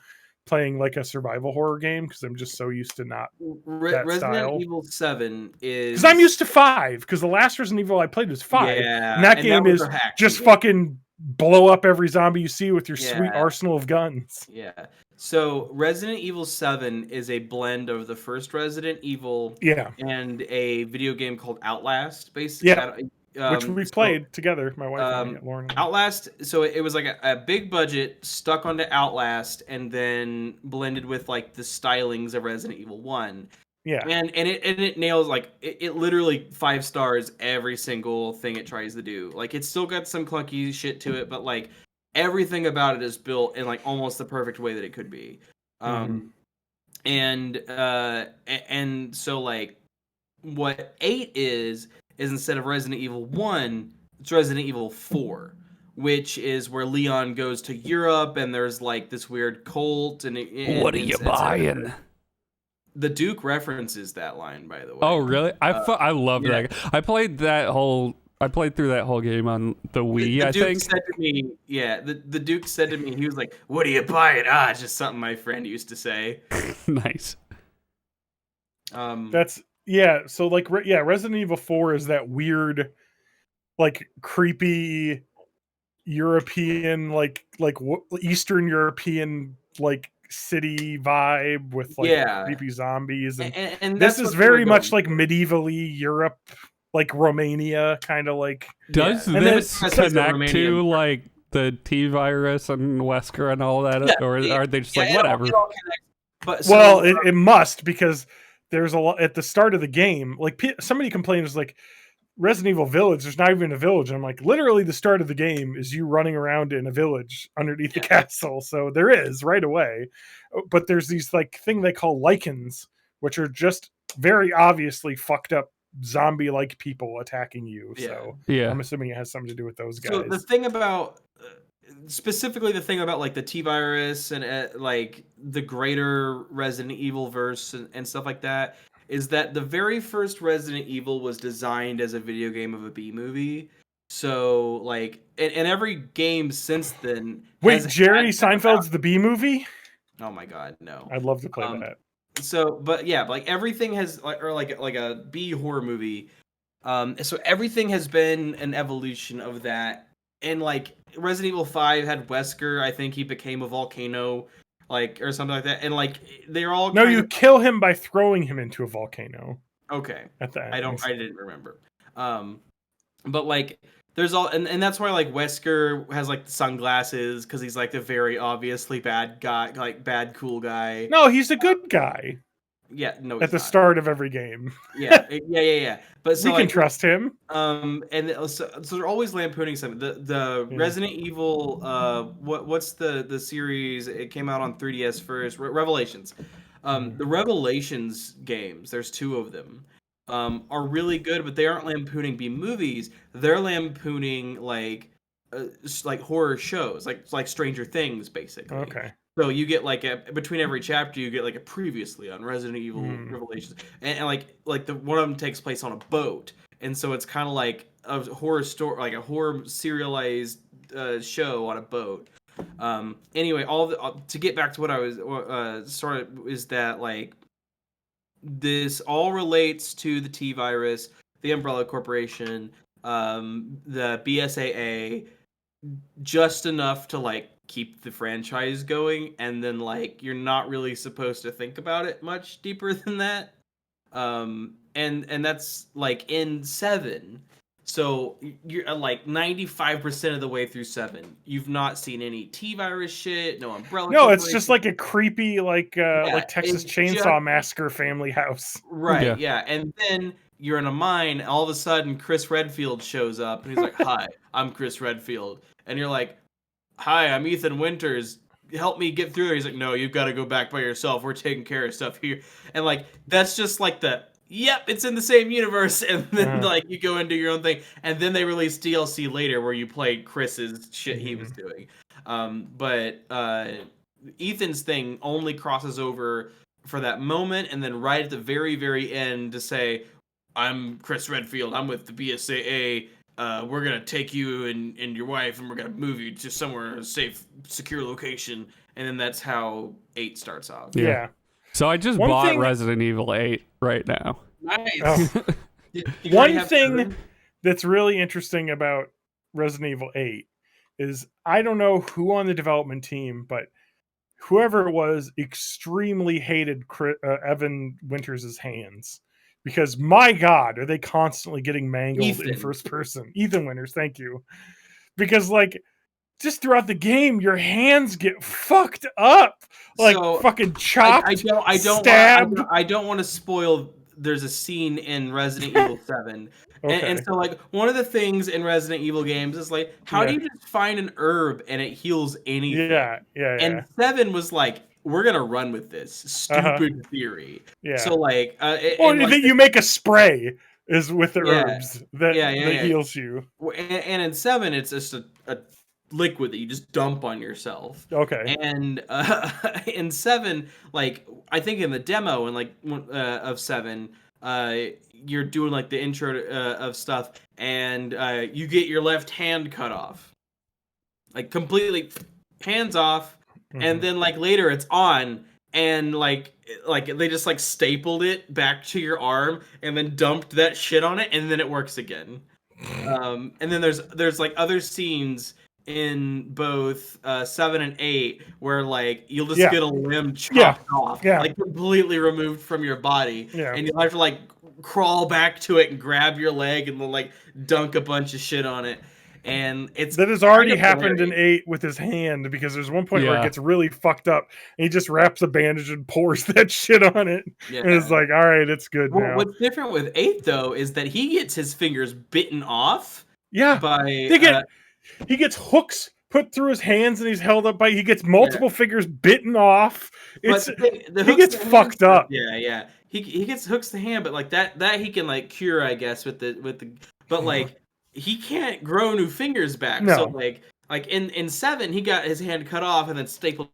playing like a survival horror game because I'm just so used to not that Resident style. Evil 7 is because I'm used to 5 because the last Resident Evil I played was 5. And that game is just fucking blow up every zombie you see with your sweet arsenal of guns. Yeah. So Resident Evil 7 is a blend of the first Resident Evil and a video game called Outlast, basically. Yeah. Which we played together, my wife and I, Lauren. Outlast, so it was like a big budget stuck onto Outlast and then blended with like the stylings of Resident Evil 1. Yeah. And it nails like it literally 5 stars every single thing it tries to do. Like it's still got some clunky shit to it, but like everything about it is built in like almost the perfect way that it could be. And so like what 8 is instead of Resident Evil 1, it's Resident Evil 4, which is where Leon goes to Europe and there's like this weird cult and what are you buying? The Duke references that line, by the way. Oh, really? I love that. I played through that whole game on the Wii, the Duke think. Said to me, the Duke said to me, he was like, "What are you buying?" It's just something my friend used to say. Nice. That's so like Resident Evil 4 is that weird, like creepy European, like Eastern European, like city vibe with like creepy zombies, and this is very much like medievally Europe, like Romania, kind of like. Does this connect to like the T-virus and Wesker and all that, or are they just like whatever? It all connects, but it must, because there's a lot at the start of the game. Like somebody complained, was like, Resident Evil Village, there's not even a village. And I'm like, literally the start of the game is you running around in a village underneath the castle. So there is right away. But there's these like thing they call lichens, which are just very obviously fucked up zombie-like people attacking you. So I'm assuming it has something to do with those guys. So the thing about specifically the thing about like the T-virus and like the greater Resident Evil verse and stuff like that is that the very first Resident Evil was designed as a video game of a B-movie. So, like, and every game since then... Wait, Jerry Seinfeld's the B-movie? Oh my god, no. I'd love to play that. So, but yeah, like, everything has... like a B-horror movie. So everything has been an evolution of that. And, like, Resident Evil 5 had Wesker. I think he became a volcano... like, or something like that, and like they're all. No, you kill him by throwing him into a volcano. Okay, at the end. I didn't remember. But like, there's all, and that's why like Wesker has like the sunglasses because he's like the very obviously bad guy, like bad cool guy. No, he's a good guy. Yeah, no. At the start of every game. Yeah. But so we can trust him. And so they're always lampooning something. The Resident Evil. What's the series? It came out on 3DS first. Revelations. The Revelations games. There's 2 of them. Are really good, but they aren't lampooning B movies. They're lampooning like horror shows, like Stranger Things, basically. Okay. So you get like between every chapter, you get like a previously on Resident Evil Revelations, and like the one of them takes place on a boat, and so it's kind of like a horror story, like a horror serialized show on a boat. Anyway, to get back to what I was is that like this all relates to the T-virus, the Umbrella Corporation, the BSAA, just enough to like keep the franchise going, and then like you're not really supposed to think about it much deeper than that. And that's like in 7. So you're like 95% of the way through 7. You've not seen any T-virus shit, no Umbrella. No, it's just like a creepy like Texas it's Chainsaw just- Massacre family house. Right, yeah. And then you're in a mine, all of a sudden Chris Redfield shows up and he's like, "Hi, I'm Chris Redfield." And you're like, "Hi, I'm Ethan Winters. Help me get through there." He's like, "No, you've got to go back by yourself. We're taking care of stuff here." And like that's just like yep, it's in the same universe, and then like you go and do your own thing, and then they release DLC later where you play Chris's shit he was doing. But Ethan's thing only crosses over for that moment, and then right at the very, very end to say, "I'm Chris Redfield. I'm with the BSAA. We're gonna take you and your wife, and we're gonna move you to somewhere a safe, secure location." And then that's how 8 starts off. Yeah. So I just One bought thing- Resident Evil 8 right now. Nice. Oh. Did you One already have thing 7? that's really interesting about Resident Evil 8 is I don't know who on the development team, but whoever it was extremely hated Evan Winters' hands. Because my God, are they constantly getting mangled in Ethan. first person? Ethan Winters, thank you. Because like just throughout the game, your hands get fucked up, like So, fucking chopped. stabbed. I don't want to spoil. There's a scene in Resident Evil 7, and so like one of the things in Resident Evil games is like, how do you just find an herb and it heals anything? Yeah. And 7 was like, we're gonna run with this stupid theory. Yeah. So like, You make a spray is with the Yeah. herbs that heals you. And in 7, it's just a liquid that you just dump on yourself. Okay. And in 7, like I think in the demo and like of 7, you're doing like the intro of stuff, and you get your left hand cut off, like completely hands off, and then like later it's on, and like they just like stapled it back to your arm and then dumped that shit on it, and then it works again. And then there's like other scenes in both 7 and 8 where like you'll just get a limb chopped off, like completely removed from your body, and you'll have to like crawl back to it and grab your leg and then like dunk a bunch of shit on it. And that has already happened in 8 with his hand, because there's one point where it gets really fucked up and he just wraps a bandage and pours that shit on it. And it's like, all right, it's good now. What's different with 8 though is that he gets his fingers bitten off. Yeah. By he gets hooks put through his hands and he's held up by. He gets multiple fingers bitten off. It's he gets fucked up. Yeah. He gets hooks to hand, but like that he can like cure, I guess, with the but like he can't grow new fingers back. No. So like in 7 he got his hand cut off and then stapled,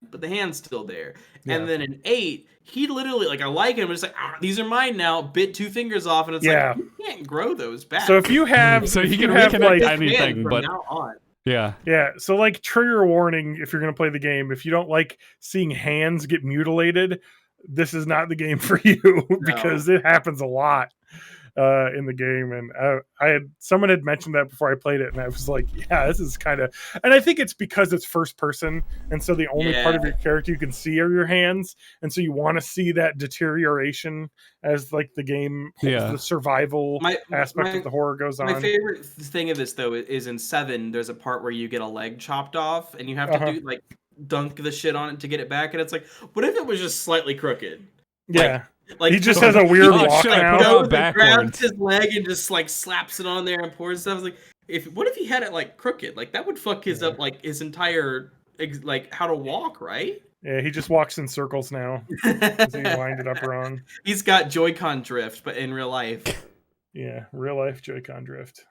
but the hand's still there. And then in 8 he literally, like, I like him, but it's like, these are mine now, bit 2 fingers off, and it's like, you can't grow those back. So if you have, so you can have like anything, but now on. Yeah. So like, trigger warning if you're gonna play the game, if you don't like seeing hands get mutilated, this is not the game for you, because it happens a lot in the game. And someone had mentioned that before I played it, and I was like, yeah, this is kind of, and I think it's because it's first person, and so the only part of your character you can see are your hands, and so you want to see that deterioration as like the game, the survival aspect of the horror goes on. My favorite thing of this though is in 7 there's a part where you get a leg chopped off and you have to do like dunk the shit on it to get it back, and it's like, what if it was just slightly crooked? Like he just has a weird walk now. Grabs his leg and just like slaps it on there and pours stuff. Like, what if he had it like crooked? Like that would fuck his up, like his entire like how to walk, right? Yeah, he just walks in circles now. He wind it up wrong. He's got Joy-Con drift, but in real life. Yeah, real life Joy-Con drift.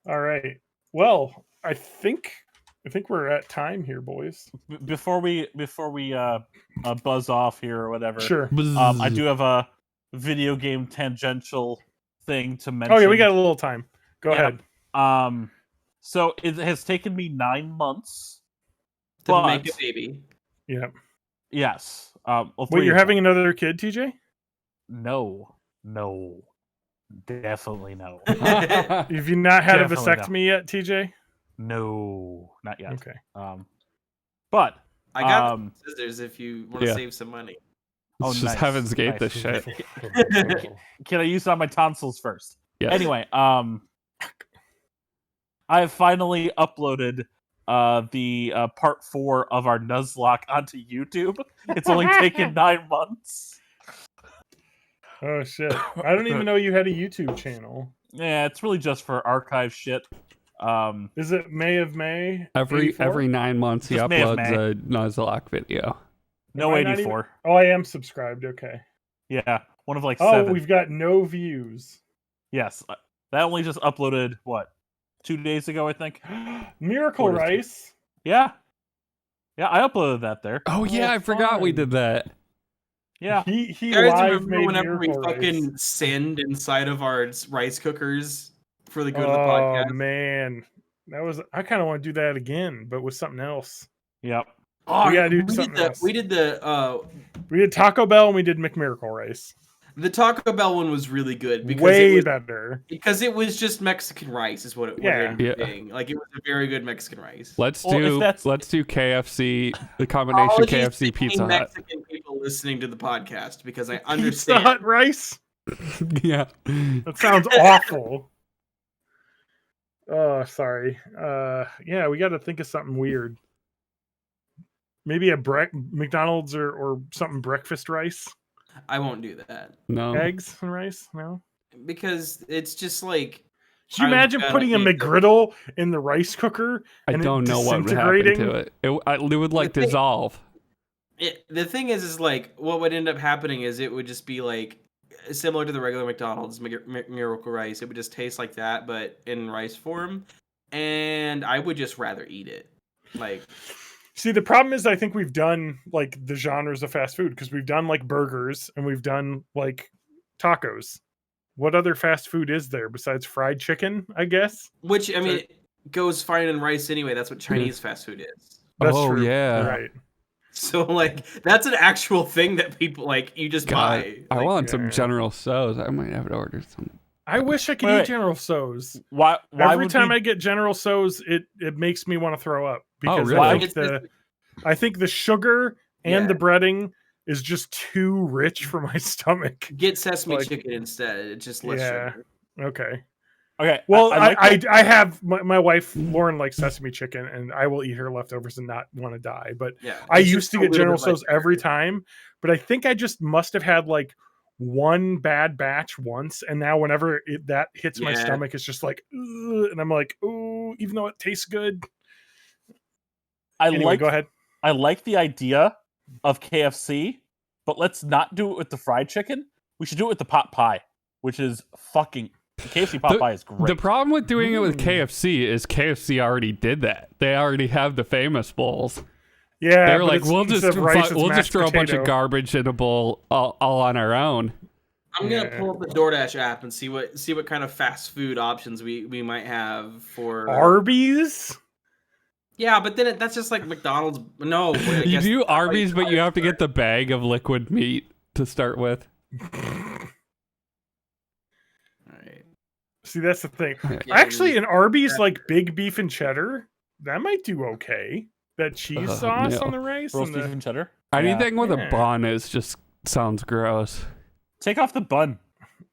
All right. Well, I think we're at time here, boys. Before we buzz off here or whatever. Sure. I do have a video game tangential thing to mention. Oh yeah, we got a little time. Go ahead. So it has taken me 9 months to make a baby. Yeah. Yes. Wait, you're having another kid, TJ? No, definitely no. Have you not had a vasectomy yet, TJ? No, not yet. Okay. But I got scissors if you want to save some money. It's just Heaven's Gate this shit. Can I use it on my tonsils first? Yes. Anyway, I've finally uploaded the part 4 of our Nuzlocke onto YouTube. It's only taken 9 months. Oh shit! I don't even know you had a YouTube channel. Yeah, it's really just for archive shit. Is it May of May? Every 84? 9 months he Just May of uploads a Nuzlocke video. No Am I not 84. Oh, I am subscribed. Okay. Yeah, one of like Oh, 7. we've got no views. Yes, that only just uploaded what 2 days ago, I think. Miracle What is it? Rice. Yeah, I uploaded that there. Oh yeah, I forgot we fun. did that. Yeah, He You guys live remember made whenever we Miracle Rice. fucking sinned inside of our rice cookers for the good of the Oh podcast? man, that was. I kind of want to do that again, but with something else. yep. Oh, We gotta do we did something the else. we did We did Taco Bell and we did McMiracle Rice. the Taco Bell one was really good because Way it was, better. because it was just Mexican rice is what it Yeah. ended up Yeah. being. Like it was a very good Mexican rice. Let's Well, if do that's- KFC, the combination Apologies KFC to Pizza any Hut. Mexican people listening to the podcast because I Pizza understand. Hut rice. Yeah. That sounds awful. Oh, sorry. Yeah, we got to think of something weird. Maybe a McDonald's or something breakfast rice, I won't do that No. eggs and rice. No. because it's just like Can you I'm imagine gonna putting a eat it. McGriddle in the rice cooker? I and it don't know what would happen disintegrating? to it. It would like The thing- dissolve. the thing is like what would end up happening is it would just be like similar to the regular McDonald's Miracle Rice. It would just taste like that, but in rice form, and I would just rather eat it. Like, See, the problem is I think we've done like the genres of fast food because we've done like burgers and we've done like tacos. What other fast food is there besides fried chicken, I guess? which I mean goes fine in rice anyway. That's what Chinese fast food is. That's Oh, true. yeah. Right. So like that's an actual thing that people like you just God, buy. I Like, want yeah. some General Tso's. I might have to order some. I wish I could Wait. eat General Tso's. Why Every would time we- I get General Tso's, it makes me want to throw up because really? I, It's I think the sugar and Yeah. the breading is just too rich for my stomach. get sesame like- chicken instead. It's just less Yeah. sugar. Okay. Okay, Well, I like I have my wife Lauren likes sesame chicken, and I will eat her leftovers and not want to die. But Yeah. I it's used just to a get little General bit like Tso's every sugar. time, but I think I just must have had like one bad batch once, and now whenever that hits my Yeah. stomach, it's just like, ugh, and I'm like, ooh, even though it tastes good. Anyway, go ahead. I like the idea of KFC, but let's not do it with the fried chicken. We should do it with the pot pie, which is fucking KFC pot pie is great. The problem with doing it with Ooh. KFC is KFC already did that. They already have the famous bowls. Yeah, They're but like, it's- we'll just instead of rice, it's we'll just mashed throw a bunch of potato. garbage in a bowl all on our own. I'm gonna Yeah. pull up the DoorDash app and see what kind of fast food options we might have for Arby's. Yeah, but then that's just like McDonald's. No, I You guess do that's Arby's, like- but you have to get the bag of liquid meat to start with. Alright. See, that's the thing. Yeah, Actually, an Arby's yeah. like big beef and cheddar, that might do okay. That cheese sauce no. on the rice. roast And beef the... and cheddar. Anything with Yeah. a bun is just sounds gross. Take off the bun,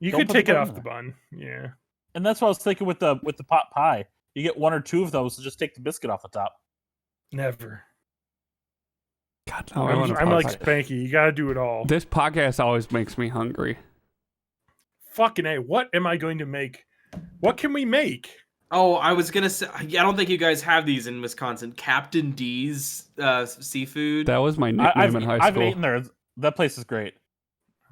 You Don't could put the take it bun off in the bun. Yeah. and that's what I was thinking with the pot pie. You get 1 or 2 of those, so just take the biscuit off the top. Never. God, now I wanna I'm like pause. Spanky. You got to do it all. This podcast always makes me hungry. Fucking A. What am I going to make? What can we make? Oh, I was gonna say. I don't think you guys have these in Wisconsin. Captain D's seafood. That was my nickname I've in high I've school. eaten there. That place is great.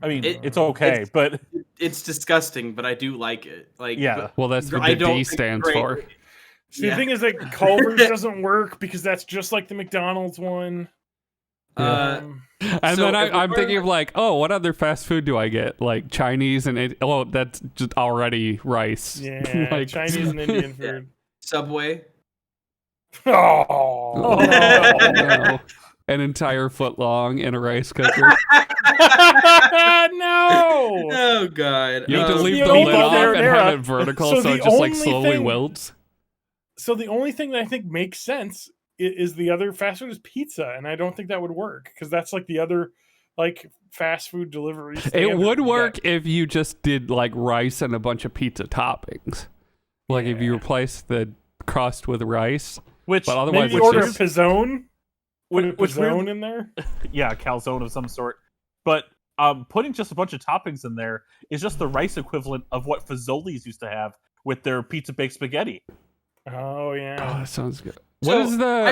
I mean, It- it's okay, but It's disgusting, but I do like it. Like Yeah. Well, that's what I the don't D think stands great- for. See, Yeah. the thing is that Culver's doesn't work because that's just like the McDonald's one. And So then if I'm we're thinking like- of like, oh, what other fast food do I get? Like Chinese and oh, that's just already rice. Yeah, Like- Chinese and Indian Yeah. food. Subway. Oh, No. An entire foot long in a rice cooker. no! Oh god. You have to leave the the only lid off and there- have it vertical so so, the it just like only slowly thing- wilts. So the only thing that I think makes sense is the other fast food is pizza, and I don't think that would work because that's like the other like fast food delivery. It would work if you just did like rice and a bunch of pizza toppings. Like if you replace the crust with rice. Which but otherwise maybe order pizzone. Put a pizzone in there. Yeah, a calzone of some sort. But putting just a bunch of toppings in there is just the rice equivalent of what Fazoli's used to have with their pizza baked spaghetti. Oh yeah. Oh, that sounds good. So,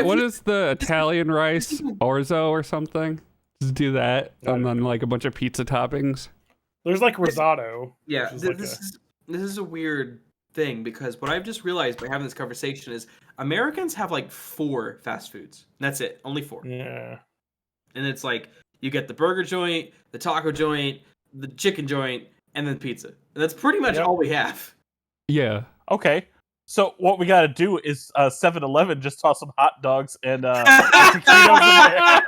What is the Italian rice? Orzo or something? Just do that and then like a bunch of pizza toppings. There's like risotto. Yeah, which this is a weird thing because what I've just realized by having this conversation is Americans have like 4 fast foods. That's it, only 4. Yeah. And it's like you get the burger joint, the taco joint, the chicken joint, and then pizza. And that's pretty much all we have. Yeah. Okay. So what we got to do is 7-Eleven just toss some hot dogs and taquitos in there.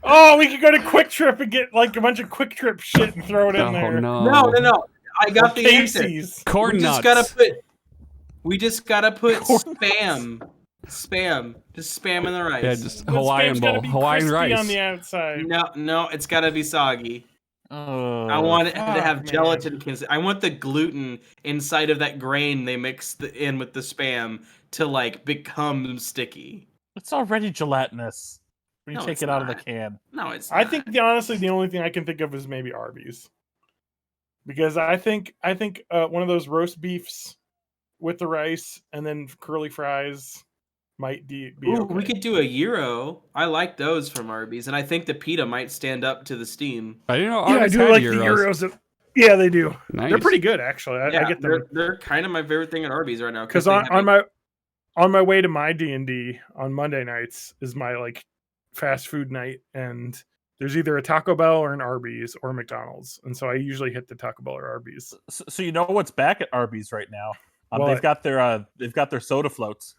Oh, we could go to Quick Trip and get like a bunch of Quick Trip shit and throw it in there. No. No. I got the answer. Corn We nuts. just gotta put spam. Spam. Just spam in the rice. Yeah, just But Hawaiian spam's gotta bowl. be Hawaiian crispy rice. on the outside. No, it's gotta be soggy. I want it to have gelatin. I want the gluten inside of that grain they mix in with the spam to like become sticky. It's already gelatinous when you No, take it's it out of the not. can. No, it's I not. think honestly the only thing I can think of is maybe Arby's, because I think one of those roast beefs with the rice and then curly fries might be Ooh, okay. we could do a gyro. I like those from Arby's, and I think the pita might stand up to the steam. I didn't know Yeah, I Arby's do had like gyros. the gyros. Yeah, they do. Nice. They're pretty good actually. I get them they're kind of my favorite thing at Arby's right now. because they on have my way to my D&D on Monday nights is my like fast food night, and there's either a Taco Bell or an Arby's or a McDonald's, and so I usually hit the Taco Bell or Arby's. So you know what's back at Arby's right now? What? They've got their soda floats.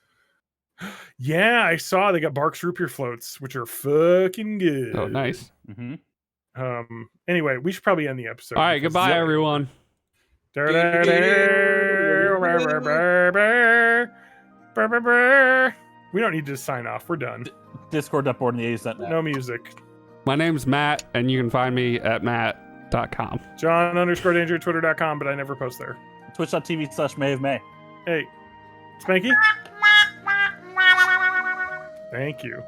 Yeah, I saw they got Barks Root Beer floats, which are fucking good. Oh, nice. Mm-hmm. Anyway, we should probably end the episode. All right, because- goodbye, everyone. We don't need to sign off. We're done. Discord.boardandthea's.net. No music. My name's Matt, and you can find me at matt.com. John_Danger at twitter.com, but I never post there. Twitch.tv/May of May. Hey, Spanky? Thank you.